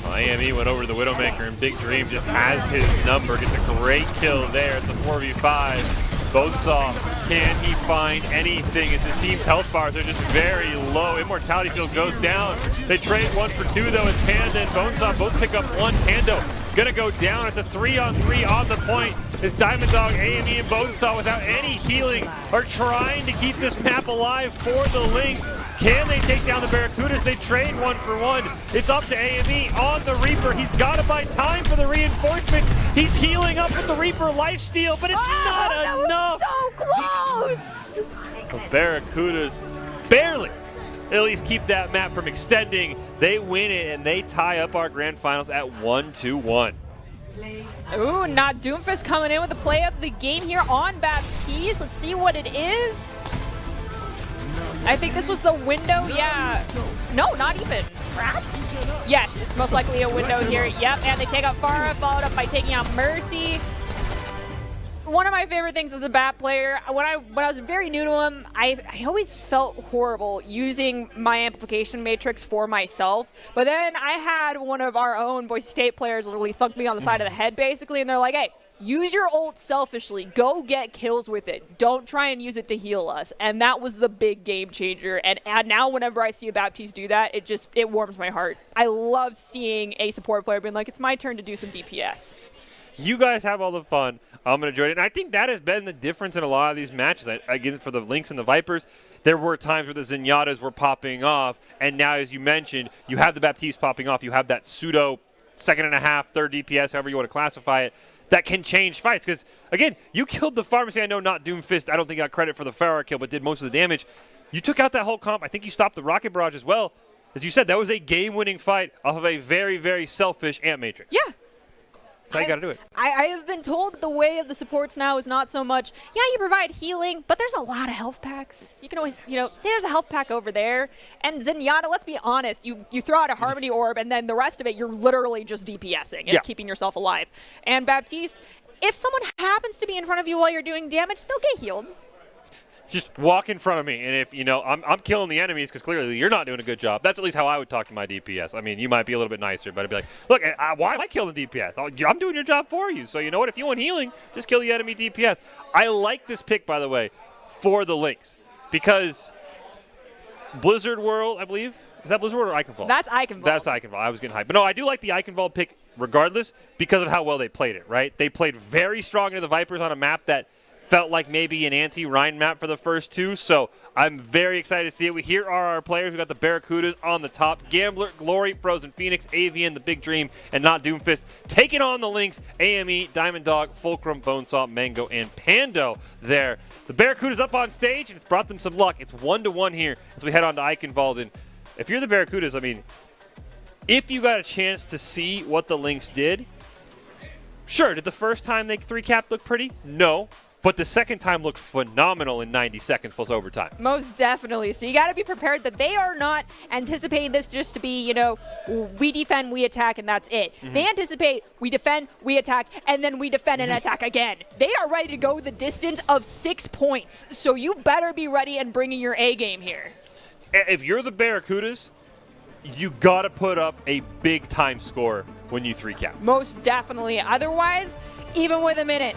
[SPEAKER 1] AME went over to the Widowmaker, and Big Dream just has his number. Gets a great kill there. It's a 4v5. Bonesaw, can he find anything as his team's health bars are just very low? Immortality field goes down. They trade 1 for 2 though as Panda and Bonesaw both pick up 1. Pando gonna go down. It's a 3-on-3 on the point as Diamond Dog, AME, and Bonesaw without any healing are trying to keep this map alive for the Lynx. Can they take down the Barracudas? They trade 1 for 1. It's up to AME on the Reaper. He's got to buy time for the reinforcements. He's healing up with the Reaper lifesteal, but it's not enough.
[SPEAKER 3] So close!
[SPEAKER 1] The Barracudas barely at least keep that map from extending. They win it, and they tie up our grand finals at 1-1.
[SPEAKER 3] Ooh, not Doomfist coming in with the play of the game here on Baptiste. Let's see what it is. I think this was the window, yeah. No, not even. Perhaps? Yes, it's most likely a window here. Yep, and they take out Pharah, followed up by taking out Mercy. One of my favorite things as a BAP player, when I was very new to him, I always felt horrible using my amplification matrix for myself. But then I had one of our own Boise State players literally thunk me on the side of the head, basically, and they're like, hey, use your ult selfishly. Go get kills with it. Don't try and use it to heal us. And that was the big game changer. And now whenever I see a Baptiste do that, it warms my heart. I love seeing a support player being like, it's my turn to do some DPS.
[SPEAKER 1] You guys have all the fun. I'm going to join it. And I think that has been the difference in a lot of these matches. Again, for the Lynx and the Vipers, there were times where the Zenyatas were popping off. And now, as you mentioned, you have the Baptiste popping off. You have that pseudo second and a half, third DPS, however you want to classify it, that can change fights. Because, again, you killed the Pharmacy. I know not Doomfist. I don't think got credit for the Pharah kill, but did most of the damage. You took out that whole comp. I think you stopped the Rocket Barrage as well. As you said, that was a game-winning fight off of a very, very selfish Amp Matrix.
[SPEAKER 3] Yeah.
[SPEAKER 1] That's how you got to do it.
[SPEAKER 3] I have been told that the way of the supports now is not so much, yeah, you provide healing, but there's a lot of health packs. You can always, say there's a health pack over there. And Zenyatta, let's be honest, you throw out a Harmony Orb, and then the rest of it, you're literally just DPSing. It's keeping yourself alive. And Baptiste, if someone happens to be in front of you while you're doing damage, they'll get healed.
[SPEAKER 1] just walk in front of me, and if, you know, I'm killing the enemies because clearly you're not doing a good job. That's at least how I would talk to my DPS. I mean, you might be a little bit nicer, but I'd be like, look, why am I killing DPS? I'm doing your job for you. So you know what? If you want healing, just kill the enemy DPS. I like this pick, by the way, for the Lynx because Blizzard World, I believe. Is that Blizzard World or Eichenwald?
[SPEAKER 2] That's Eichenwald.
[SPEAKER 1] That's Eichenwald. I was getting hyped. But no, I do like the Eichenwald pick regardless because of how well they played it, right? They played very strong into the Vipers on a map that felt like maybe an anti-Rhine map for the first two, so I'm very excited to see it. Here are our players. We've got the Barracudas on the top. Gambler, Glory, Frozen Phoenix, Avian, the Big Dream, and Not Doomfist. Taking on the Lynx, AME, Diamond Dog, Fulcrum, Bonesaw, Mango, and Pando there. The Barracudas up on stage, and it's brought them some luck. It's 1-1 here as we head on to Eichenwald. And if you're the Barracudas, I mean, if you got a chance to see what the Lynx did, sure, did the first time they 3-capped look pretty? No. But the second time looked phenomenal in 90 seconds plus overtime.
[SPEAKER 3] Most definitely. So you got to be prepared that they are not anticipating this just to be, you know, we defend, we attack, and that's it. They anticipate we defend, we attack, and then we defend and attack again. They are ready to go the distance of 6 points. So you better be ready and bringing your A game here.
[SPEAKER 1] If you're the Barracudas, you got to put up a big time score when you 3-cap.
[SPEAKER 3] Most definitely. Otherwise, even with a minute,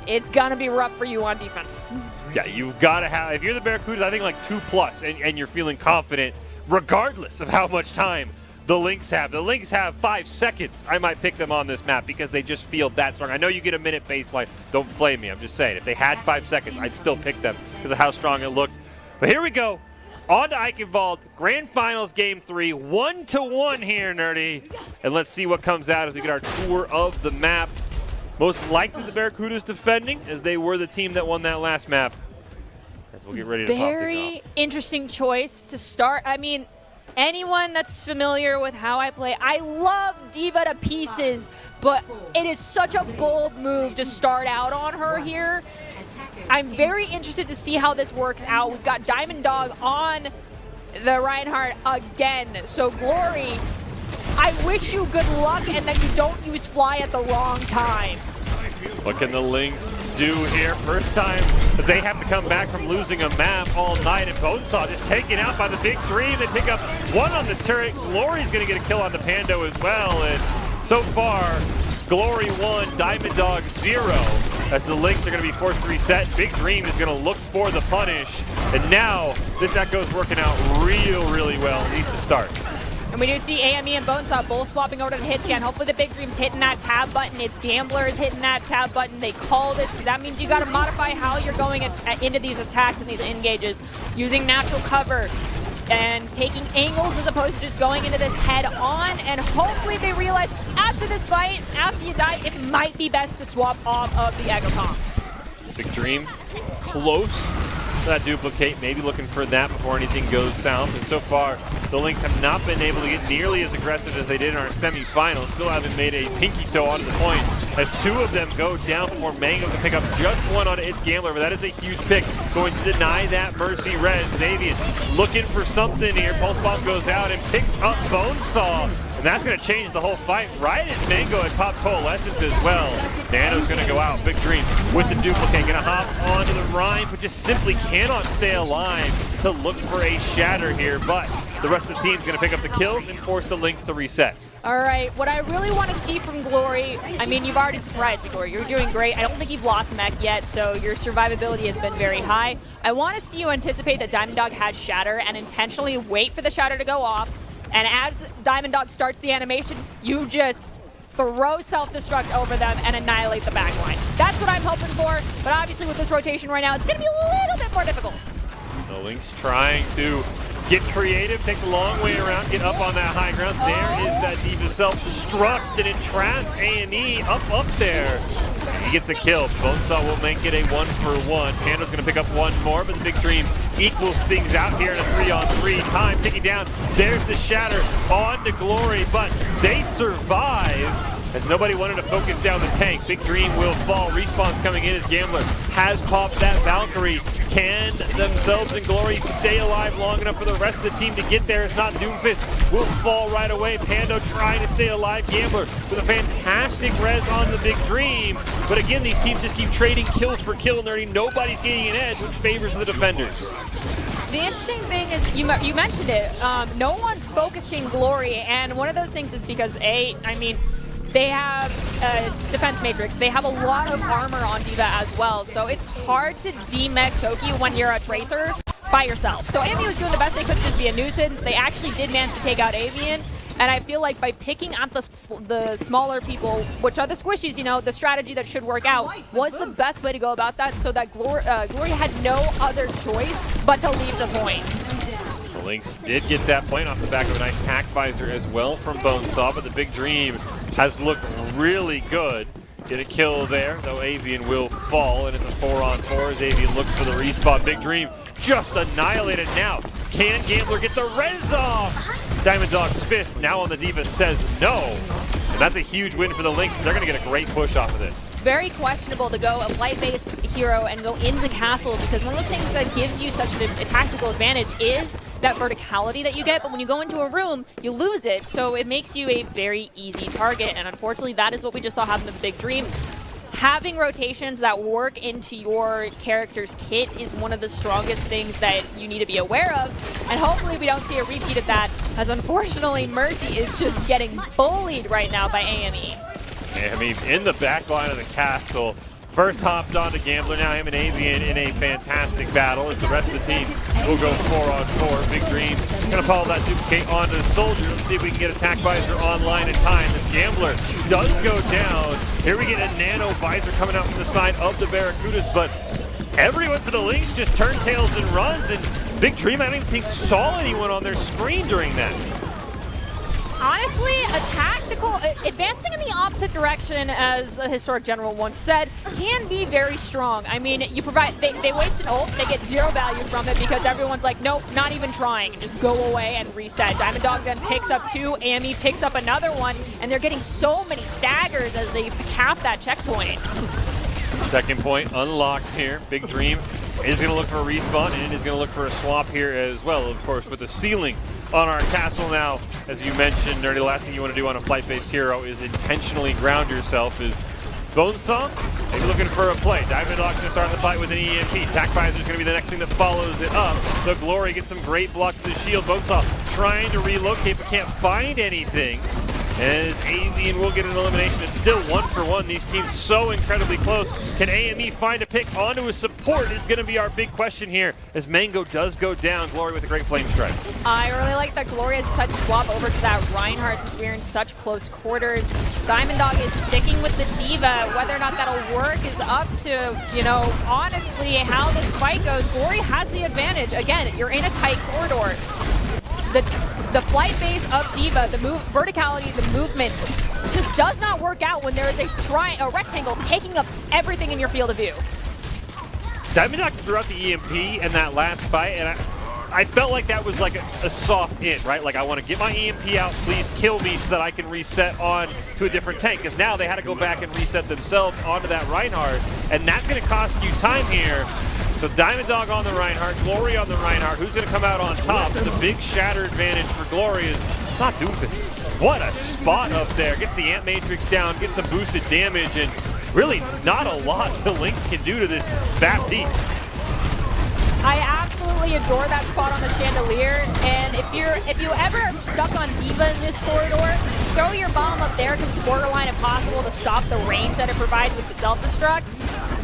[SPEAKER 3] it's going to be rough for you on defense.
[SPEAKER 1] Yeah, you've got to have, if you're the Barracudas, I think like 2+, and you're feeling confident regardless of how much time the Lynx have. The Lynx have 5 seconds. I might pick them on this map because they just feel that strong. I know you get a minute baseline. Don't flame me. I'm just saying. If they had 5 seconds, I'd still pick them because of how strong it looked. But here we go. On to Eichenwald, Grand Finals Game 3, 1-1 here, Nerdy. And let's see what comes out as we get our tour of the map. Most likely the Barracudas defending, as they were the team that won that last map. As we'll get ready to pop things off.
[SPEAKER 3] Very interesting choice to start. I mean, anyone that's familiar with how I play, I love Diva to pieces, but it is such a bold move to start out on her here. I'm very interested to see how this works out. We've got Diamond Dog on the Reinhardt again. So Glory, I wish you good luck and that you don't use fly at the wrong time.
[SPEAKER 1] What can the Lynx do here? First time that they have to come back from losing a map all night, and Bonesaw just taken out by the Big Dream. They pick up one on the turret. Glory's going to get a kill on the Pando as well, and so far, Glory 1, Diamond Dog 0. As the Lynx are going to be forced to reset, Big Dream is going to look for the punish, and now this Echo's working out really well. It needs to start.
[SPEAKER 3] And we do see AME and Bonesaw both swapping over to the hit scan. Hopefully the Big Dream's hitting that tab button. It's Gambler is hitting that tab button. They call this. That means you got to modify how you're going into these attacks and these engages, using natural cover and taking angles as opposed to just going into this head on. And hopefully they realize after this fight, after you die, it might be best to swap off of the Echo Comp.
[SPEAKER 1] Big Dream close to that duplicate, maybe looking for that before anything goes south. And so far, the Lynx have not been able to get nearly as aggressive as they did in our semifinals. Still haven't made a pinky toe onto the point as 2 of them go down before Mango can pick up just one on its Gambler. But that is a huge pick, going to deny that Mercy res. Xavier looking for something here. Pulse Bomb goes out and picks up Bonesaw. And that's going to change the whole fight right as Mango had popped Coalescence as well. Nano's going to go out. Big Dream with the duplicate. Going to hop onto the Rhine, but just simply cannot stay alive to look for a shatter here. But the rest of the team's going to pick up the kills and force the Lynx to reset.
[SPEAKER 3] All right, what I really want to see from Glory, I mean, you've already surprised me, Glory. You're doing great. I don't think you've lost mech yet, so your survivability has been very high. I want to see you anticipate that Diamond Dog has shatter and intentionally wait for the shatter to go off. And as Diamond Dog starts the animation, you just throw self-destruct over them and annihilate the backline. That's what I'm hoping for, but obviously with this rotation right now, it's going to be a little bit more difficult.
[SPEAKER 1] The Lynx trying to get creative, take the long way around, get up on that high ground. There is that Diva self-destruct and entraps A&E up there. He gets a kill. Bonesaw will make it a 1-for-1. Pando's going to pick up one more, but the Big Dream equals things out here in a 3-on-3. Time ticking down. There's the shatter on to Glory, but they survive as nobody wanted to focus down the tank. Big Dream will fall. Respawn's coming in as Gambler has popped that Valkyrie. Can themselves and Glory stay alive long enough for the rest of the team to get there? It's not. Doomfist will fall right away. Pando trying to stay alive. Gambler with a fantastic res on the Big Dream. But again, these teams just keep trading kills for kill, nerdy. Nobody's getting an edge, which favors the defenders.
[SPEAKER 3] The interesting thing is, you mentioned it, no one's focusing Glory, and one of those things is because, they have a defense matrix. They have a lot of armor on D.Va as well, so it's hard to demech choke you when you're a Tracer by yourself. So AME was doing the best they could to just be a nuisance. They actually did manage to take out Avian, and I feel like by picking up the smaller people, which are the squishies, the strategy that should work out was the best way to go about that, so that Glory had no other choice but to leave the point.
[SPEAKER 1] The Lynx did get that point off the back of a nice tack visor as well from Bonesaw, but the Big Dream has looked really good. Get a kill there, though Avian will fall, and it's a 4-on-4 as Avian looks for the respawn. Big Dream just annihilated now. Can Gambler get the res off? Diamond Dog's fist now on the D.Va says no. And that's a huge win for the Lynx. They're going to get a great push off of this.
[SPEAKER 3] It's very questionable to go a light-based hero and go into castle, because one of the things that gives you such a tactical advantage is that verticality that you get, but when you go into a room, you lose it, so it makes you a very easy target, and unfortunately that is what we just saw happen to the Big Dream. Having rotations that work into your character's kit is one of the strongest things that you need to be aware of, and hopefully we don't see a repeat of that, as unfortunately Mercy is just getting bullied right now by AME.
[SPEAKER 1] In the back line of the castle, first hopped on to Gambler, now him and Avian in a fantastic battle as the rest of the team will go 4-on-4. Big Dream gonna follow that duplicate onto the Soldier. Let's see if we can get attack visor online in time. This Gambler does go down. Here we get a nano visor coming out from the side of the Barracudas, but everyone for the Lynx just turntails and runs, and Big Dream I don't even think saw anyone on their screen during that.
[SPEAKER 3] Honestly, a tactical, advancing in the opposite direction, as a historic general once said, can be very strong. I mean, you provide, they waste an ult, they get zero value from it because everyone's like, nope, not even trying, and just go away and reset. Diamond Dog then picks up two, AME picks up another one, and they're getting so many staggers as they cap that checkpoint.
[SPEAKER 1] Second point unlocked here. Big Dream is going to look for a respawn and is going to look for a swap here as well, of course, with the ceiling on our castle now. As you mentioned, Nerdy, the last thing you want to do on a flight-based hero is intentionally ground yourself. Is Bonesaw maybe looking for a play. Diamond Dog's going to start the fight with an EMP. Tack Visor is going to be the next thing that follows it up. So Glory gets some great blocks to the shield. Bonesaw trying to relocate but can't find anything. As Avian will get an elimination. It's still 1-for-1. These teams so incredibly close. Can AME find a pick onto his support is going to be our big question here, as Mango does go down. Glory with a great flame strike.
[SPEAKER 3] I really like that Glory has decided to swap over to that Reinhardt since we're in such close quarters. Diamond Dog is sticking with the D.Va. Whether or not that'll work is up to, honestly, how this fight goes. Glory has the advantage. Again, you're in a tight corridor. The flight base of D.Va, the verticality, the movement, just does not work out when there is a rectangle taking up everything in your field of view.
[SPEAKER 1] Diamond Dog threw out the EMP in that last fight, and I felt like that was like a soft in, right? Like, I want to get my EMP out, please kill me so that I can reset on to a different tank, because now they had to go back and reset themselves onto that Reinhardt, and that's going to cost you time here. So Diamond Dog on the Reinhardt, Glory on the Reinhardt. Who's going to come out on top? The big shatter advantage for Glory is not Doofus. What a spot up there. Gets the Ant Matrix down, gets some boosted damage, and really not a lot the Lynx can do to this Baptiste.
[SPEAKER 3] I absolutely adore that spot on the chandelier, and if you ever are stuck on D.Va in this corridor, throw your bomb up there because it's borderline impossible to stop the range that it provides with the self-destruct.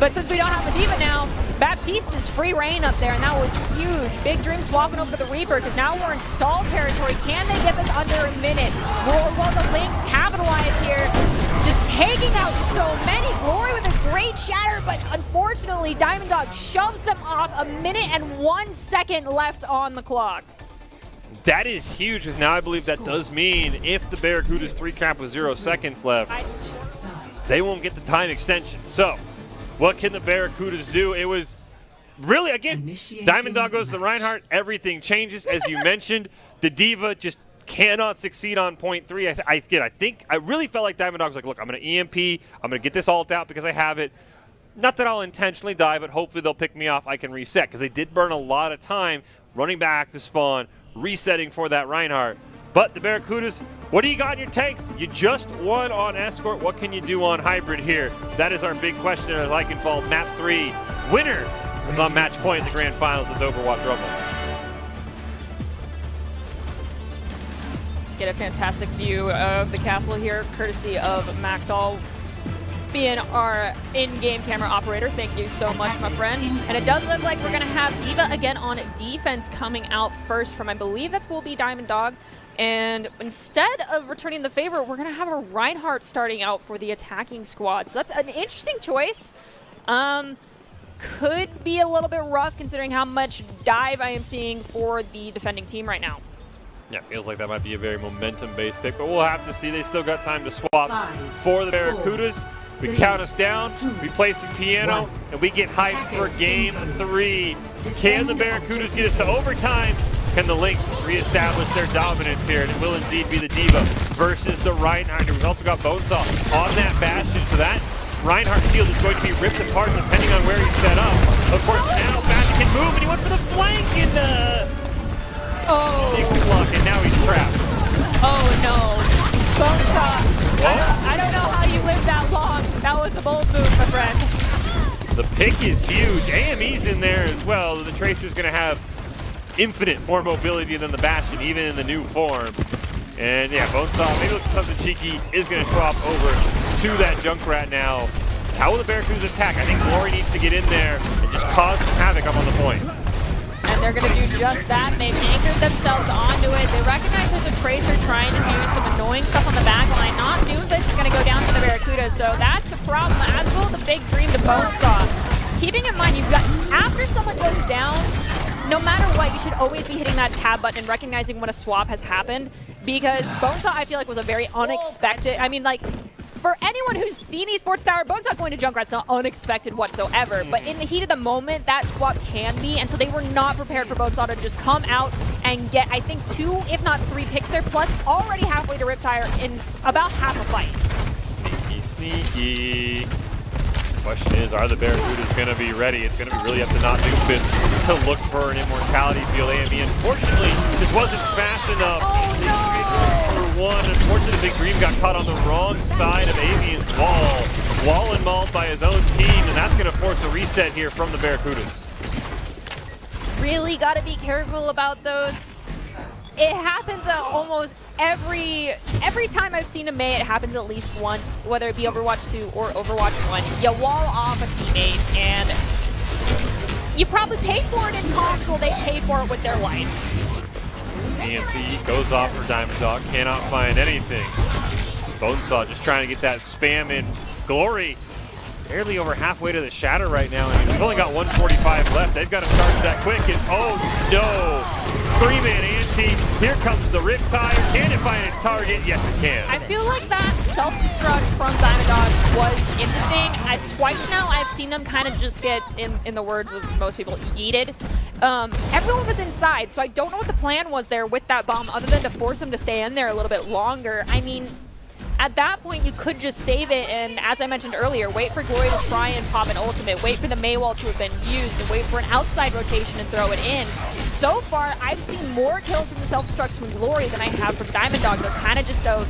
[SPEAKER 3] But since we don't have the D.Va now, Baptiste is free reign up there, and that was huge. Big Dream swapping over to the Reaper, because now we're in stall territory. Can they get this under a minute? Will the Lynx capitalize here? Just taking out so many. Glory with a great shatter, but unfortunately, Diamond Dog shoves them off. A minute and 1 second left on the clock.
[SPEAKER 1] That is huge, because now I believe that does mean if the Barracudas 3 cap with 0 seconds left, they won't get the time extension. So, what can the Barracudas do? It was really, again, Diamond Dog goes to Reinhardt, everything changes. As you mentioned, the D.Va just cannot succeed on point 3. I really felt like Diamond Dog was like, look, I'm going to EMP, I'm going to get this ult out because I have it. not that I'll intentionally die, but hopefully they'll pick me off. I can reset because they did burn a lot of time running back to spawn, resetting for that Reinhardt. But the Barracudas, what do you got in your tanks? You just won on Escort. What can you do on Hybrid here? That is our big question as I can fall. Map 3 winner is on match point in the grand finals as Overwatch Rumble.
[SPEAKER 3] Get a fantastic view of the castle here, courtesy of Maxall being our in-game camera operator. Thank you so much, my friend. And it does look like we're going to have D.Va again on defense coming out first from, I believe that will be Diamond Dog. And instead of returning the favor, we're going to have a Reinhardt starting out for the attacking squad. So that's an interesting choice. Could be a little bit rough considering how much dive I am seeing for the defending team right now.
[SPEAKER 1] Yeah, feels like that might be a very momentum-based pick, but we'll have to see. They still got time to swap for the Barracudas. We count us down, we play some piano, and we get hyped for game 3. Can the Barracudas get us to overtime? Can the Lynx reestablish their dominance here? And it will indeed be the D.Va versus the Reinhardt. We've also got Bonesaw on that Bastion, so that Reinhardt field is going to be ripped apart depending on where he's set up. Of course, now Bastion can move, and he went for the flank in the... and now he's trapped.
[SPEAKER 3] Oh no. Bonesaw. I don't know how you lived that long. That was a bold move, my friend.
[SPEAKER 1] The pick is huge. AME's in there as well. The Tracer's going to have infinite more mobility than the Bastion, even in the new form. And yeah, Bonesaw, maybe looking something cheeky, is going to swap over to that Junkrat now. How will the Barracudas attack? I think Glory needs to get in there and just cause some havoc up on the point.
[SPEAKER 3] And they're going to do just that. They've anchored themselves onto it. They recognize there's a Tracer trying to do some annoying stuff on the back line. Not Doomfist is going to go down to the Barracuda, so that's a problem. As will the big dream to Bonesaw. Keeping in mind, you've got, after someone goes down, no matter what, you should always be hitting that tab button and recognizing when a swap has happened. Because Bonesaw, I feel like, was a very unexpected, I mean, like, for anyone who's seen Esports Tower, Bonesaw going to Junkrat's not unexpected whatsoever. But in the heat of the moment, that swap can be, and so they were not prepared for Bonesaw to just come out and get, I think, 2, if not 3 picks there, plus already halfway to Riptire in about half a fight.
[SPEAKER 1] Sneaky, sneaky. The question is, are the Barracudas going to be ready? It's going to be really up to not Doomfist to look for an immortality field. AME, unfortunately, this wasn't fast enough.
[SPEAKER 3] Oh no!
[SPEAKER 1] For one, unfortunately, Big Dream got caught on the wrong side of Avian's wall. Wall and mauled by his own team, and that's going to force a reset here from the Barracudas.
[SPEAKER 3] Really got to be careful about those. It happens almost every time I've seen a Mei, it happens at least once, whether it be Overwatch 2 or Overwatch 1. You wall off a teammate, and you probably paid for it in comps while they pay for it with their life.
[SPEAKER 1] EMP goes off for Diamond Dog, cannot find anything. Bonesaw just trying to get that spam in. Glory barely over halfway to the Shatter right now, and we've only got 145 left. They've got to start that quick, and oh no! 3-man ante. Here comes the Riptire. Can it find its target? Yes, it can.
[SPEAKER 3] I feel like that self-destruct from Diamond Dog was interesting. Twice now I've seen them kind of just get, in the words of most people, yeeted. Everyone was inside, so I don't know what the plan was there with that bomb other than to force them to stay in there a little bit longer. I mean, at that point, you could just save it, and as I mentioned earlier, wait for Glory to try and pop an ultimate, wait for the Mei wall to have been used, and wait for an outside rotation and throw it in. So far, I've seen more kills from the self-destructs from Glory than I have from Diamond Dog. They're kind of just a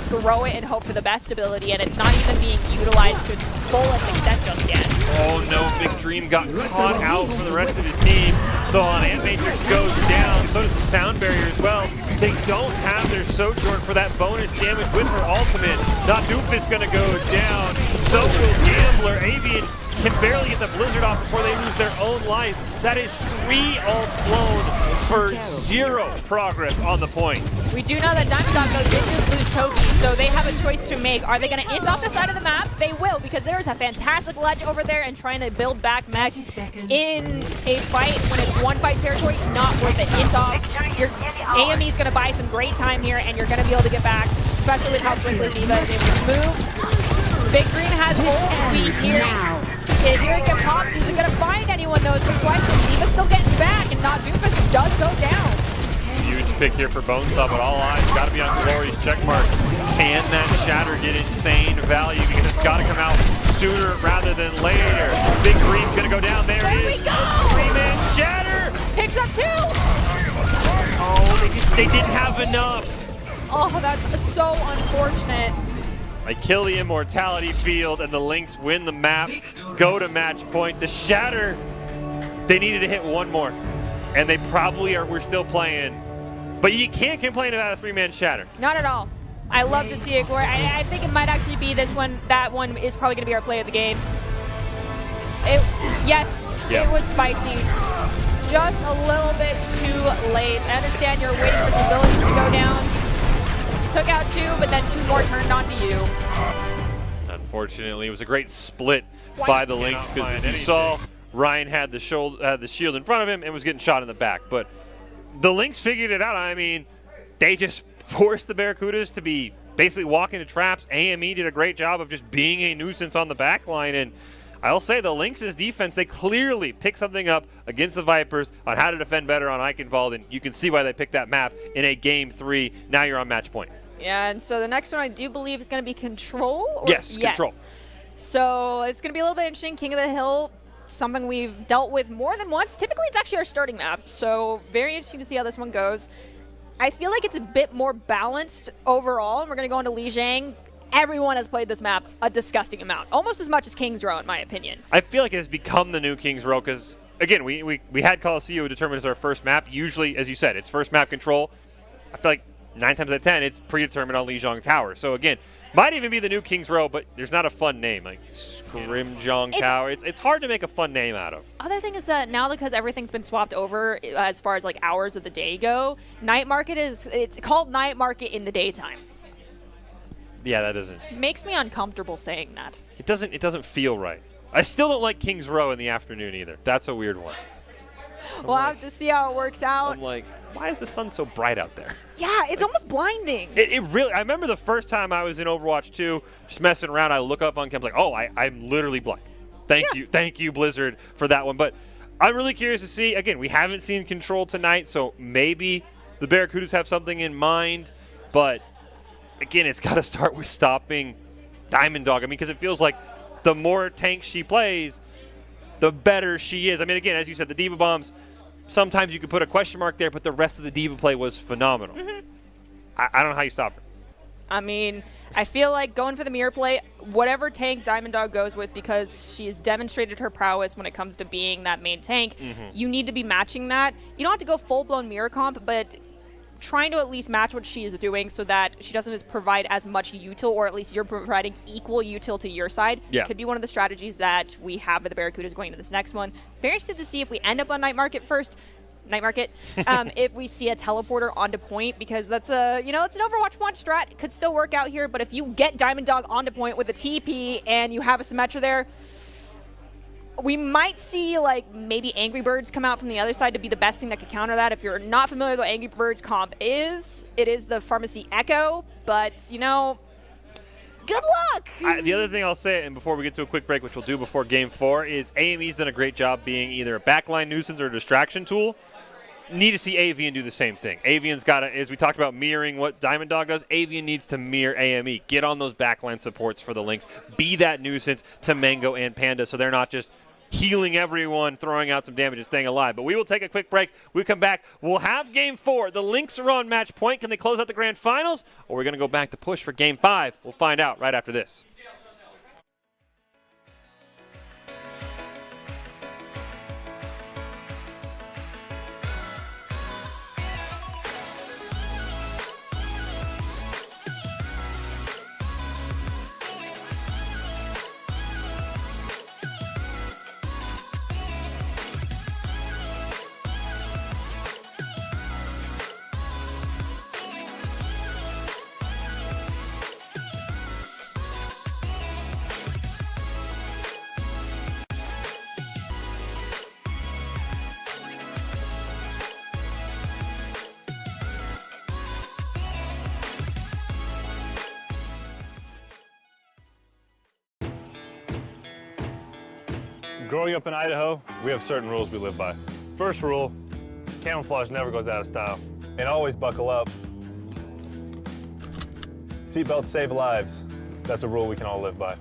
[SPEAKER 3] throw it and hope for the best ability, and it's not even being utilized to its fullest extent just yet.
[SPEAKER 1] Oh no, Big Dream got caught out for the rest of his team. So Ant Matrix goes down, so does the Sound Barrier as well. They don't have their Sojourn for that bonus damage with her ultimate. Not Doomfist gonna go down. So will Gambler. Avian can barely get the Blizzard off before they lose their own life. That is 3 ults blown for 0 progress on the point.
[SPEAKER 3] We do know that Diamond Dog did just lose Toki, so they have a choice to make. Are they going to int off the side of the map? They will, because there's a fantastic ledge over there, and trying to build back mech in a fight when it's one-fight territory, not worth it. Int off. Your AME is going to buy some great time here, and you're going to be able to get back, especially with how quickly D.Va is able to move. Big Green has ult lead here. Here it gets popped. Isn't going to find anyone, though. It's the question. D.Va's still getting back, and not Doomfist does go down.
[SPEAKER 1] Huge pick here for Bonesaw, but all eyes got to be on Glory's check mark. Can that shatter get insane value? Because it's got to come out sooner rather than later. Big Green's going to go down. There it is.
[SPEAKER 3] We go!
[SPEAKER 1] 3-man shatter.
[SPEAKER 3] Picks up 2.
[SPEAKER 1] Oh, they didn't have enough.
[SPEAKER 3] Oh, that's so unfortunate.
[SPEAKER 1] They kill the Immortality Field, and the Lynx win the map, go to match point. The shatter, they needed to hit one more, and they probably we're still playing. But you can't complain about a 3-man shatter.
[SPEAKER 3] Not at all. I love to see it, Glory. I think it might actually be this one. That one is probably going to be our play of the game. Yes,
[SPEAKER 1] Yeah.
[SPEAKER 3] It was spicy. Just a little bit too late. I understand you're waiting for the abilities to go down. You took out 2, but then 2 more turned onto you.
[SPEAKER 1] Unfortunately, it was a great split by the Lynx because, as you saw, Ryan had the shield in front of him and was getting shot in the back. But the Lynx figured it out. I mean, they just forced the Barracudas to be basically walking into traps. AME did a great job of just being a nuisance on the back line. And I'll say the Lynx's defense, they clearly picked something up against the Vipers on how to defend better on Eichenwald, and you can see why they picked that map in a Game 3. Now you're on match point.
[SPEAKER 3] Yeah, and so the next one I do believe is going to be Control.
[SPEAKER 1] Yes, Control.
[SPEAKER 3] So it's going to be a little bit interesting. King of the Hill, something we've dealt with more than once. Typically, it's actually our starting map, so very interesting to see how this one goes. I feel like it's a bit more balanced overall, and we're going to go into Lijiang. Everyone has played this map a disgusting amount, almost as much as King's Row, in my opinion.
[SPEAKER 1] I feel like it has become the new King's Row because, again, we had Coliseum determined as our first map. Usually, as you said, it's first map Control. I feel like 9 times out of 10, it's predetermined on Lijiang Tower. So, again, might even be the new King's Row, but there's not a fun name. Like Scrimjong Tower. It's hard to make a fun name out of.
[SPEAKER 3] Other thing is that now, because everything's been swapped over as far as like hours of the day go, Night Market it's called Night Market in the daytime.
[SPEAKER 1] Yeah, that doesn't.
[SPEAKER 3] Makes me uncomfortable saying that.
[SPEAKER 1] It doesn't feel right. I still don't like King's Row in the afternoon either. That's a weird one.
[SPEAKER 3] We'll have to see how it works out.
[SPEAKER 1] I'm like, why is the sun so bright out there?
[SPEAKER 3] Yeah, it's almost blinding.
[SPEAKER 1] It really. I remember the first time I was in Overwatch 2, just messing around. I look up on cam, like, oh, I'm literally blind. Thank you, Blizzard, for that one. But I'm really curious to see. Again, we haven't seen Control tonight, so maybe the Barracudas have something in mind. But again, it's got to start with stopping Diamond Dog. I mean, because it feels like the more tanks she plays, the better she is. I mean, again, as you said, the Diva Bombs, sometimes you could put a question mark there, but the rest of the Diva play was phenomenal.
[SPEAKER 3] Mm-hmm.
[SPEAKER 1] I don't know how you stop her.
[SPEAKER 3] I mean, I feel like going for the mirror play, whatever tank Diamond Dog goes with, because she has demonstrated her prowess when it comes to being that main tank, you need to be matching that. You don't have to go full-blown mirror comp, but trying to at least match what she is doing so that she doesn't provide as much util, or at least you're providing equal util to your side.
[SPEAKER 1] Yeah.
[SPEAKER 3] Could be one of the strategies that we have with the Barracudas going into this next one. Very interested to see if we end up on Night Market first. Night Market, if we see a teleporter onto point, because that's it's an Overwatch 1 strat. It could still work out here, but if you get Diamond Dog onto point with a TP and you have a Symmetra there, we might see like maybe Angry Birds come out from the other side to be the best thing that could counter that. If you're not familiar with what Angry Birds comp is, it is the Pharmacy Echo, but good luck!
[SPEAKER 1] The other thing I'll say, and before we get to a quick break, which we'll do before Game 4, is AME's done a great job being either a backline nuisance or a distraction tool. Need to see Avian do the same thing. Avian's got to, as we talked about mirroring what Diamond Dog does, Avian needs to mirror AME. Get on those backline supports for the Lynx. Be that nuisance to Mango and Panda so they're not just healing everyone, throwing out some damage, and staying alive. But we will take a quick break. We come back. We'll have Game 4. The Lynx are on match point. Can they close out the grand finals? Or we're going to go back to push for Game 5? We'll find out right after this.
[SPEAKER 5] Growing up in Idaho, we have certain rules we live by. First rule, camouflage never goes out of style. And always buckle up. Seatbelts save lives. That's a rule we can all live by.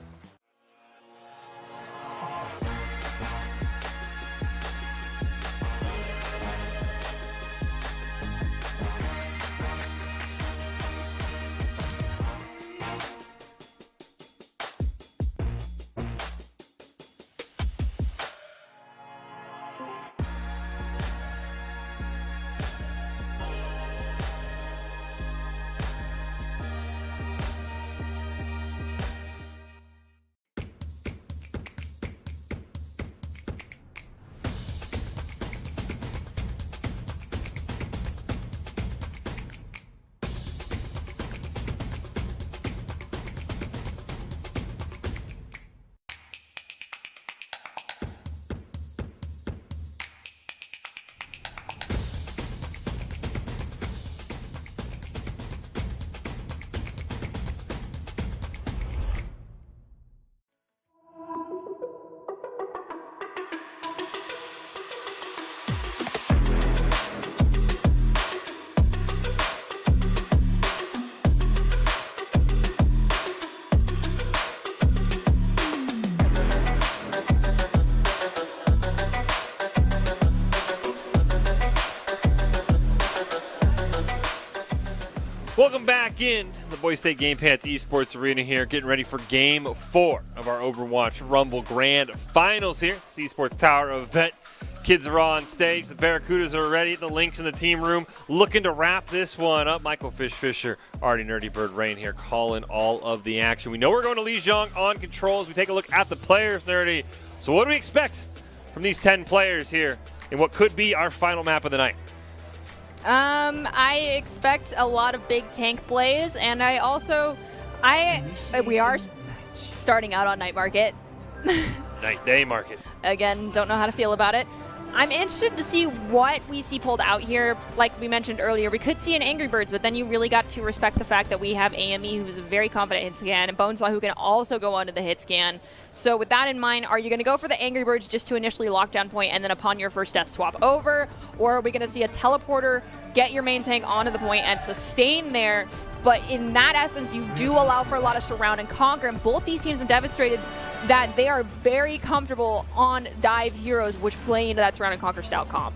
[SPEAKER 1] Welcome back in the Boise State Game Pants Esports Arena here, getting ready for Game 4 of our Overwatch Rumble Grand Finals here. It's the Esports Tower event. Kids are on stage. The Barracudas are ready. The Lynx in the team room looking to wrap this one up. Michael Fisher, Artie Nerdy Bird Rain here calling all of the action. We know we're going to Lijiang on control as we take a look at the players, Nerdy. So what do we expect from these 10 players here in what could be our final map of the night?
[SPEAKER 3] I expect a lot of big tank plays, and we are starting out on Night Market.
[SPEAKER 1] Day market.
[SPEAKER 3] Again, don't know how to feel about it. I'm interested to see what we see pulled out here. Like we mentioned earlier, we could see an Angry Birds, but then you really got to respect the fact that we have AME, who's a very confident hit scan, and Bonesaw, who can also go onto the hit scan. So with that in mind, are you going to go for the Angry Birds just to initially lock down point and then upon your first death swap over? Or are we going to see a teleporter, get your main tank onto the point and sustain there? But in that essence, you do allow for a lot of surround and conquer, and both these teams have demonstrated that they are very comfortable on dive heroes, which play into that surround and conquer style comp.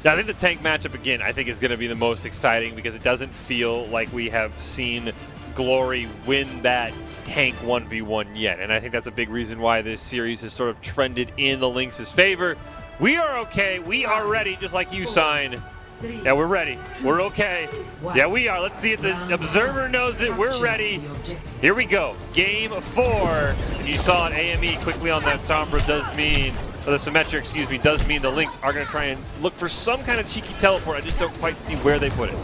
[SPEAKER 1] Now, I think the tank matchup, again, I think is going to be the most exciting because it doesn't feel like we have seen Glory win that tank 1v1 yet. And I think that's a big reason why this series has sort of trended in the Lynx's favor. We are okay. We are ready, just like you, Sign. Yeah, we're ready. We're okay. Yeah, we are. Let's see if the observer knows it. We're ready. Here we go. Game 4. You saw it. AME quickly on that Sombra does mean, or the Symmetra, excuse me, does mean the Lynx are going to try and look for some kind of cheeky teleport. I just don't quite see where they put it.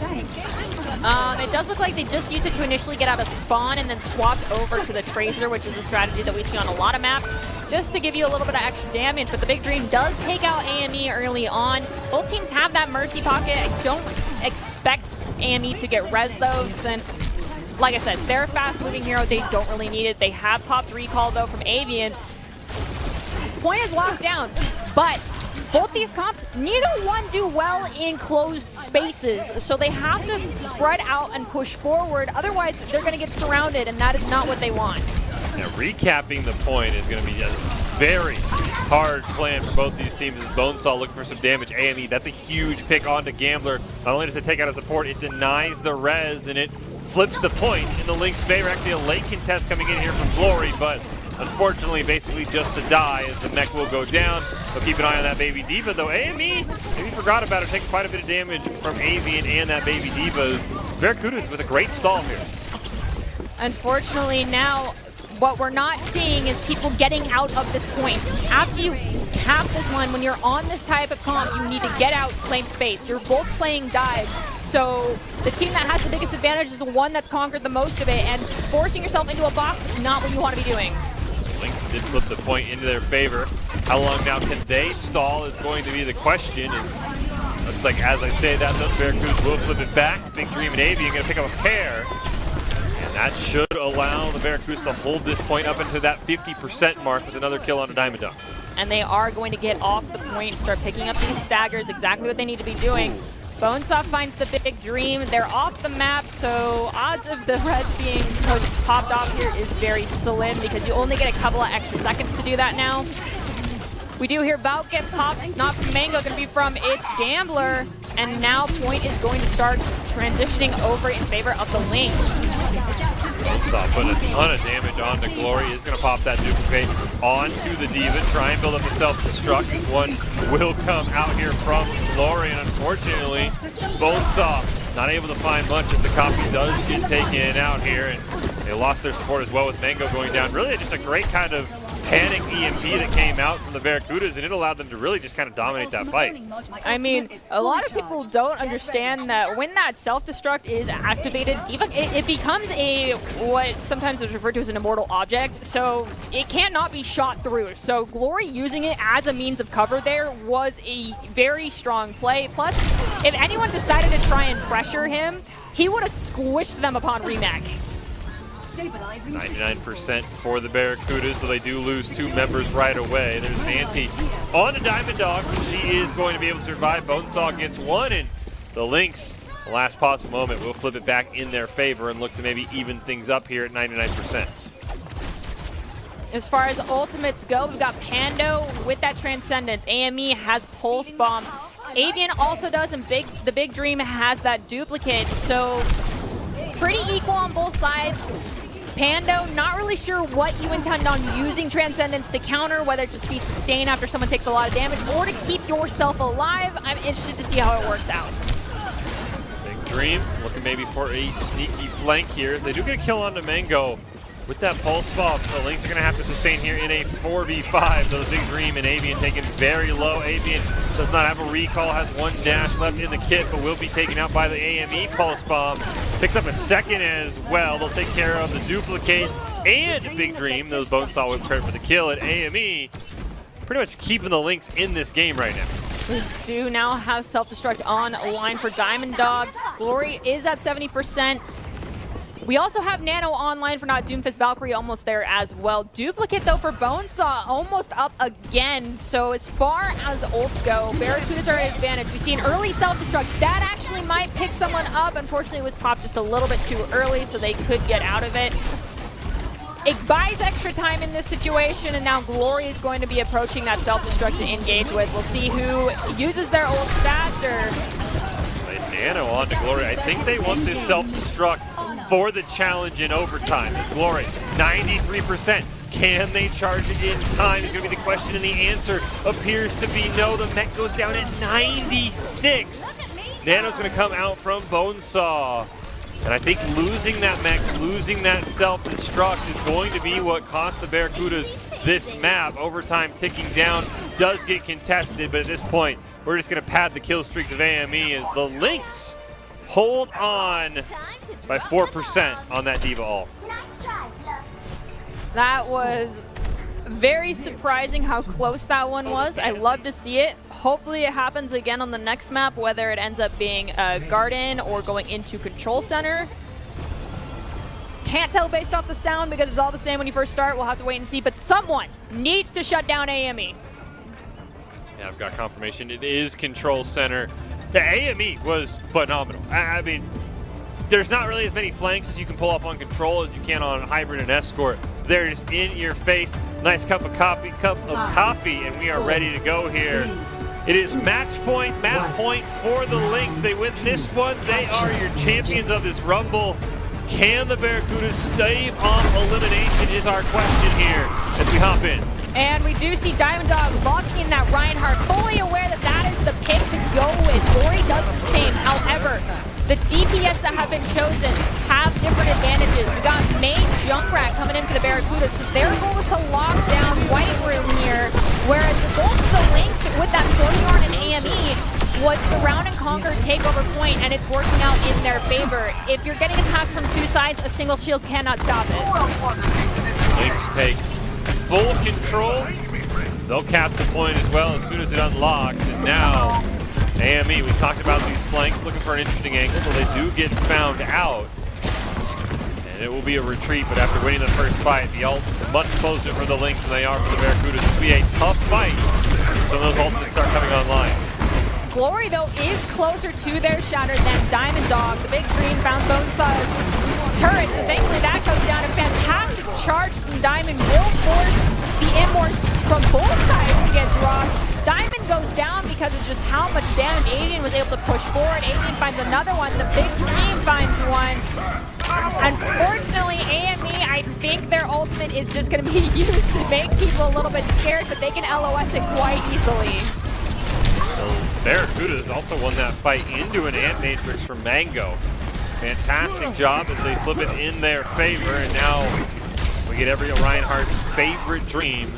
[SPEAKER 3] It does look like they just used it to initially get out of spawn and then swapped over to the Tracer, which is a strategy that we see on a lot of maps, just to give you a little bit of extra damage. But the Big Dream does take out AME early on. Both teams have that Mercy pocket. I don't expect AME to get res though, since, like I said, they're a fast-moving hero. They don't really need it. They have popped recall though from Avian. Point is locked down, but both these comps, neither one do well in closed spaces, so they have to spread out and push forward. Otherwise, they're going to get surrounded, and that is not what they want.
[SPEAKER 1] Now, recapping the point is going to be a very hard plan for both these teams as Bonesaw looking for some damage. AME, that's a huge pick onto Gambler. Not only does it take out a support, it denies the res, and it flips the point in the Lynx favor. Actually, a late contest coming in here from Glory, but unfortunately, basically just to die as the mech will go down. So keep an eye on that Baby D.Va, though. AME, maybe forgot about it, taking quite a bit of damage from Avian and that Baby D.Va. Barracudas with a great stall here.
[SPEAKER 3] Unfortunately, now what we're not seeing is people getting out of this point. After you cap this one, when you're on this type of comp, you need to get out, claim space. You're both playing dive, so the team that has the biggest advantage is the one that's conquered the most of it, and forcing yourself into a box is not what you want to be doing.
[SPEAKER 1] Lynx did flip the point into their favor. How long now can they stall is going to be the question. And looks like, as I say that, those Barracudas will flip it back. Big Dream and Avian going to pick up a pair. And that should allow the Barracudas to hold this point up into that 50% mark with another kill on a Diamond Dog.
[SPEAKER 3] And they are going to get off the point and start picking up these staggers, exactly what they need to be doing. Bonesaw finds the big dream. They're off the map, so odds of the Reds being popped off here is very slim because you only get a couple of extra seconds to do that now. We do hear Bout get popped. It's not from Mango, going to be from its Gambler. And now Point is going to start transitioning over in favor of the Lynx.
[SPEAKER 1] Bonesaw putting a ton of damage onto Glory. Is going to pop that duplicate onto the Diva. Try and build up the self-destruct. This one will come out here from Glory. And unfortunately, Bonesaw not able to find much if the copy does get taken out here. And they lost their support as well with Mango going down. Really just a great kind of panic EMP that came out from the Barracudas, and it allowed them to really just kind of dominate that fight.
[SPEAKER 3] I mean, a lot of people don't understand that when that self-destruct is activated, Diva, it becomes a, what sometimes is referred to as an immortal object, so it cannot be shot through. So Glory using it as a means of cover there was a very strong play. Plus, if anyone decided to try and pressure him, he would have squished them upon remake.
[SPEAKER 1] 99% for the Barracudas, so they do lose 2 members right away. There's Nancy on the Diamond Dog. She is going to be able to survive. Bonesaw gets 1, and the Lynx, the last possible moment, will flip it back in their favor and look to maybe even things up here at 99%.
[SPEAKER 3] As far as ultimates go, we've got Pando with that Transcendence. AME has Pulse Bomb. Avian also does, and the Big Dream has that duplicate. So pretty equal on both sides. Pando, not really sure what you intend on using Transcendence to counter, whether it just be sustain after someone takes a lot of damage or to keep yourself alive. I'm interested to see how it works out.
[SPEAKER 1] Big Dream looking maybe for a sneaky flank here. They do get a kill onto Mango with that Pulse Bomb. The Lynx are going to have to sustain here in a 4v5. So the Big Dream and Avian taken very low. Avian does not have a recall, has 1 dash left in the kit, but will be taken out by the AME Pulse Bomb. Picks up a second as well. They'll take care of the duplicate and Big Dream. Those Bonesaw with credit for the kill at AME. Pretty much keeping the Lynx in this game right now.
[SPEAKER 3] We do now have self-destruct on line for Diamond Dog. Glory is at 70%. We also have Nano online for not Doomfist Valkyrie almost there as well. Duplicate though for Bonesaw almost up again. So as far as ults go, Barracudas are at advantage. We see an early self-destruct. That actually might pick someone up. Unfortunately, it was popped just a little bit too early, so they could get out of it. It buys extra time in this situation, and now Glory is going to be approaching that self-destruct to engage with. We'll see who uses their ults faster.
[SPEAKER 1] Nano on to Glory. I think they want this self-destruct for the challenge in overtime. It's Glory, 93%. Can they charge it in time is going to be the question, and the answer appears to be no. The mech goes down at 96. Nano's going to come out from Bonesaw. And I think losing that mech, losing that self-destruct is going to be what cost the Barracudas this map. Overtime ticking down, does get contested, but at this point, we're just going to pad the kill streaks of AME as the Lynx hold on by 4% on that Diva ult.
[SPEAKER 3] That was very surprising how close that one was. I love to see it. Hopefully it happens again on the next map, whether it ends up being a Garden or going into Control Center. Can't tell based off the sound because it's all the same when you first start. We'll have to wait and see, but someone needs to shut down AME.
[SPEAKER 1] Yeah, I've got confirmation. It is Control Center. The AME was phenomenal. I mean, there's not really as many flanks as you can pull off on Control as you can on Hybrid and Escort. They're just in your face. Nice cup of coffee, and we are ready to go here. It is match point, map point for the Lynx. They win this one. They are your champions of this Rumble. Can the Barracudas stave off elimination is our question here as we hop in.
[SPEAKER 3] And we do see Diamond Dog locking in that Reinhardt, fully aware that that is the pick to go with. Glory does the same. However, the DPS that have been chosen have different advantages. We got Main Junkrat coming in for the Barracudas, so their goal is to lock down White Room here, whereas the goal for the Lynx with that Thornyarn and AME was surround and conquer, take over point, and it's working out in their favor. If you're getting attacked from 2 sides, a single shield cannot stop it.
[SPEAKER 1] Lynx take full control. They'll cap the point as well as soon as it unlocks, and now AME, we talked about these flanks, looking for an interesting angle, so they do get found out. And it will be a retreat, but after winning the first fight, the ults much closer for the Lynx than they are for the Barracudas. This will be a tough fight. Some of those ultimates start coming online.
[SPEAKER 3] Glory, though, is closer to their shatter than Diamond Dog. The Big Dream found Bonesaw's turret, so thankfully that goes down. A fantastic charge from Diamond will force the Immorts from both sides to get dropped. Diamond goes down because of just how much damage Avian was able to push forward. Avian finds another one. The Big Dream finds one. Unfortunately, AME, I think their ultimate is just going to be used to make people a little bit scared, but they can LOS it quite easily.
[SPEAKER 1] So Barracudas also won that fight into an Ant Matrix from Mango. Fantastic job as they flip it in their favor, and now we get every Reinhardt's favorite dream.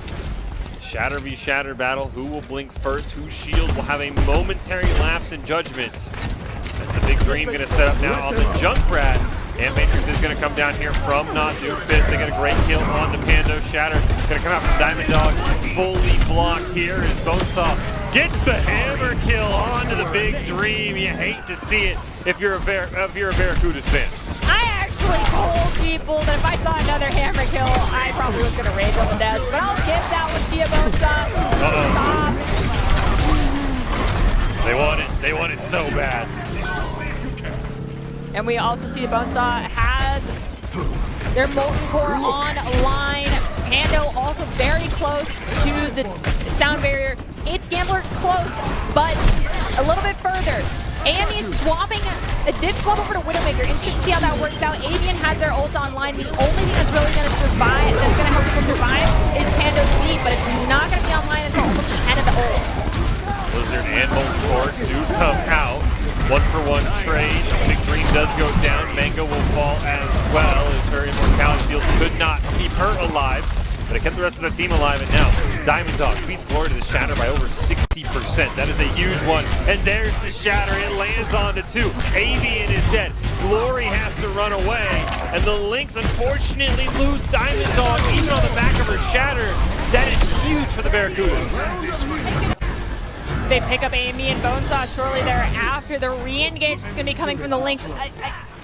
[SPEAKER 1] Shatter v Shatter battle. Who will blink first? Whose shield will have a momentary lapse in judgment? As the Big Dream going to set up now on the Junkrat. And Matrix is going to come down here from not Doomfist. They get a great kill on the Pando. Shatter going to come out from Diamond Dog. Fully blocked here as Bonesaw gets the hammer kill onto the Big Dream. You hate to see it if you're a Barracudas fan.
[SPEAKER 3] I actually told people that if I saw another hammer kill, I probably was going to rage on the desk. But I'll give that one to you, Bonesaw. Stop.
[SPEAKER 1] They want it so bad.
[SPEAKER 3] And we also see Bonesaw has their Molten Core online. Pando also very close to the sound barrier. It's Gambler close, but a little bit further. AME is swapping, did swap over to Widowmaker. Interesting to see how that works out. Avian has their ult online. The only thing that's really going to survive, that's going to help people survive, is Pando's Leap, but it's not going to be online until almost the end of the ult.
[SPEAKER 1] Blizzard and Molten Core do come out. 1-for-1 trade. Big Dream does go down. Mango will fall as well as her immortality field could not keep her alive. But it kept the rest of the team alive, and now Diamond Dog beats Glory to the Shatter by over 60%. That is a huge one. And there's the Shatter. It lands onto 2. Avian is dead. Glory has to run away. And the Lynx unfortunately lose Diamond Dog even on the back of her Shatter. That is huge for the Barracudas.
[SPEAKER 3] They pick up AME and Bonesaw shortly thereafter. The re-engage is going to be coming from the Lynx.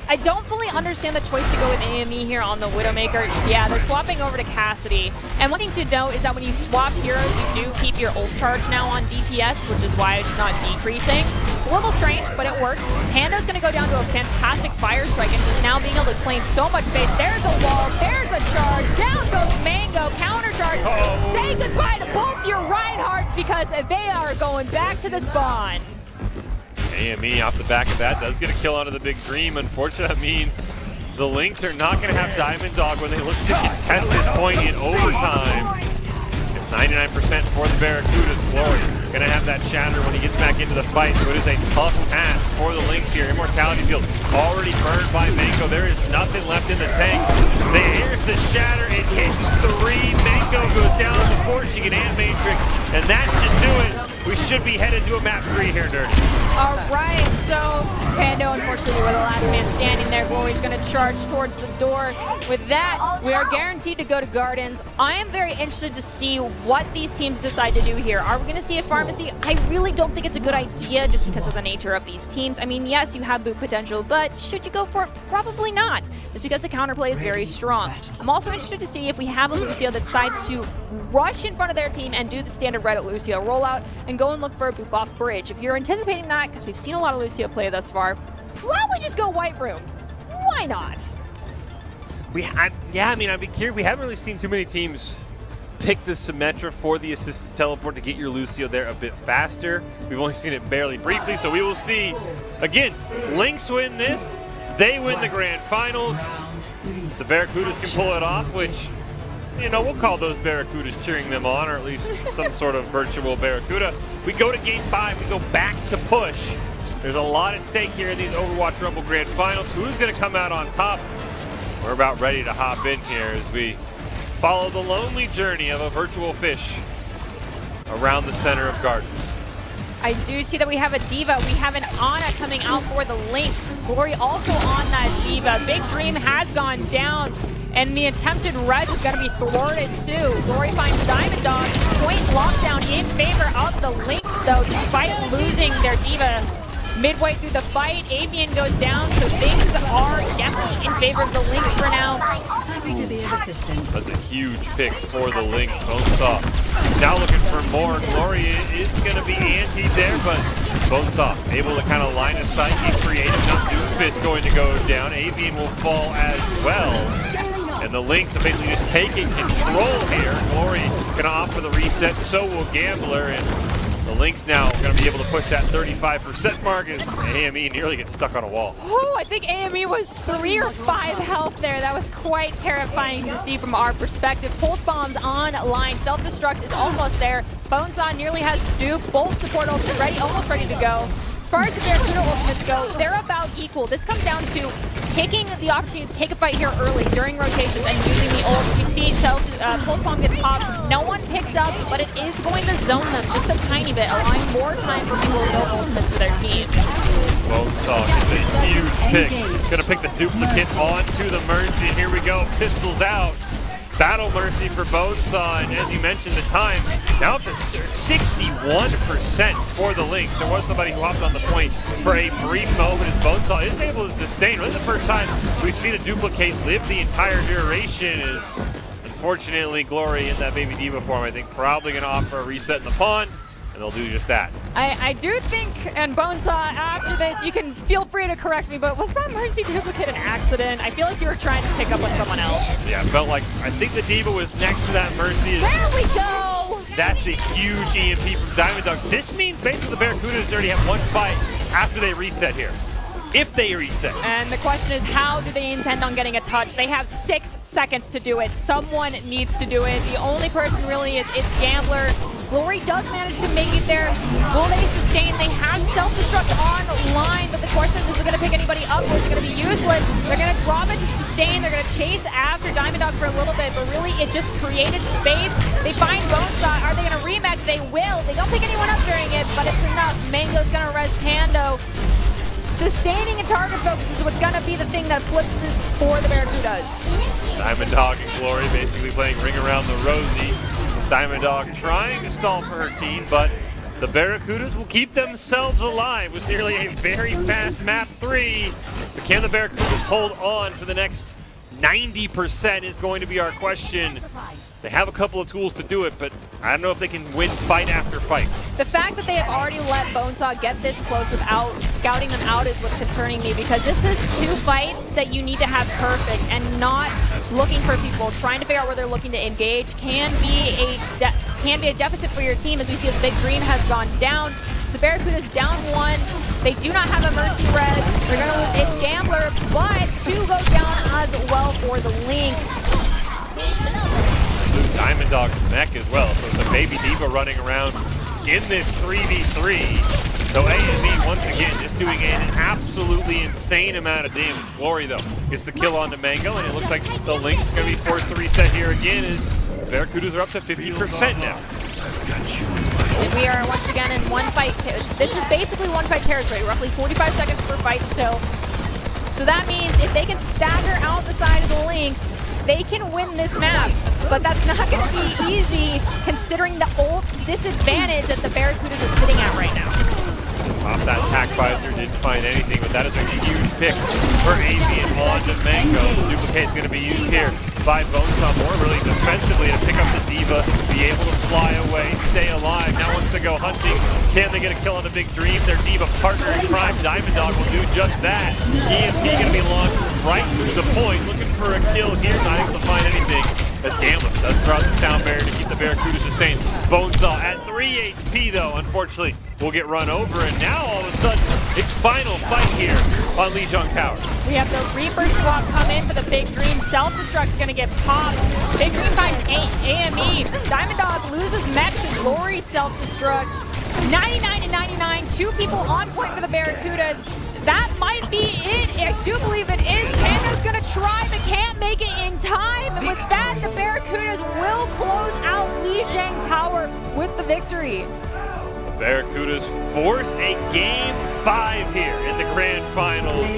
[SPEAKER 3] I don't fully understand the choice to go with AME here on the Widowmaker. Yeah, they're swapping over to Cassidy. And one thing to note is that when you swap heroes, you do keep your ult charge now on DPS, which is why it's not decreasing. It's a little strange, but it works. Pando's going to go down to a fantastic Fire Strike, and just now being able to claim so much space. There's a wall, there's a charge, down goes Mango, counter charge. Say goodbye to both your Reinhardts because they are going back to the spawn.
[SPEAKER 1] AME off the back of that does get a kill onto the Big Dream. Unfortunately, that means the Lynx are not going to have Diamond Dog when they look to contest this point in overtime. It's 99% for the Barracudas. Glory going to have that Shatter when he gets back into the fight, so it is a tough task for the Lynx here. Immortality field already burned by Mango. There is nothing left in the tank. There's the Shatter. It hits 3. Mango goes down before she can Ant Matrix, and that should do it. We should be headed to a map 3 here, Dirty.
[SPEAKER 3] All right, so Pando, unfortunately, we're the last man standing there. Glory's going to charge towards the door. With that, we are guaranteed to go to Gardens. I am very interested to see what these teams decide to do here. Are we going to see a pharmacy? I really don't think it's a good idea just because of the nature of these teams. I mean, yes, you have boot potential, but should you go for it? Probably not, just because the counterplay is very strong. I'm also interested to see if we have a Lucio that decides to rush in front of their team and do the standard Reddit Lucio rollout and go and look for a boop off bridge. If you're anticipating that, because we've seen a lot of Lucio play thus far, probably just go White Room. Why not?
[SPEAKER 1] Yeah, I mean, I'd be curious. We haven't really seen too many teams pick the Symmetra for the assisted teleport to get your Lucio there a bit faster. We've only seen it barely briefly, so we will see. Again, Lynx win this. They win the grand finals. If the Barracudas can pull it off, which, you know, we'll call those Barracudas cheering them on, or at least some sort of virtual Barracuda. We go to Game 5. We go back to push. There's a lot at stake here in these Overwatch Rumble Grand Finals. Who's going to come out on top? We're about ready to hop in here as we follow the lonely journey of a virtual fish around the center of Gardens.
[SPEAKER 3] I do see that we have a D.Va. We have an Ana coming out for the Lynx. Glory also on that D.Va. Big Dream has gone down, and the attempted res is going to be thwarted too. Glory finds Diamond Dog. Point lockdown in favor of the Lynx, though, despite losing their D.Va midway through the fight. Avian goes down, so things are definitely in favor of the Lynx for now.
[SPEAKER 4] Happy to be of assistance.
[SPEAKER 1] That's a huge pick for the Lynx. Bonesaw now looking for more. Glory is going to be anti there, but Bonesaw able to kind of line of sight, be creative. Now Doomfist going to go down. Avian will fall as well. And the Lynx are basically just taking control here. Glory going to opt for the reset, so will Gambler. And the Lynx now going to be able to push that 35% mark as AME nearly gets stuck on a wall.
[SPEAKER 3] Oh, I think AME was 3 or 5 health there. That was quite terrifying to see from our perspective. Pulse bombs online. Self-destruct is almost there. Bonesaw nearly has dupe. Bolt support ultimate ready, almost ready to go. As far as the Barracuda ultimates go, they're about equal. This comes down to taking the opportunity to take a fight here early during rotations and using the ult. You see Pulse Bomb gets popped. No one picked up, but it is going to zone them just a tiny bit, allowing more time for people to build ultimates for their team.
[SPEAKER 1] Bonesaw is a huge pick. Going to pick the duplicate onto the Mercy. Here we go. Pistols out. Battle Mercy for Bonesaw, and as you mentioned, the time now up to 61% for the Lynx. There was somebody who hopped on the point for a brief moment, and Bonesaw is able to sustain. Really the first time we've seen a duplicate live the entire duration is, unfortunately, Glory in that Baby Diva form, I think, probably going to offer a reset in the pawn, and they'll do just that.
[SPEAKER 3] I do think, and Bonesaw, after this, you can feel free to correct me, but was that Mercy duplicate an accident? I feel like you were trying to pick up on someone else.
[SPEAKER 1] Yeah, it felt like, I think the Diva was next to that Mercy.
[SPEAKER 3] There we go!
[SPEAKER 1] That's a huge EMP from Diamond Dog. This means basically the Barracudas already have one fight after they reset here. If they reset.
[SPEAKER 3] And the question is, how do they intend on getting a touch? They have 6 seconds to do it. Someone needs to do it. The only person really is Gambler. Glory does manage to make it there. Will they sustain? They have self-destruct online, but the question is it going to pick anybody up or is it going to be useless? They're going to drop it to sustain. They're going to chase after Diamond Dog for a little bit, but really it just created space. They find Bonesaw. Are they going to remake? They will. They don't pick anyone up during it, but it's enough. Mango's going to res Pando. Sustaining and target focus is what's going to be the thing that flips this for the Barracudas.
[SPEAKER 1] Diamond Dog and Glory basically playing ring around the rosy. Diamond Dog trying to stall for her team, but the Barracudas will keep themselves alive with nearly a very fast map 3. But can the Barracudas hold on for the next 90% is going to be our question. They have a couple of tools to do it, but I don't know if they can win fight after fight.
[SPEAKER 3] The fact that they have already let Bonesaw get this close without scouting them out is what's concerning me, because this is 2 fights that you need to have perfect, and not looking for people. Trying to figure out where they're looking to engage can be a deficit for your team, as we see the Big Dream has gone down. So Barracuda's down 1. They do not have a Mercy res. They're going to lose a Gambler, but 2 go down as well for the Lynx.
[SPEAKER 1] Diamond Dog's mech as well, so the Baby Diva running around in this 3v3. So AME once again just doing an absolutely insane amount of damage. Glory though gets the kill onto Mango, and it looks like the Lynx is going to be forced to reset here again as Barracudas are up to 50% now.
[SPEAKER 3] We are once again in one fight. This is basically one fight territory, roughly 45 seconds per fight still. So that means if they can stagger out the side of the Lynx, they can win this map, but that's not going to be easy considering the ult disadvantage that the Barracudas are sitting at right now.
[SPEAKER 1] Off that attack visor, didn't find anything, but that is a huge pick for Avian onto Mango. The duplicate's going to be used here by Bonesaw more really defensively to pick up the Diva, be able to fly away, stay alive. Now wants to go hunting. Can they get a kill on the Big Dream? Their Diva partner in crime, Diamond Dog, will do just that. EMP going to be launched right through the point, looking for a kill here, not able to find anything. As Gambler does throw out the sound barrier to keep the Barracuda sustained. Bonesaw at 3 HP though, unfortunately, will get run over, and now all of a sudden, it's final fight here on Lijiang Tower.
[SPEAKER 3] We have the Reaper swap come in for the Big Dream. Self-destruct's gonna get popped. Big Dream finds AME. Diamond Dog loses mech to Glory self-destruct. 99 and 99, 2 people on point for the Barracudas. That might be it. I do believe it is. Pando's gonna try, but can't make it in time. And with that, the Barracudas will close out Lijiang Tower with the victory.
[SPEAKER 1] The Barracudas force a game 5 here in the grand finals.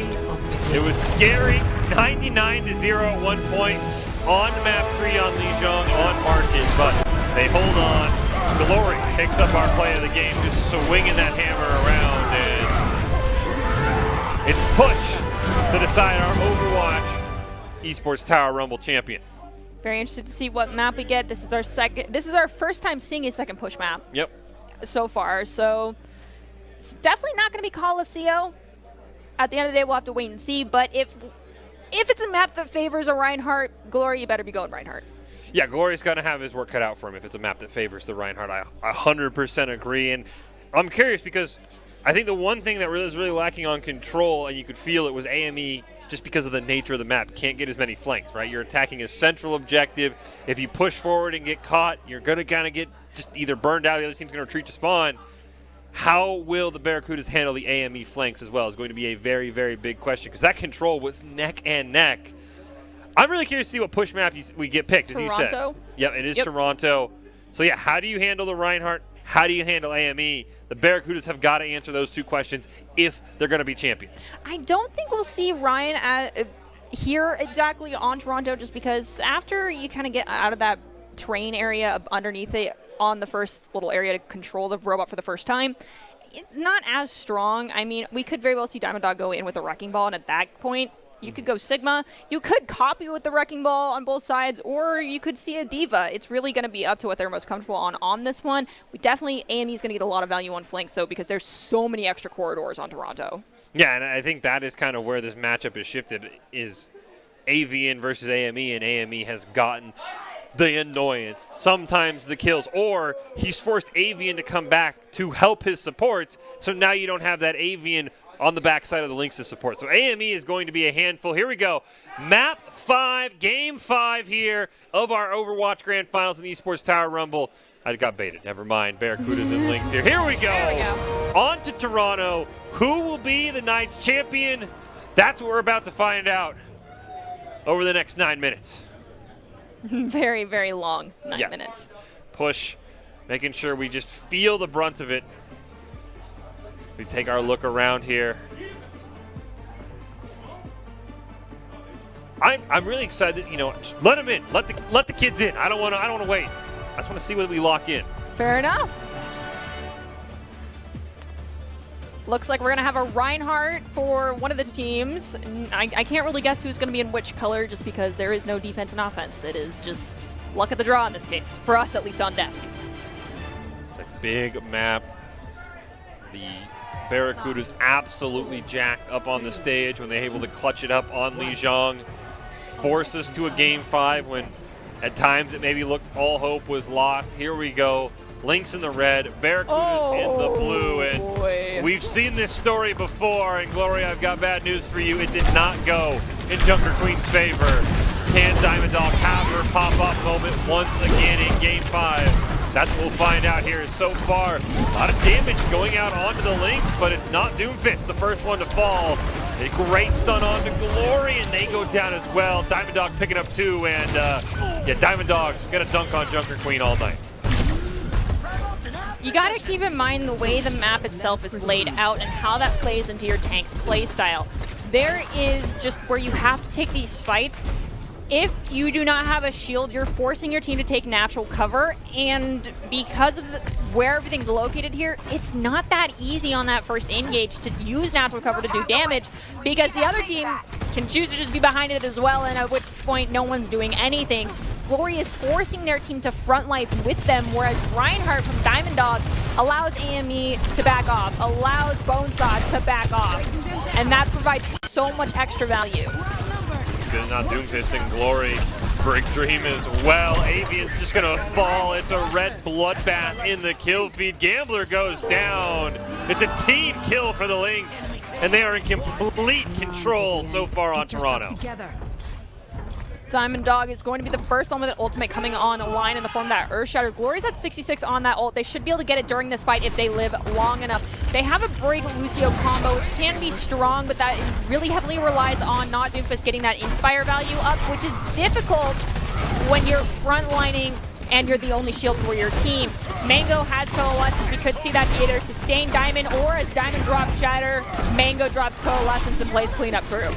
[SPEAKER 1] It was scary, 99-0 at one point on map 3 on Lijiang on Market, but they hold on. Glory picks up our play of the game, just swinging that hammer around, and it's push to decide our Overwatch Esports Tower Rumble champion.
[SPEAKER 3] Very interested to see what map we get. This is our first time seeing a second push map.
[SPEAKER 1] Yep.
[SPEAKER 3] So far, so it's definitely not going to be Coliseum. At the end of the day, we'll have to wait and see. But if it's a map that favors a Reinhardt, Glory, you better be going Reinhardt.
[SPEAKER 1] Yeah, Glory's going to have his work cut out for him if it's a map that favors the Reinhardt. I 100% agree. And I'm curious because I think the one thing that is really lacking on control, and you could feel it, was AME just because of the nature of the map. Can't get as many flanks, right? You're attacking a central objective. If you push forward and get caught, you're going to kind of get just either burned out, the other team's going to retreat to spawn. How will the Barracudas handle the AME flanks as well is going to be a very, very big question because that control was neck and neck. I'm really curious to see what push map we get picked, as you said.
[SPEAKER 3] Toronto?
[SPEAKER 1] Yep, it is Toronto. So, yeah, how do you handle the Reinhardt? How do you handle AME? The Barracudas have got to answer those two questions if they're going to be champions.
[SPEAKER 3] I don't think we'll see Ryan here exactly on Toronto just because after you kind of get out of that terrain area underneath it on the first little area to control the robot for the first time, it's not as strong. I mean, we could very well see Diamond Dog go in with a Wrecking Ball, and at that point, you could go Sigma. You could copy with the Wrecking Ball on both sides, or you could see a Diva. It's really going to be up to what they're most comfortable on this one. We definitely, AME is going to get a lot of value on flanks, though, because there's so many extra corridors on Toronto.
[SPEAKER 1] Yeah, and I think that is kind of where this matchup is shifted, is AVN versus AME, and AME has gotten the annoyance, sometimes the kills, or he's forced Avian to come back to help his supports, so now you don't have that Avian on the backside of the Lynx's support. So AME is going to be a handful. Here we go. Map 5, Game 5 here of our Overwatch Grand Finals in the Esports Tower Rumble. I got baited. Never mind. Barracudas and Lynx here. Here we go. On to Toronto. Who will be the night's champion? That's what we're about to find out over the next 9 minutes.
[SPEAKER 3] Very, very long 9 minutes.
[SPEAKER 1] Push, making sure we just feel the brunt of it. We take our look around here. I'm really excited. You know, just let them in. Let the kids in. I don't want to wait. I just want to see what we lock in.
[SPEAKER 3] Fair enough. Looks like we're going to have a Reinhardt for one of the teams. I can't really guess who's going to be in which color just because there is no defense and offense. It is just luck of the draw in this case, for us at least on desk.
[SPEAKER 1] It's a big map. The Barracudas absolutely jacked up on the stage when they're able to clutch it up on Lijiang. Force us to a Game 5 when at times it maybe looked all hope was lost. Here we go. Lynx in the red, Barracudas in the blue, and we've seen this story before, and Glory, I've got bad news for you. It did not go in Junker Queen's favor. Can Diamond Dog have her pop-off moment once again in Game 5? That's what we'll find out here. So far, a lot of damage going out onto the Lynx, but it's not Doomfist, the first one to fall. A great stun onto Glory, and they go down as well. Diamond Dog picking up 2, and Diamond Dog's gonna dunk on Junker Queen all night.
[SPEAKER 3] You got to keep in mind the way the map itself is laid out and how that plays into your tank's play style. There is just where you have to take these fights. If you do not have a shield, you're forcing your team to take natural cover, and because of where everything's located here, it's not that easy on that first engage to use natural cover to do damage because the other team can choose to just be behind it as well, and at which point no one's doing anything. Glory is forcing their team to front life with them, whereas Reinhardt from Diamond Dog allows AME to back off, allows Bonesaw to back off, and that provides so much extra value.
[SPEAKER 1] Good not Doomfist and Glory. Brick Dream as well. Avian's just gonna fall. It's a red bloodbath in the kill feed. Gambler goes down. It's a team kill for the Lynx, and they are in complete control so far on Toronto.
[SPEAKER 3] Diamond Dog is going to be the first one with an ultimate coming on the line in the form of that Earthshatter. Glory's at 66 on that ult. They should be able to get it during this fight if they live long enough. They have a Break Lucio combo, which can be strong, but that really heavily relies on not Doomfist getting that Inspire value up, which is difficult when you're frontlining and you're the only shield for your team. Mango has Coalescence. We could see that to either sustain Diamond, or as Diamond drops Shatter, Mango drops Coalescence and plays cleanup crew.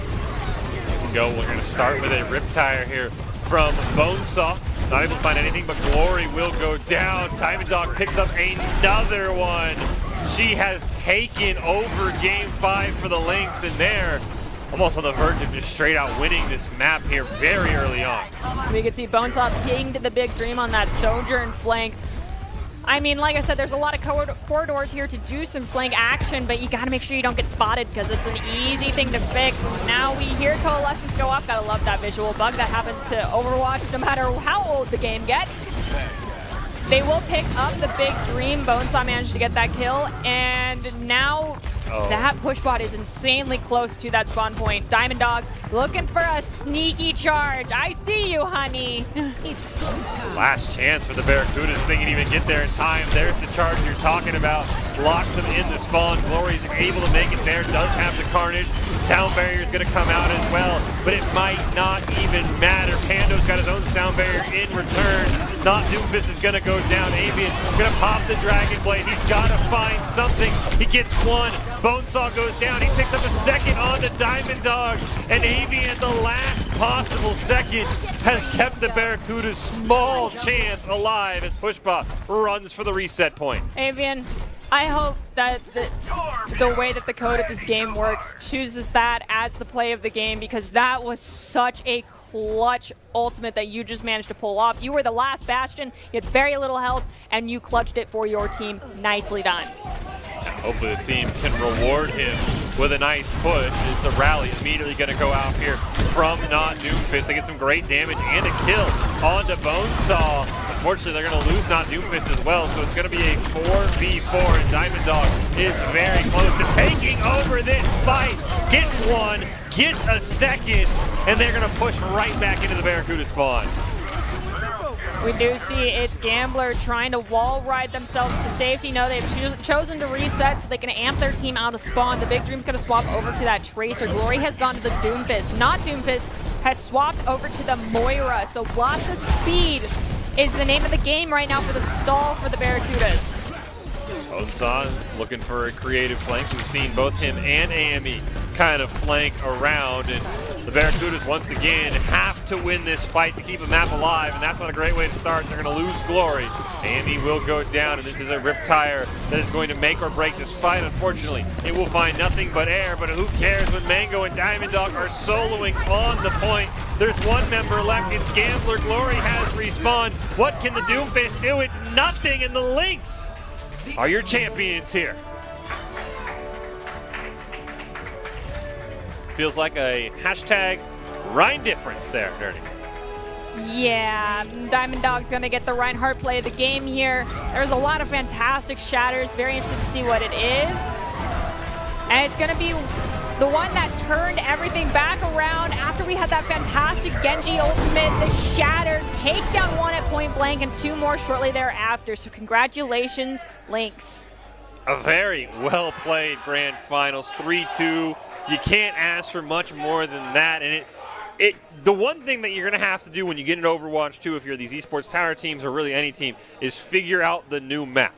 [SPEAKER 1] We're going to start with a Riptire here from Bonesaw. Not able to find anything, but Glory will go down. Diamond Dog picks up another one. She has taken over Game 5 for the Lynx, and there almost on the verge of just straight out winning this map here very early on.
[SPEAKER 3] We could see Bonesaw pinged the Big Dream on that Sojourn flank. I mean, like I said, there's a lot of corridors here to do some flank action, but you got to make sure you don't get spotted because it's an easy thing to fix. Now we hear Coalescence go off. Gotta love that visual bug that happens to Overwatch no matter how old the game gets. They will pick up the Big Dream. Bonesaw managed to get that kill, and now that push bot is insanely close to that spawn point. Diamond Dog looking for a sneaky charge. I see you, honey.
[SPEAKER 4] It's go time.
[SPEAKER 1] Last chance for the Barracudas. They can even get there in time. There's the charge you're talking about. Locks him in the spawn. Glory's able to make it there. Does have the Carnage. Sound barrier is going to come out as well, but it might not even matter. Pando's got his own sound barrier in return. Not Doomfist is going to go down. Avian going to pop the Dragon Blade. He's got to find something. He gets one. Bonesaw goes down. He picks up a second on the Diamond Dog. And Avian, the last possible second, has kept the Barracuda's small chance alive as Pushbot runs for the reset point.
[SPEAKER 3] Avian, I hope that the way that the code of this game works chooses that as the play of the game, because that was such a clutch ultimate that you just managed to pull off. You were the last bastion, you had very little health, and you clutched it for your team. Nicely done.
[SPEAKER 1] Hopefully the team can reward him with a nice push. Is the rally immediately going to go out here from Not Doomfist. They get some great damage and a kill onto Bonesaw. Unfortunately, they're going to lose Not Doomfist as well, so it's going to be a 4v4, and Diamond Dog is very close to taking over this fight. Gets one, gets a second, and they're going to push right back into the Barracuda spawn.
[SPEAKER 3] We do see it's Gambler trying to wall ride themselves to safety. No, they've chosen to reset so they can amp their team out of spawn. The Big Dream's going to swap over to that Tracer. Glory has gone to the Doomfist. Not Doomfist has swapped over to the Moira. So lots of speed is the name of the game right now for the stall for the Barracudas.
[SPEAKER 1] Bonesaw looking for a creative flank. We've seen both him and AME kind of flank around, and the Barracudas once again have to win this fight to keep a map alive, and that's not a great way to start. They're going to lose Glory. AME will go down, and this is a rip tire that is going to make or break this fight. Unfortunately, it will find nothing but air, but who cares when Mango and Diamond Dog are soloing on the point. There's one member left. It's Gambler. Glory has respawned. What can the Doomfist do? It's nothing, and the Lynx are your champions here. Feels like a hashtag Rhine difference there, Dirty.
[SPEAKER 3] Yeah, Diamond Dog's going to get the Reinhardt play of the game here. There's a lot of fantastic shatters. Very interested to see what it is. And it's going to be the one that turned everything back around after we had that fantastic Genji ultimate. The Shatter takes down one at point blank and two more shortly thereafter. So congratulations, Lynx.
[SPEAKER 1] A very well played grand finals, 3-2. You can't ask for much more than that. And the one thing that you're going to have to do when you get into Overwatch 2, if you're these esports tower teams or really any team, is figure out the new map.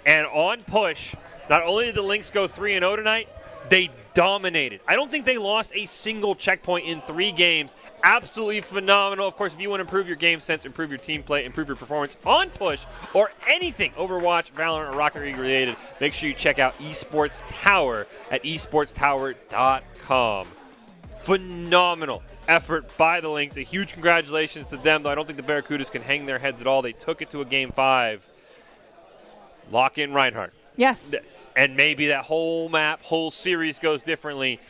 [SPEAKER 1] And on push, not only did the Lynx go 3-0 tonight, they dominated. I don't think they lost a single checkpoint in 3 games. Absolutely phenomenal. Of course, if you want to improve your game sense, improve your team play, improve your performance on push, or anything Overwatch, Valorant, or Rocket League related, make sure you check out Esports Tower at esportstower.com. Phenomenal effort by the Lynx. A huge congratulations to them, though I don't think the Barracudas can hang their heads at all. They took it to a Game 5. Lock in Reinhardt.
[SPEAKER 3] Yes.
[SPEAKER 1] And maybe that whole map, whole series goes differently.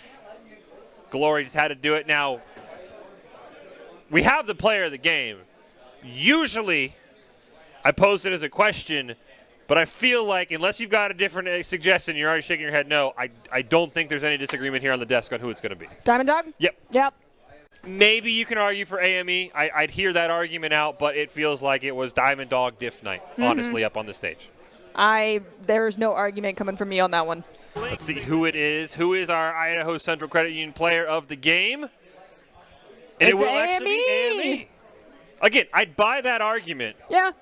[SPEAKER 1] Glory just had to do it. Now, we have the player of the game. Usually, I pose it as a question, but I feel like unless you've got a different suggestion, you're already shaking your head no, I don't think there's any disagreement here on the desk on who it's going to be.
[SPEAKER 3] Diamond Dog?
[SPEAKER 1] Yep.
[SPEAKER 3] Yep.
[SPEAKER 1] Maybe you can argue for AME. I'd hear that argument out, but it feels like it was Diamond Dog Diff Night, honestly, up on the stage.
[SPEAKER 2] There's no argument coming from me on that one.
[SPEAKER 1] Let's see who it is. Who is our Idaho Central Credit Union player of the game? And
[SPEAKER 2] It's
[SPEAKER 1] it will actually be AME. Again, I'd buy that argument.
[SPEAKER 2] Yeah.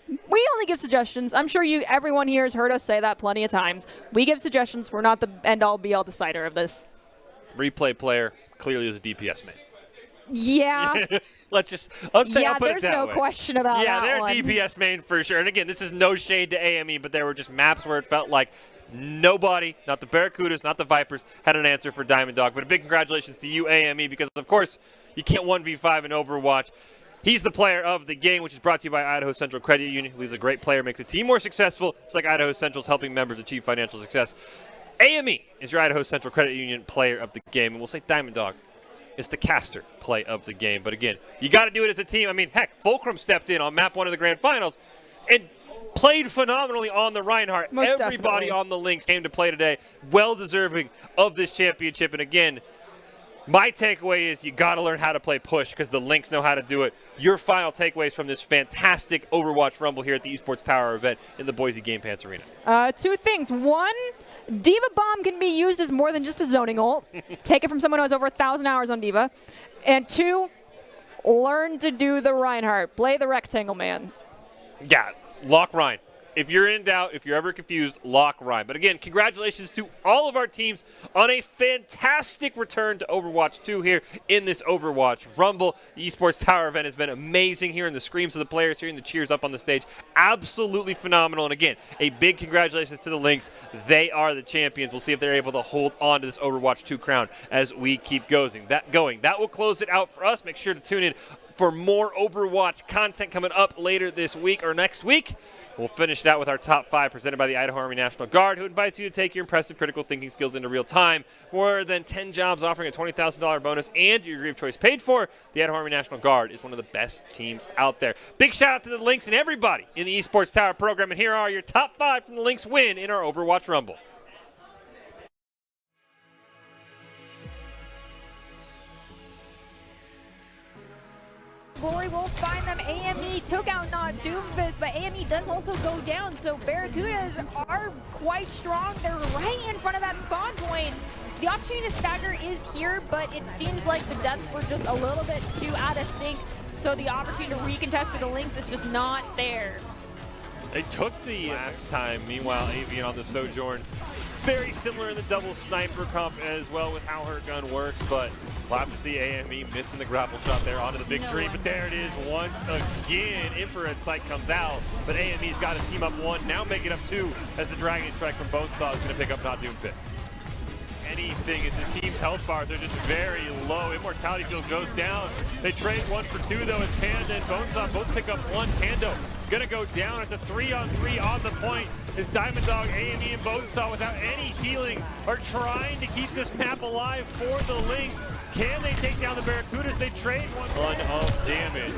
[SPEAKER 2] We only give suggestions. I'm sure everyone here has heard us say that plenty of times. We give suggestions. We're not the end-all, be-all decider of this.
[SPEAKER 1] Replay player clearly is a DPS man.
[SPEAKER 2] Yeah.
[SPEAKER 1] I'll put it that way.
[SPEAKER 2] There's no question about that
[SPEAKER 1] Yeah, they're
[SPEAKER 2] one.
[SPEAKER 1] DPS main for sure. And again, this is no shade to AME, but there were just maps where it felt like nobody, not the Barracudas, not the Vipers, had an answer for Diamond Dog. But a big congratulations to you, AME, because, of course, you can't 1v5 in Overwatch. He's the player of the game, which is brought to you by Idaho Central Credit Union. He's a great player, makes the team more successful. It's like Idaho Central's helping members achieve financial success. AME is your Idaho Central Credit Union player of the game, and we'll say Diamond Dog is the caster play of the game. But again, you got to do it as a team. I mean, heck, Fulcrum stepped in on map 1 of the grand finals and played phenomenally on the Reinhardt.
[SPEAKER 2] Most
[SPEAKER 1] Everybody
[SPEAKER 2] definitely.
[SPEAKER 1] on the Lynx came to play today, well deserving of this championship. And again, my takeaway is you got to learn how to play push because the Lynx know how to do it. Your final takeaways from this fantastic Overwatch Rumble here at the Esports Tower event in the Boise Game Pants Arena.
[SPEAKER 2] 2 things. 1, Diva Bomb can be used as more than just a zoning ult. Take it from someone who has over 1,000 hours on Diva. And 2, learn to do the Reinhardt. Play the Rectangle Man.
[SPEAKER 1] Yeah, lock Ryan. If you're in doubt, if you're ever confused, lock Ryan. But again, congratulations to all of our teams on a fantastic return to Overwatch 2 here in this Overwatch Rumble. The Esports Tower event has been amazing, hearing the screams of the players, hearing the cheers up on the stage. Absolutely phenomenal. And again, a big congratulations to the Lynx. They are the champions. We'll see if they're able to hold on to this Overwatch 2 crown as we keep going. That will close it out for us. Make sure to tune in for more Overwatch content coming up later this week or next week. We'll finish it out with our top 5 presented by the Idaho Army National Guard, who invites you to take your impressive critical thinking skills into real time. More than 10 jobs offering a $20,000 bonus and your degree of choice paid for. The Idaho Army National Guard is one of the best teams out there. Big shout out to the Lynx and everybody in the Esports Tower program. And here are your top 5 from the Lynx win in our Overwatch Rumble.
[SPEAKER 3] Glory will find them. AME took out not Doomfist, but AME does also go down, so Barracudas are quite strong. They're right in front of that spawn point. The opportunity to stagger is here, but it seems like the deaths were just a little bit too out of sync, so the opportunity to recontest for the Lynx is just not there.
[SPEAKER 1] They took the last time. Meanwhile, Avian on the Sojourn, very similar in the double sniper comp as well with how her gun works, but we'll have to see AME missing the grapple shot there onto the big tree, but there it is once again. Infrared sight comes out, but AME's got a team up 1, now make it up 2 as the Dragon Strike from Bonesaw is going to pick up not Doomfist. Anything as his team's health bars are just very low. Immortality Field goes down. They trade 1 for 2 though as Panda and Bonesaw both pick up 1. Pando gonna go down. It's a 3-on-3 on the point. As Diamond Dog, AME, and Bonesaw without any healing are trying to keep this map alive for the Lynx. Can they take down the Barracudas? They trade 1 ton of damage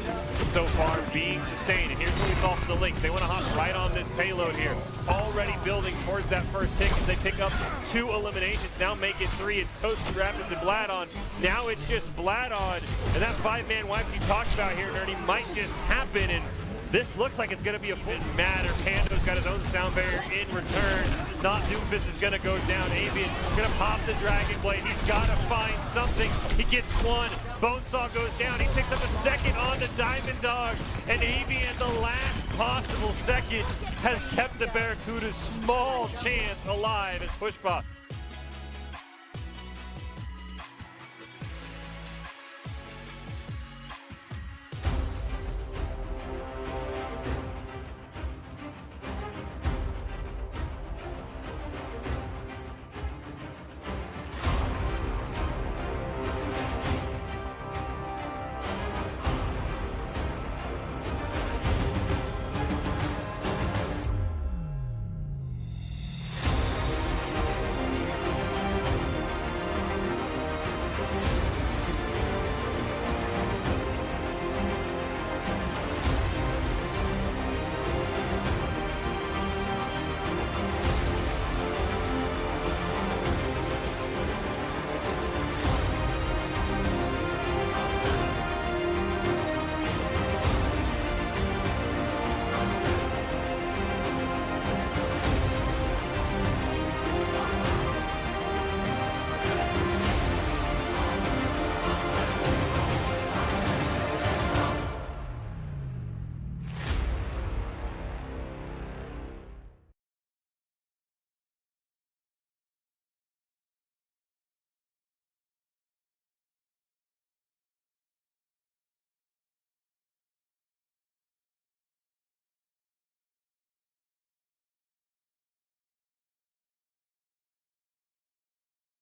[SPEAKER 1] so far being sustained. And here's what we saw for the Lynx. They want to hop right on this payload here. Already building towards that first pick as they pick up 2 eliminations. Now make it 3. It's Toasty Rapids and Bladon. Now it's just Bladon. And that 5-man wipe you talked about here, Nerdy, might just happen. And this looks like it's going to be a full matter. Pando's got his own sound barrier in return. Not Doomfist is going to go down. Avian going to pop the Dragon Blade. He's got to find something. He gets 1. Bonesaw goes down. He picks up a second on the Diamond Dog. And Avian, the last possible second, has kept the Barracuda's small chance alive as Pushpa